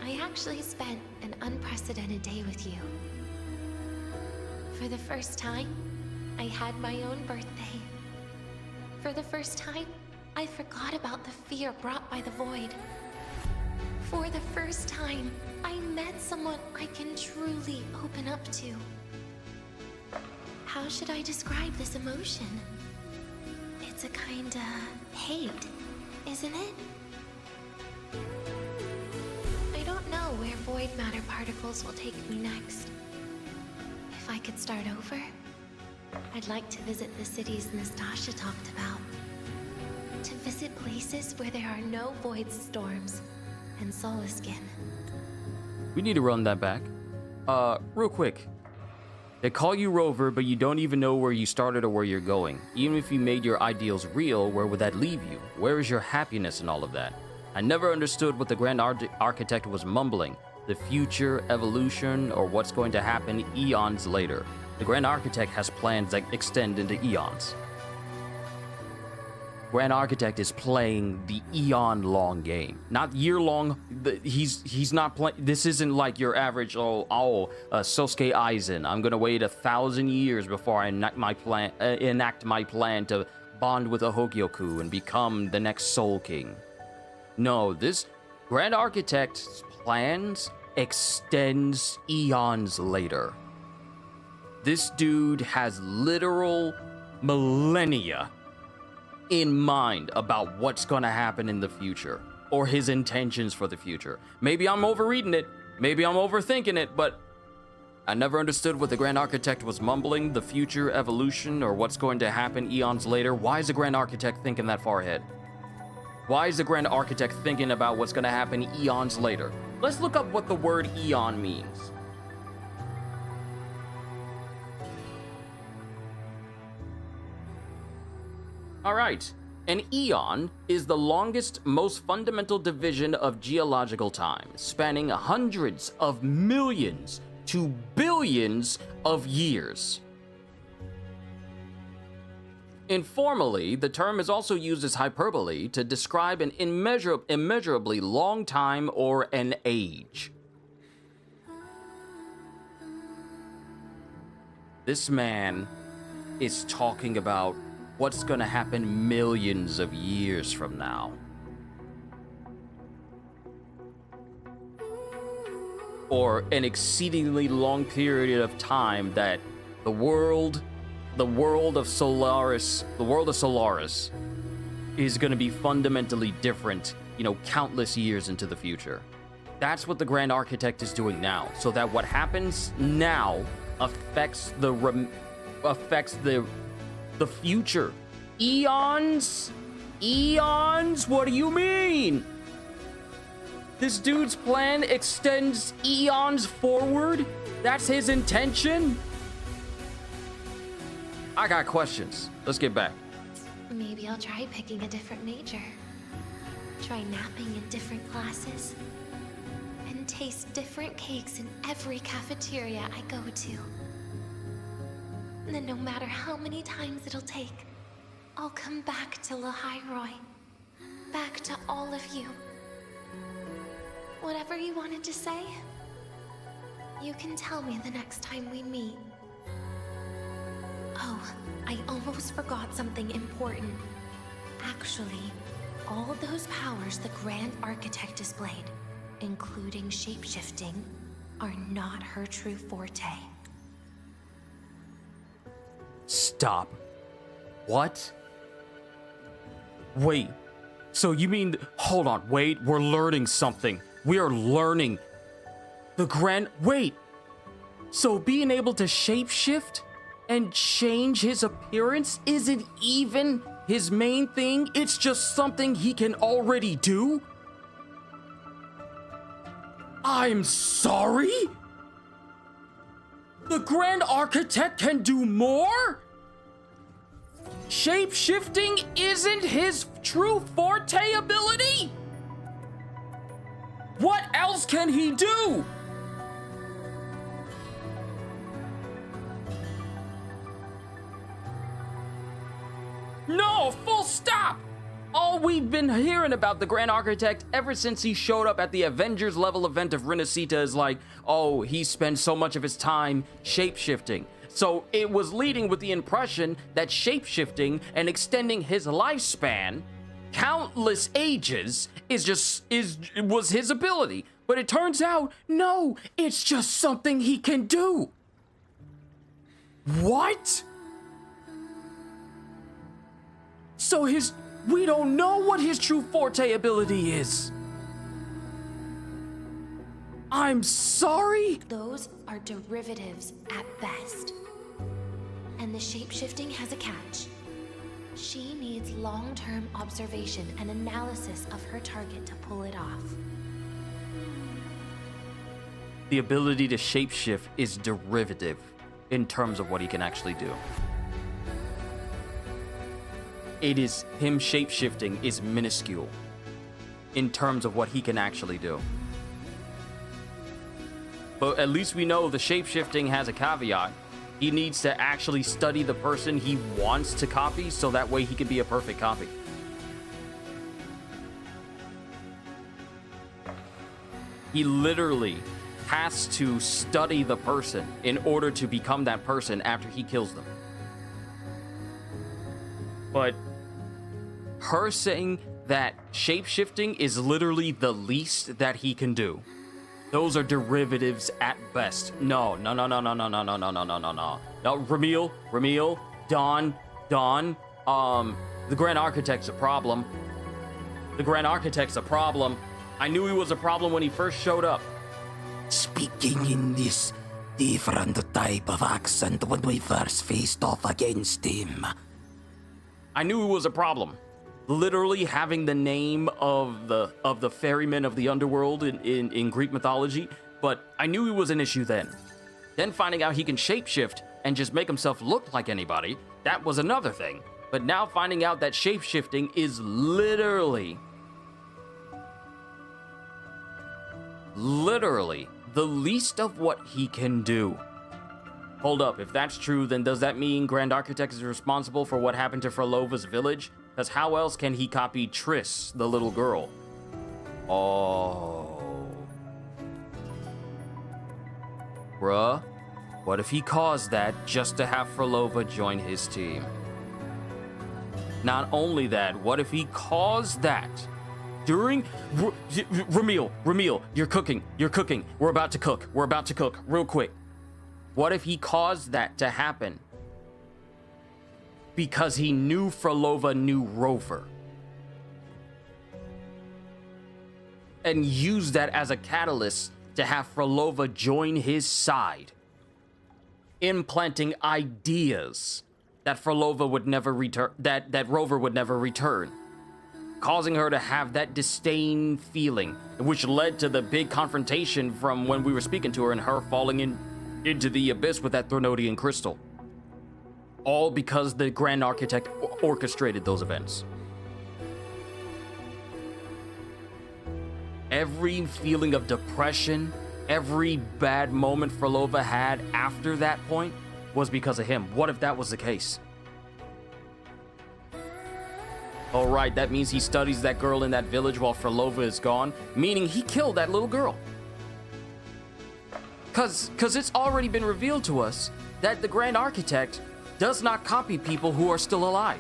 I actually spent an unprecedented day with you. For the first time, I had my own birthday. For the first time, I forgot about the fear brought by the void. For the first time, I met someone I can truly open up to. How should I describe this emotion? It's a kinda hate, isn't it? I don't know where void matter particles will take me next. I could start over, I'd like to visit the cities Nastasha talked about. To visit places where there are no void storms and Solaskin.
We need to run that back. Real quick. They call you Rover, but you don't even know where you started or where you're going. Even if you made your ideals real, where would that leave you? Where is your happiness in all of that? I never understood what the Grand Architect was mumbling. The future, evolution, or what's going to happen eons later. The Grand Architect has plans that extend into eons. Grand Architect is playing the eon-long game, not year-long. He's not playing. This isn't like your average Sosuke Aizen. I'm gonna wait 1,000 years before I enact my plan to bond with a Hogyoku and become the next Soul King. No, this Grand Architect's plans extends eons later. This dude has literal millennia in mind about what's gonna happen in the future, or his intentions for the future. Maybe I'm overreading it, maybe I'm overthinking it, but I never understood what the Grand Architect was mumbling, the future, evolution, or what's going to happen eons later. Why is the Grand Architect thinking that far ahead? Why is the Grand Architect thinking about what's gonna happen eons later? Let's look up what the word eon means. All right, an eon is the longest, most fundamental division of geological time, spanning hundreds of millions to billions of years. Informally, the term is also used as hyperbole to describe an immeasurably long time or an age. This man is talking about what's gonna happen millions of years from now. Or an exceedingly long period of time that the world of Solaris is gonna be fundamentally different, countless years into the future. That's what the Grand Architect is doing now, so that what happens now affects the future. Eons? Eons? What do you mean? This dude's plan extends eons forward? That's his intention? I got questions. Let's get back.
Maybe I'll try picking a different major. Try napping in different classes. And taste different cakes in every cafeteria I go to. And then no matter how many times it'll take, I'll come back to lahai-roi. Back to all of you. Whatever you wanted to say, you can tell me the next time we meet. Oh, I almost forgot something important. Actually, all those powers the Grand Architect displayed, including shapeshifting, are not her true forte.
Stop. What? Wait. So you mean... Hold on. Wait. We're learning something. We are learning. Wait. So being able to shapeshift and change his appearance isn't even his main thing? It's just something he can already do? I'm sorry? The Grand Architect can do more? Shape-shifting isn't his true forte ability? What else can he do? No, full stop! All we've been hearing about the Grand Architect ever since he showed up at the Avengers level event of Renacita is like, oh, he spends so much of his time shape-shifting. So it was leading with the impression that shape-shifting and extending his lifespan countless ages was his ability. But it turns out, no, it's just something he can do. What? So we don't know what his true forte ability is. I'm sorry?
Those are derivatives at best. And the shapeshifting has a catch. She needs long-term observation and analysis of her target to pull it off.
The ability to shapeshift is derivative in terms of what he can actually do. It is him shapeshifting is minuscule in terms of what he can actually do. But at least we know the shapeshifting has a caveat. He needs to actually study the person he wants to copy so that way he can be a perfect copy. He literally has to study the person in order to become that person after he kills them. But her saying that shapeshifting is literally the least that he can do. Those are derivatives at best. No. No, Ramil, Dawn, the Grand Architect's a problem. I knew he was a problem when he first showed up.
Speaking in this different type of accent when we first faced off against him.
I knew he was a problem. Literally having the name of the ferryman of the underworld in Greek mythology, but I knew he was an issue then. Then finding out he can shapeshift and just make himself look like anybody, that was another thing. But now finding out that shapeshifting is literally the least of what he can do. Hold up, if that's true, then does that mean Grand Architect is responsible for what happened to Frolova's village? Because how else can he copy Triss, the little girl? Oh. Bruh, what if he caused that just to have Frolova join his team? Not only that, what if he caused that during... Ramil, you're cooking. We're about to cook, real quick. What if he caused that to happen because he knew Frolova knew Rover and used that as a catalyst to have Frolova join his side, implanting ideas that Frolova would never return, that Rover would never return, causing her to have that disdain feeling, which led to the big confrontation from when we were speaking to her and her falling into the abyss with that Thronodian crystal. All because the Grand Architect orchestrated those events. Every feeling of depression, every bad moment Frolova had after that point was because of him. What if that was the case? All right, that means he studies that girl in that village while Frolova is gone, meaning he killed that little girl. Cause it's already been revealed to us that the Grand Architect does not copy people who are still alive.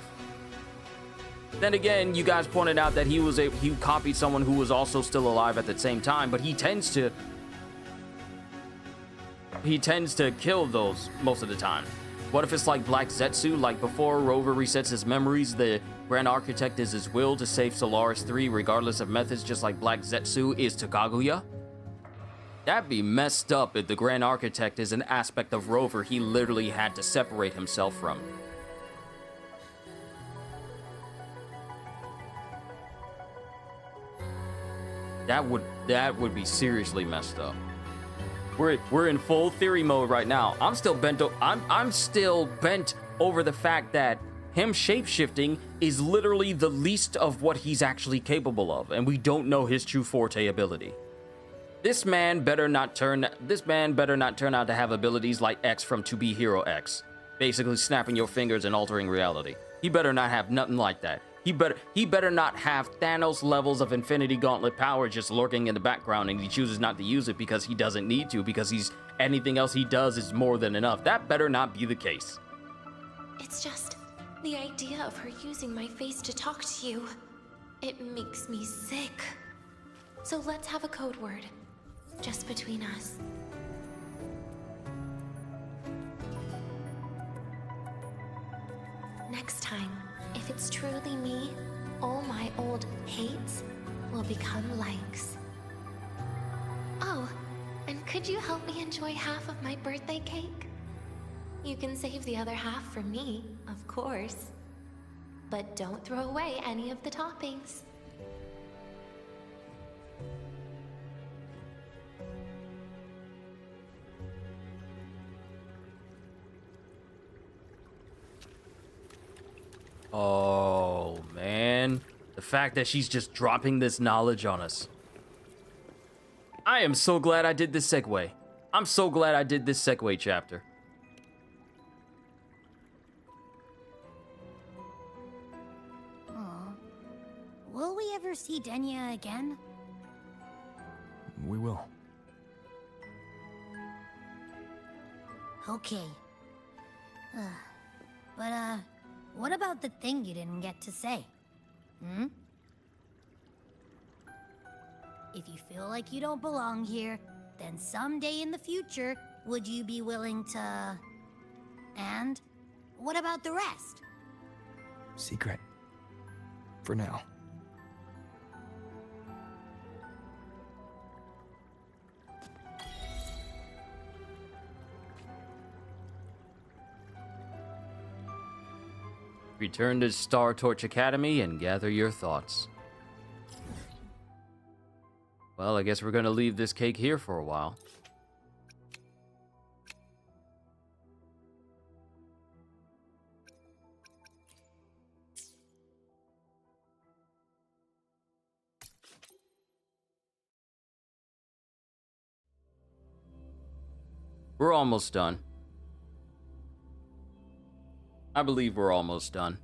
Then again, you guys pointed out that he copied someone who was also still alive at the same time, but he tends to kill those most of the time. What if it's like Black Zetsu, like before Rover resets his memories, the Grand Architect is his will to save Solaris 3 regardless of methods, just like Black Zetsu is to Kaguya? That'd be messed up if the Grand Architect is an aspect of Rover he literally had to separate himself from. That would be seriously messed up. We're in full theory mode right now. I'm still bent over the fact that him shapeshifting is literally the least of what he's actually capable of, and we don't know his true forte ability. This man better not turn out to have abilities like X from To Be Hero X, basically snapping your fingers and altering reality. He better not have nothing like that. He better not have Thanos levels of Infinity Gauntlet power just lurking in the background and he chooses not to use it because he doesn't need to, because anything else he does is more than enough. That better not be the case.
It's just the idea of her using my face to talk to you. It makes me sick. So let's have a code word. Just between us. Next time, if it's truly me, all my old hates will become likes. Oh, Could you help me enjoy half of my birthday cake? You can save the other half for me, of course. But don't throw away any of the toppings.
Oh, man. The fact that she's just dropping this knowledge on us. I am so glad I did this segue. I'm so glad I did this segue chapter.
Aw. Will we ever see Denia again?
We will.
Okay. But, what about the thing you didn't get to say? Hmm? If you feel like you don't belong here, then someday in the future, would you be willing to... And what about the rest?
Secret. For now.
Return to Star Torch Academy and gather your thoughts. Well, I guess we're gonna leave this cake here for a while. We're almost done. I believe we're almost done.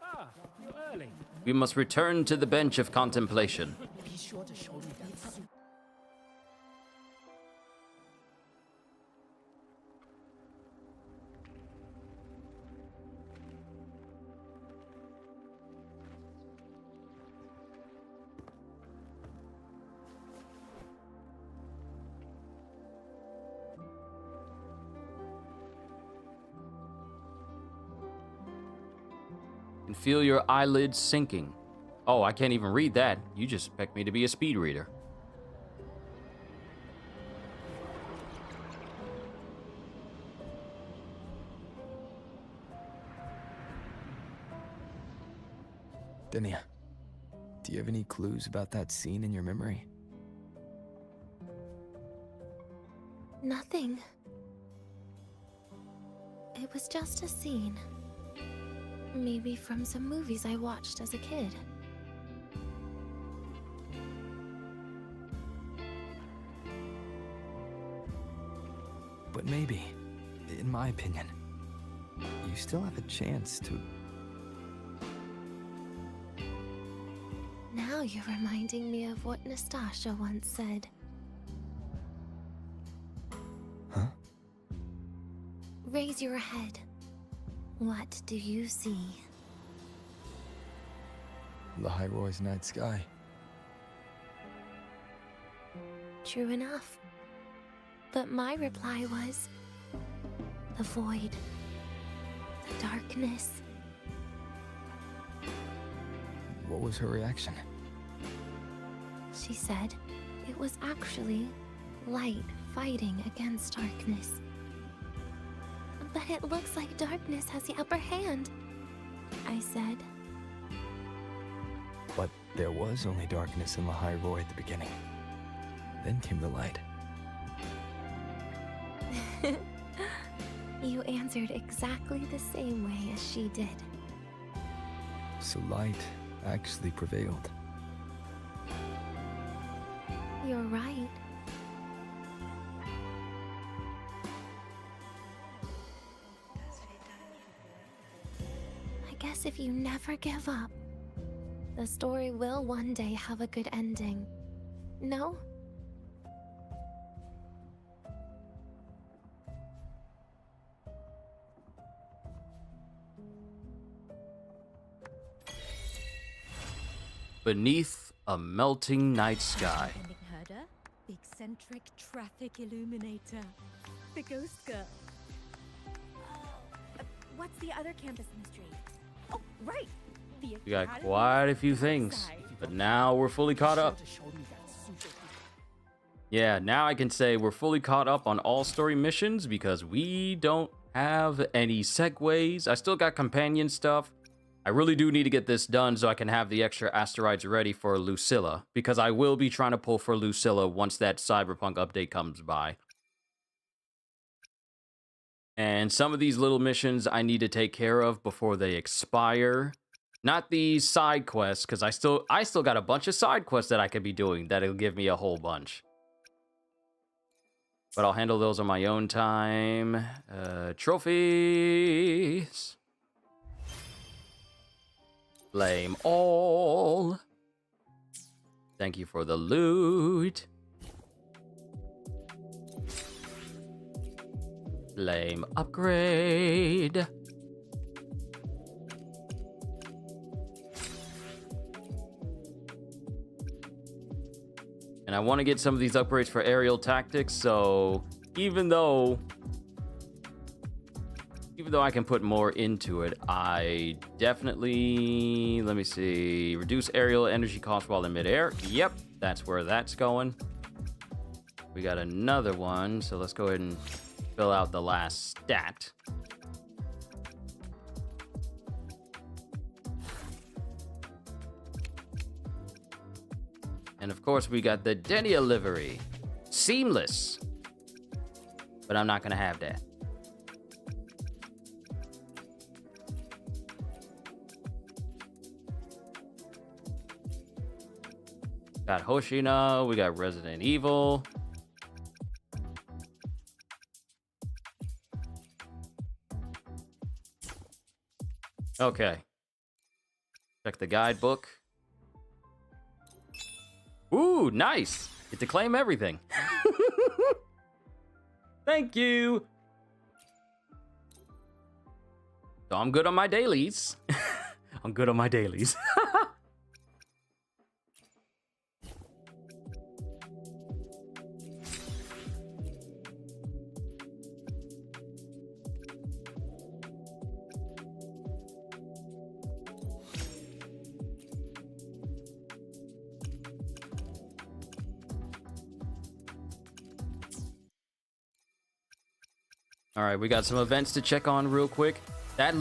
Ah, you're early.
We must return to the bench of contemplation.
Be sure to show me that suit.
And feel your eyelids sinking. Oh, I can't even read that. You just expect me to be a speed reader.
Denia, do you have any clues about that scene in your memory?
Nothing. It was just a scene. Maybe from some movies I watched as a kid.
But maybe, in my opinion, you still have a chance to...
Now you're reminding me of what Nastasha once said.
Huh?
Raise your head. What do you see?
Lahai-roi's night sky.
True enough. But my reply was... the void. The darkness.
What was her reaction?
She said it was actually light fighting against darkness. But it looks like darkness has the upper hand, I said.
But there was only darkness in lahai-roi at the beginning. Then came the light.
You answered exactly the same way as she did.
So light actually prevailed.
You're right. I guess if you never give up, the story will one day have a good ending. No?
Beneath a melting night sky.
Independent herder, eccentric traffic illuminator, the ghost girl. What's the other campus mystery? Oh, right.
We got quite a few things, but now we're fully caught up. Yeah, now I can say we're fully caught up on all story missions because we don't have any segues. I still got companion stuff. I really do need to get this done so I can have the extra asteroids ready for Lucilla, because I will be trying to pull for Lucilla once that Cyberpunk update comes by. And some of these little missions I need to take care of before they expire. Not these side quests, because I still got a bunch of side quests that I could be doing that'll give me a whole bunch. But I'll handle those on my own time. Trophies. Blame all. Thank you for the loot. Blame upgrade. And I want to get some of these upgrades for aerial tactics, so even though I can put more into it, I definitely, let me see, reduce aerial energy cost while in midair. Yep, that's where that's going. We got another one, so let's go ahead and fill out the last stat. And of course, we got the Denia livery. Seamless. But I'm not going to have that. Got Hoshina. We got Resident Evil. Okay. Check the guidebook. Ooh, nice. Get to claim everything. Thank you. So I'm good on my dailies. I'm good on my dailies. All right, we got some events to check on real quick. That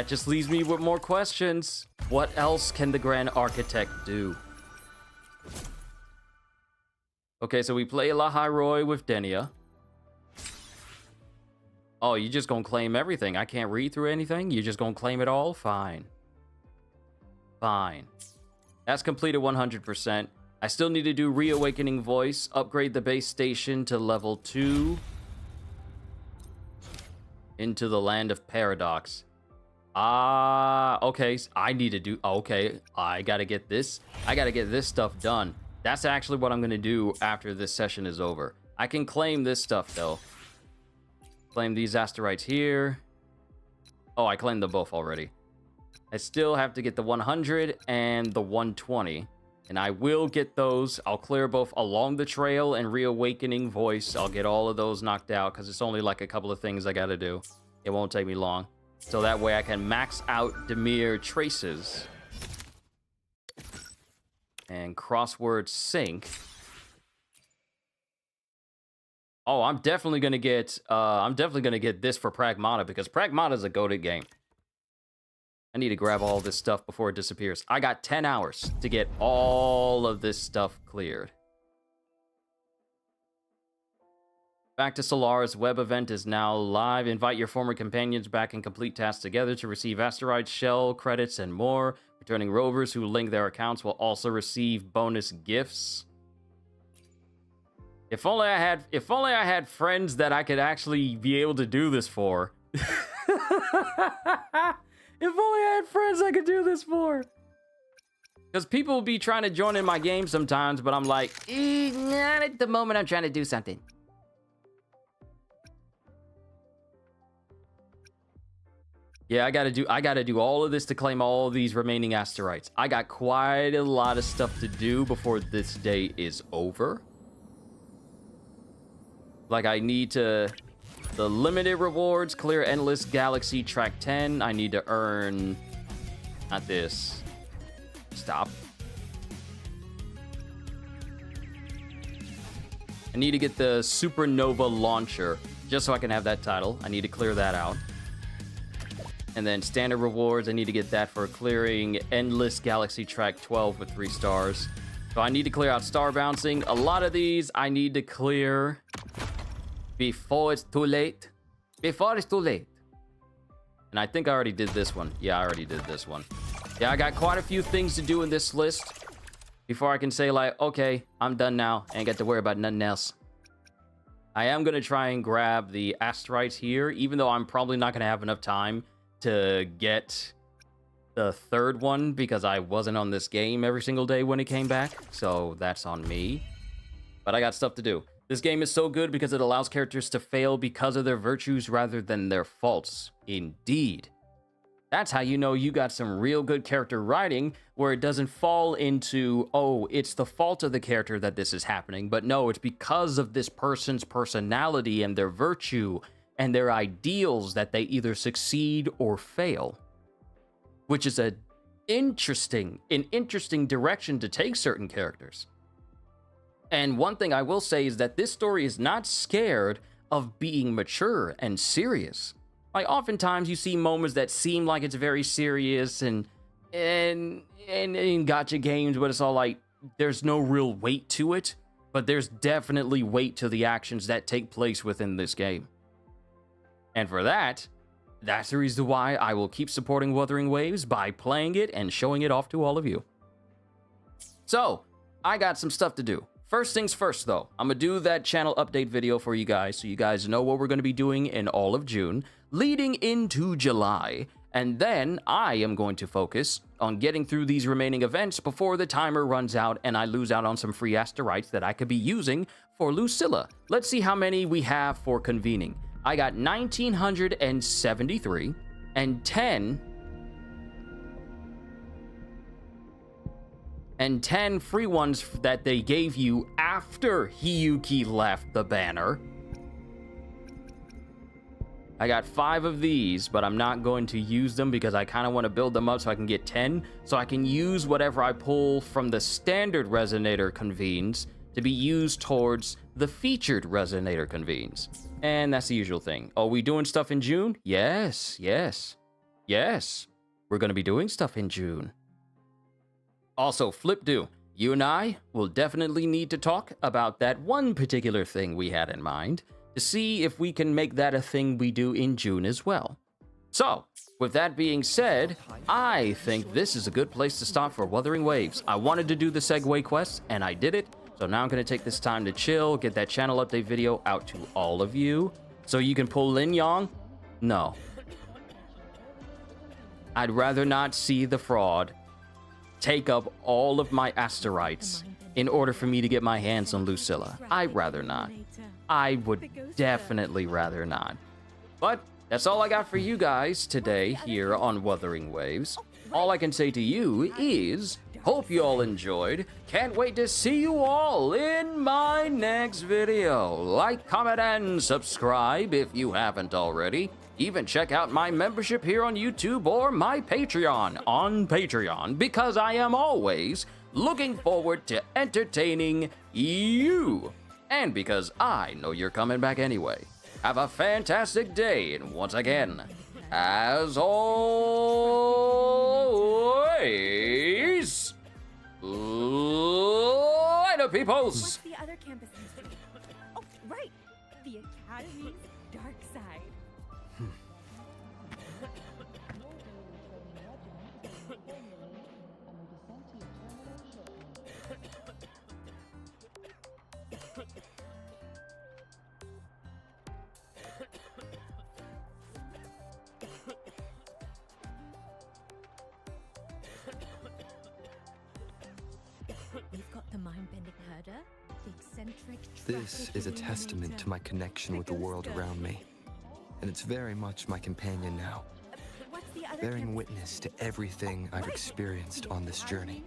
just leaves me with more questions. What else can the Grand Architect do? Okay, so we play lahai-roi with Denia. Oh, you just gonna claim everything? I can't read through anything? You're just gonna claim it all? Fine. Fine. That's completed 100%. I still need to do Reawakening Voice, upgrade the base station to level 2. Into the Land of Paradox. Okay. I need to do... Okay, I gotta get this. I gotta get this stuff done. That's actually what I'm gonna do after this session is over. I can claim this stuff, though. Claim these asteroids here. Oh, I claimed them both already. I still have to get the 100 and the 120. And I will get those. I'll clear both Along the Trail and Reawakening Voice. I'll get all of those knocked out because it's only like a couple of things I gotta do. It won't take me long. So that way I can max out Demir Traces. And Crossword Sync. Oh, I'm definitely gonna get this for Pragmata because Pragmata is a goated game. I need to grab all this stuff before it disappears. I got 10 hours to get all of this stuff cleared. Back to Solar's web event is now live. Invite your former companions back and complete tasks together to receive asteroid shell credits and more. Returning rovers who link their accounts will also receive bonus gifts. If only I had friends that I could actually be able to do this for. If only I had friends I could do this for. Because people will be trying to join in my game sometimes, but I'm like, not at the moment I'm trying to do something. Yeah, I gotta do all of this to claim all of these remaining asteroids. I got quite a lot of stuff to do before this day is over. Like I need to... The limited rewards, clear endless galaxy track 10. I need to earn Not this. Stop. I need to get the Supernova Launcher, just so I can have that title. I need to clear that out. And then standard rewards, I need to get that for clearing Endless Galaxy Track 12 with 3 stars. So I need to clear out Star Bouncing. A lot of these I need to clear before it's too late. Before it's too late. And I think I already did this one. Yeah, I already did this one. Yeah, I got quite a few things to do in this list before I can say, like, okay, I'm done now. Ain't got to worry about nothing else. I am going to try and grab the asteroids here, even though I'm probably not going to have enough time to get the third one because I wasn't on this game every single day when it came back. So that's on me. But I got stuff to do. This game is so good because it allows characters to fail because of their virtues rather than their faults. Indeed. That's how you know you got some real good character writing, where it doesn't fall into, oh, it's the fault of the character that this is happening, but no, it's because of this person's personality and their virtue and their ideals that they either succeed or fail. Which is an interesting direction to take certain characters. And one thing I will say is that this story is not scared of being mature and serious. Like, oftentimes you see moments that seem like it's very serious and gacha games, but it's all like, there's no real weight to it, but there's definitely weight to the actions that take place within this game. And for that, that's the reason why I will keep supporting Wuthering Waves by playing it and showing it off to all of you. So, I got some stuff to do. First things first, though, I'm going to do that channel update video for you guys so you guys know what we're going to be doing in all of June, leading into July. And then I am going to focus on getting through these remaining events before the timer runs out and I lose out on some free asteroids that I could be using for Lucilla. Let's see how many we have for convening. I got 1,973 and 10 free ones that they gave you after Hiyuki left the banner. I got 5 of these, but I'm not going to use them because I kind of want to build them up so I can get 10, so I can use whatever I pull from the standard Resonator convenes to be used towards the featured Resonator convenes. And that's the usual thing. Are we doing stuff in June? Yes. We're going to be doing stuff in June. Also, Flipdo, you and I will definitely need to talk about that one particular thing we had in mind to see if we can make that a thing we do in June as well. So, with that being said, I think this is a good place to stop for Wuthering Waves. I wanted to do the Segue quest, and I did it. So now I'm going to take this time to chill, get that channel update video out to all of you. So you can pull Lin Yong? No. I'd rather not see the fraud take up all of my asteroids in order for me to get my hands on Lucilla. I'd rather not. I would definitely rather not. But that's all I got for you guys today here on Wuthering Waves. All I can say to you is, hope you all enjoyed. Can't wait to see you all in my next video. Like, comment, and subscribe if you haven't already. Even check out my membership here on YouTube or my Patreon on Patreon, because I am always looking forward to entertaining you. And because I know you're coming back anyway. Have a fantastic day, and once again, as always, later, peoples!
What's the other campus? Oh, right! The Academy's dark side. We've got the mind-bending herder, the eccentric.
This is a testament to my connection with the world around me. And it's very much my companion now, bearing witness to everything I've experienced on this journey.